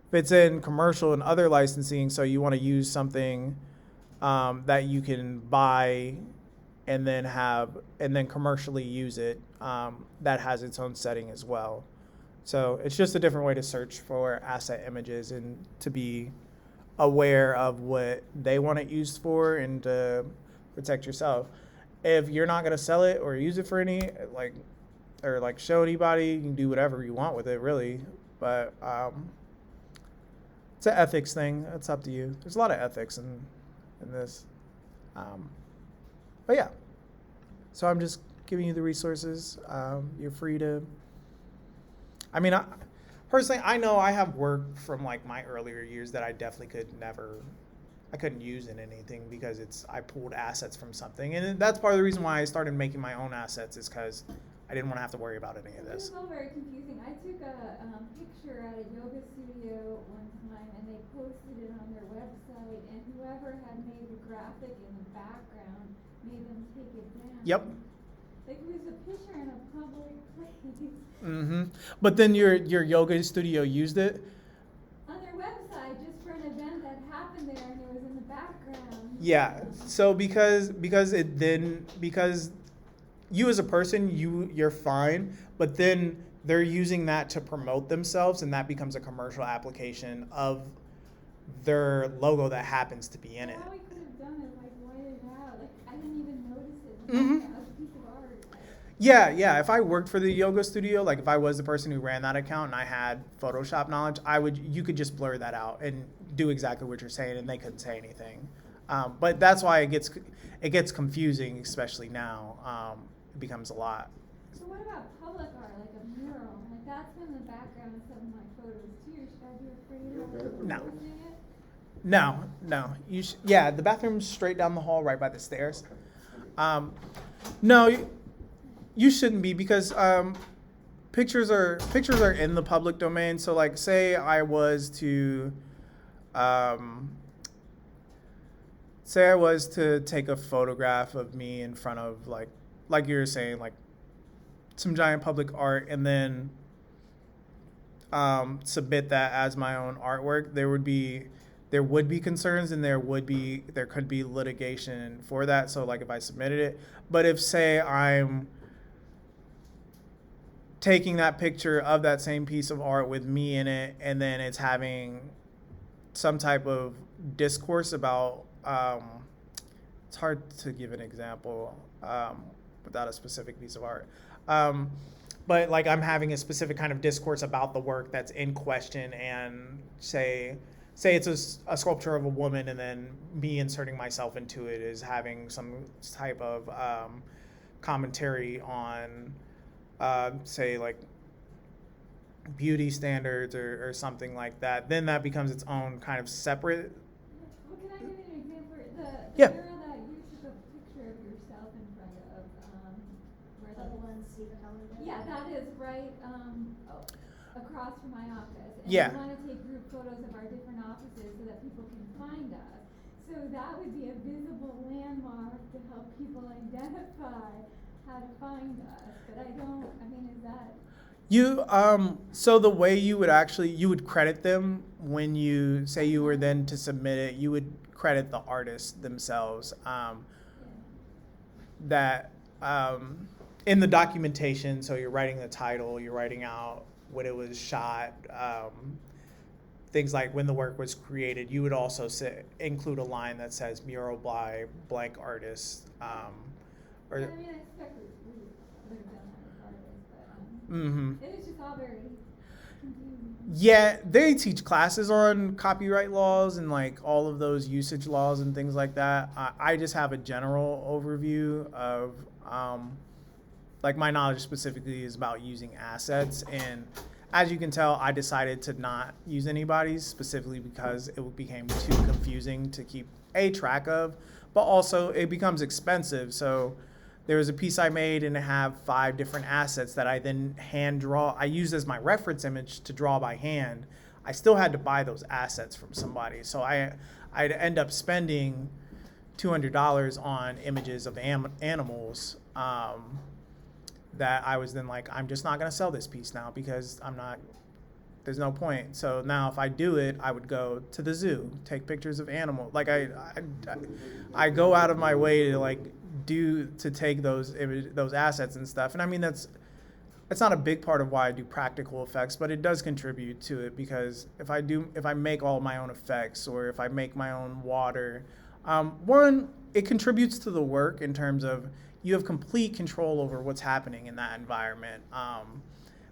If it's in commercial and other licensing, so you want to use something that you can buy and then commercially use it, that has its own setting as well. So it's just a different way to search for asset images and to be aware of what they want it used for and to protect yourself. If you're not gonna sell it or use it for any, or show anybody, you can do whatever you want with it, really. But it's an ethics thing. It's up to you. There's a lot of ethics in this. But yeah, so I'm just giving you the resources. You're free to. I mean, personally, I know I have work from like my earlier years that I definitely I couldn't use in anything because I pulled assets from something, and that's part of the reason why I started making my own assets is because I didn't want to have to worry about any of this. It was all very confusing. I took a picture at a yoga studio one time, and they posted it on their website, and whoever had made the graphic in the background made them take it down. Yep. Like it was a picture in a public place. Mm-hmm. But then your yoga studio used it? On their website, just for an event that happened there, and it was in the background. Yeah. So because you as a person, you're fine, but then they're using that to promote themselves, and that becomes a commercial application of their logo that happens to be in it. All we could have done is like white it out. Like I didn't even notice it. Mhm. That was a piece of art. Yeah. If I worked for the yoga studio, like if I was the person who ran that account and I had Photoshop knowledge, you could just blur that out and do exactly what you're saying, and they couldn't say anything. But that's why it gets confusing, especially now. It becomes a lot. So what about public art, like a mural? Like that's in the background of some of my you afraid of No. losing it? No. Yeah, the bathroom's straight down the hall, right by the stairs. No, you shouldn't be because pictures are in the public domain. So like, say I was to take a photograph of me in front of like you were saying, like some giant public art, and then submit that as my own artwork, there would be concerns, and there could be litigation for that. So like if I submitted it, but if say I'm taking that picture of that same piece of art with me in it, and then it's having some type of discourse about, it's hard to give an example without a specific piece of art. But like I'm having a specific kind of discourse about the work that's in question, and say it's a sculpture of a woman, and then me inserting myself into it is having some type of commentary on, say like beauty standards or something like that. Then that becomes its own kind of separate. Well, can I give you an example? The Yeah. girl that you took a picture of yourself in front of, where The one Stephen Helen did? yeah, that is right across from my office. And Yeah. we want to take group photos of our different offices so that people can find us. So that would be a visible landmark to help people identify how to find us. But is that? So the way you would credit them when you say you were then to submit it, you would credit the artists themselves. That in the documentation, so you're writing the title, you're writing out when it was shot, things like when the work was created. You would also include a line that says mural by blank artist. I expect we would have done that regardless, but Mm-hmm. it was just all very confusing. Yeah, they teach classes on copyright laws and like all of those usage laws and things like that. I just have a general overview of, like my knowledge specifically is about using assets. And as you can tell, I decided to not use anybody's specifically because it became too confusing to keep track of, but also it becomes expensive. So there was a piece I made and it had 5 different assets that I then hand draw. I used as my reference image to draw by hand. I still had to buy those assets from somebody. So I'd end up spending $200 on images of animals that I was then like, I'm just not going to sell this piece now because there's no point. So now if I do it, I would go to the zoo, take pictures of animals. Like I go out of my way to take those assets and stuff. And I mean, that's not a big part of why I do practical effects, but it does contribute to it because if I make all my own effects or if I make my own water, one, it contributes to the work in terms of you have complete control over what's happening in that environment.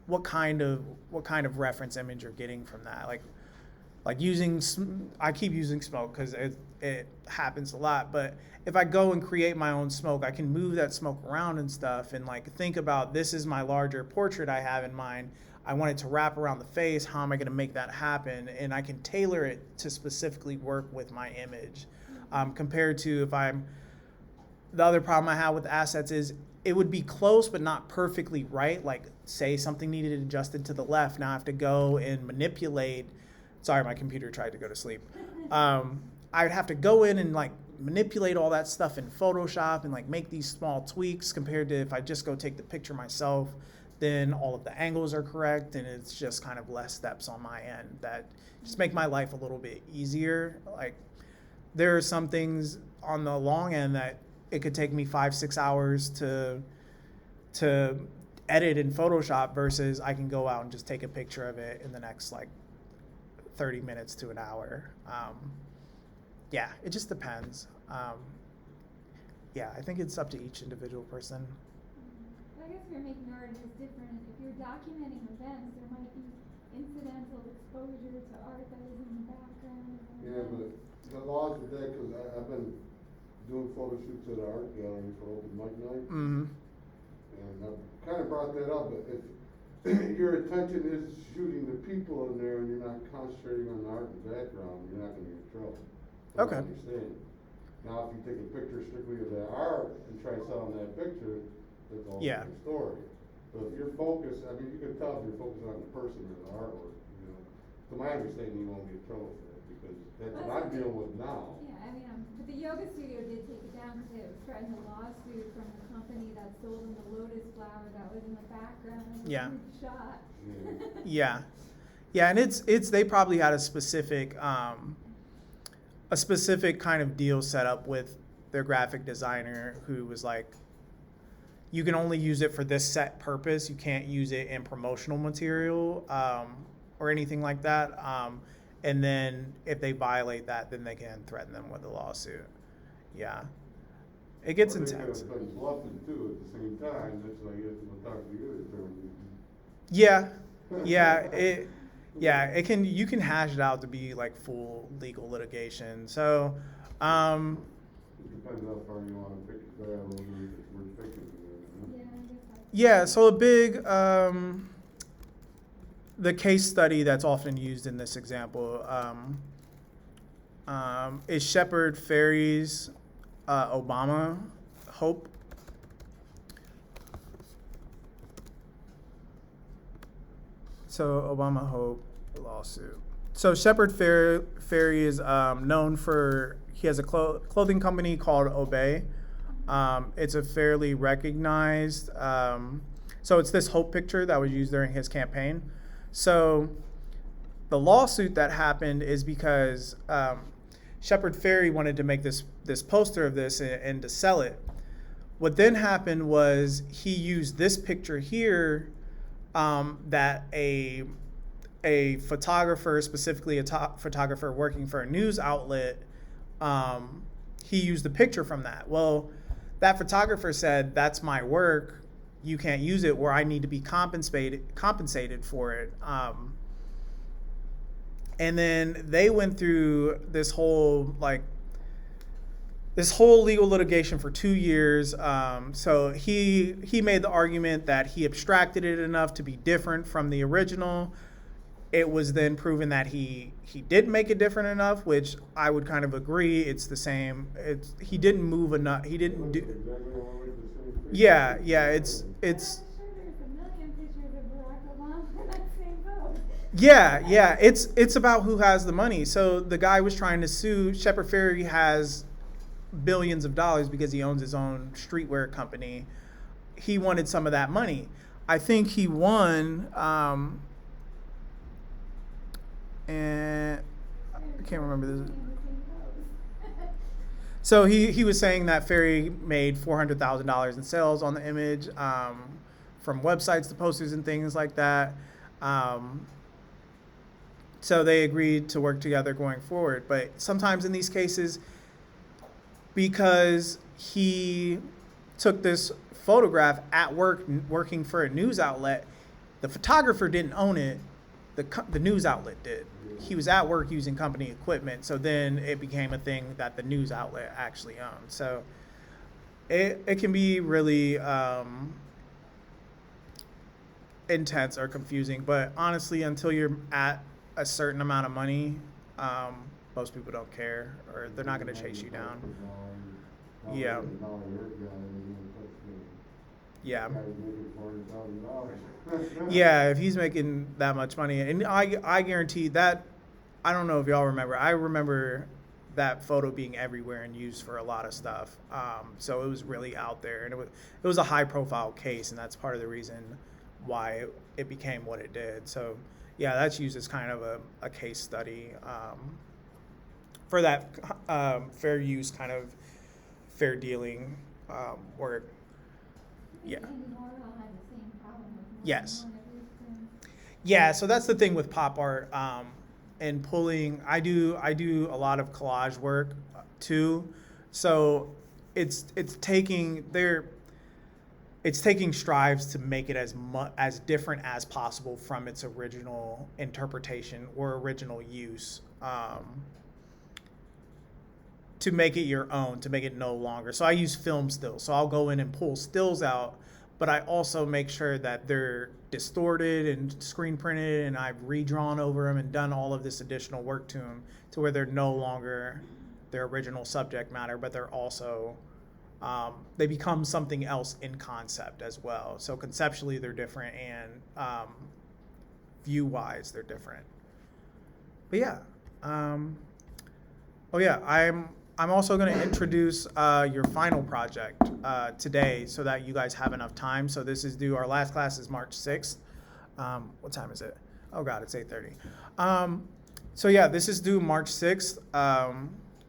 What kind of reference image you're getting from that, like using, I keep using smoke because it happens a lot, but if I go and create my own smoke, I can move that smoke around and stuff and like think about, this is my larger portrait I have in mind. I want it to wrap around the face. How am I going to make that happen? And I can tailor it to specifically work with my image. Compared to the other problem I have with assets is it would be close but not perfectly right. Like say something needed adjusted to the left. Now I have to go and manipulate. Sorry, my computer tried to go to sleep. I'd have to go in and like manipulate all that stuff in Photoshop and like make these small tweaks compared to if I just go take the picture myself, then all of the angles are correct and it's just kind of less steps on my end that just make my life a little bit easier. Like there are some things on the long end that it could take me 5-6 hours to edit in Photoshop versus I can go out and just take a picture of it in the next like 30 minutes to an hour. Yeah, it just depends. Yeah, I think it's up to each individual person. I guess if you're making art, it's different. If you're documenting events, there might be incidental exposure to art that is in the background. Yeah, but the laws with that, because I've been doing photo shoots at the art gallery for open mic night. Mm-hmm. And I kind of brought that up, but if your attention is shooting the people in there and you're not concentrating on the art in the background, you're not gonna get in trouble. From what I Okay. understand. Now, if you take a picture strictly of that art and try selling that picture, that's a whole Yeah. different story. But if you're focused, I mean, you can tell if you're focused on the person or the artwork, you know. To my understanding, you won't get in trouble for that, because that's what I'm dealing with now. Yeah, I mean, but the yoga studio did take it down because it was threatening a lawsuit from the company that sold them the lotus flower that was in the background of the Yeah. group shot. Yeah, yeah, and it's they probably had a specific kind of deal set up with their graphic designer who was like, you can only use it for this set purpose. You can't use it in promotional material or anything like that. And then if they violate that, then they can threaten them with a lawsuit. Yeah, it gets Or they intense. could have been bluffing too at the same time, that's why you have to go talk to your attorney. Yeah, it can. You can hash it out to be like full legal litigation. So, It depends how far you wanna pick it, whether it's worth picking. Yeah, I guess that's. yeah. So a big the case study that's often used in this example is Shepard Fairey's Obama Hope. So Obama Hope lawsuit. So Shepard Fairey is known for, he has a clothing company called Obey. It's a fairly recognized, so it's this Hope picture that was used during his campaign. So the lawsuit that happened is because Shepard Fairey wanted to make this poster of this and to sell it. What then happened was he used this picture here that a photographer, specifically a photographer working for a news outlet, he used the picture from that. Well, that photographer said, that's my work. You can't use it, where I need to be compensated for it. And then they went through this whole legal litigation for 2 years. So he made the argument that he abstracted it enough to be different from the original. It was then proven that he did make it different enough, which I would kind of agree. It's the same. He didn't move enough. He didn't do. Yeah. It's. I'm sure there's a million pictures of Barack Obama in that same photo. Yeah. It's about who has the money. So the guy was trying to sue. Shepard Fairey has billions of dollars because he owns his own streetwear company. He wanted some of that money. I think he won. And I can't remember this. So he was saying that Fairey made $400,000 in sales on the image from websites to posters and things like that. So they agreed to work together going forward. But sometimes in these cases, because he took this photograph at work working for a news outlet, the photographer didn't own it, the news outlet did. He was at work using company equipment, so then it became a thing that the news outlet actually owned. So it can be really intense or confusing, but honestly, until you're at a certain amount of money, most people don't care, or they're not going to chase you down. Yeah. Yeah. Yeah, if he's making that much money, and I guarantee that, I don't know if y'all remember, I remember that photo being everywhere and used for a lot of stuff. So it was really out there, and it was a high profile case, and that's part of the reason why it became what it did. So yeah, that's used as kind of a case study for that fair use, kind of fair dealing work. Yeah. Andy Warhol had the same problem with more Yes. than one of his things. Yeah, so that's the thing with pop art, and pulling. I do a lot of collage work too, so it's taking strides to make it as different as possible from its original interpretation or original use, to make it your own, to make it no longer. So I use film stills. So I'll go in and pull stills out, but I also make sure that they're distorted and screen printed, and I've redrawn over them and done all of this additional work to them to where they're no longer their original subject matter, but they're also, they become something else in concept as well. So conceptually they're different, and view-wise they're different. But yeah, oh yeah, I'm also going to introduce your final project today so that you guys have enough time. So this is due, our last class is March 6th. What time is it? Oh God, it's 8:30. So yeah, this is due March 6th.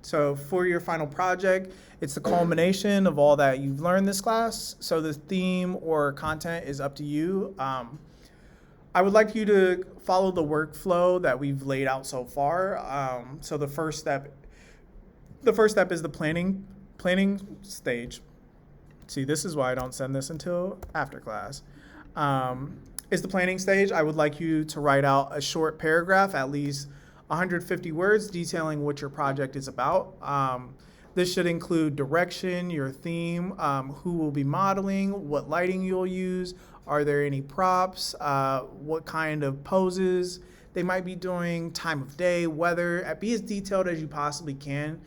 So for your final project, it's the culmination of all that you've learned this class. So the theme or content is up to you. I would like you to follow the workflow that we've laid out so far. So the first step is the planning stage. See, this is why I don't send this until after class. Is the planning stage. I would like you to write out a short paragraph, at least 150 words, detailing what your project is about. This should include direction, your theme, who will be modeling, what lighting you'll use, are there any props, what kind of poses they might be doing, time of day, weather. Be as detailed as you possibly can.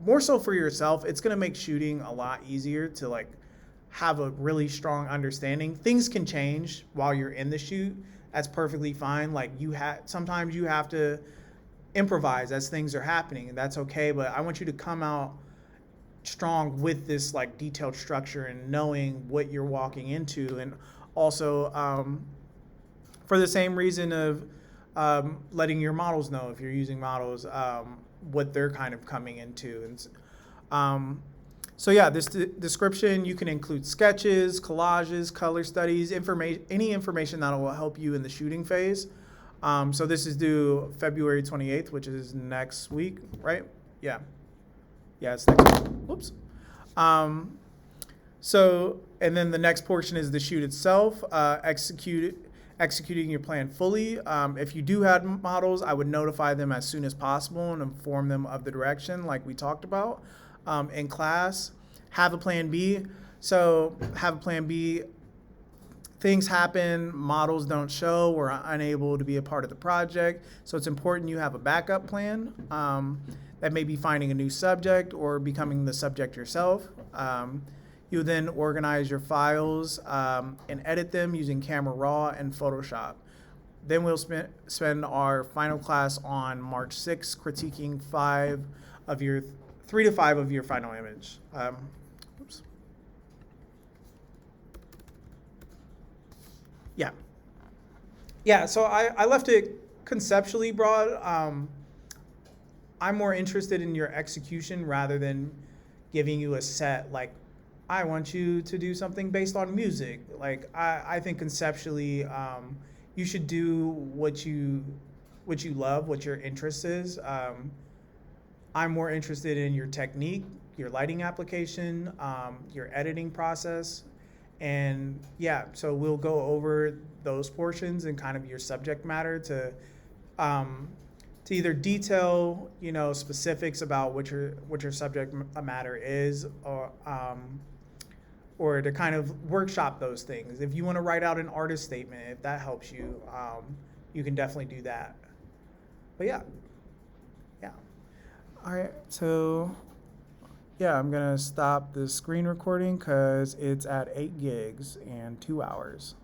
More so for yourself, it's gonna make shooting a lot easier to like have a really strong understanding. Things can change while you're in the shoot. That's perfectly fine. Like sometimes you have to improvise as things are happening, and that's okay. But I want you to come out strong with this like detailed structure and knowing what you're walking into, and also for the same reason of letting your models know, if you're using models, what they're kind of coming into. And so yeah, this description, you can include sketches, collages, color studies, any information that will help you in the shooting phase. So this is due February 28th, which is next week, right? Yeah. Yeah, it's next week. Whoops. So, and then the next portion is the shoot itself, executing your plan fully. If you do have models, I would notify them as soon as possible and inform them of the direction like we talked about. In class, have a plan B. So have a plan B. Things happen, models don't show, we're unable to be a part of the project. So it's important you have a backup plan. That may be finding a new subject or becoming the subject yourself. You then organize your files and edit them using Camera Raw and Photoshop. Then we'll spend our final class on March 6th critiquing 3 to 5 of your final image. Oops. Yeah. Yeah, so I left it conceptually broad. I'm more interested in your execution rather than giving you a set, like, I want you to do something based on music. Like, I think conceptually, you should do what you love, what your interest is. I'm more interested in your technique, your lighting application, your editing process. And yeah, so we'll go over those portions and kind of your subject matter to either detail, specifics about what your subject matter is, or to kind of workshop those things. If you want to write out an artist statement, if that helps you, you can definitely do that. But yeah. All right, so yeah, I'm gonna stop the screen recording because it's at 8 gigs and 2 hours.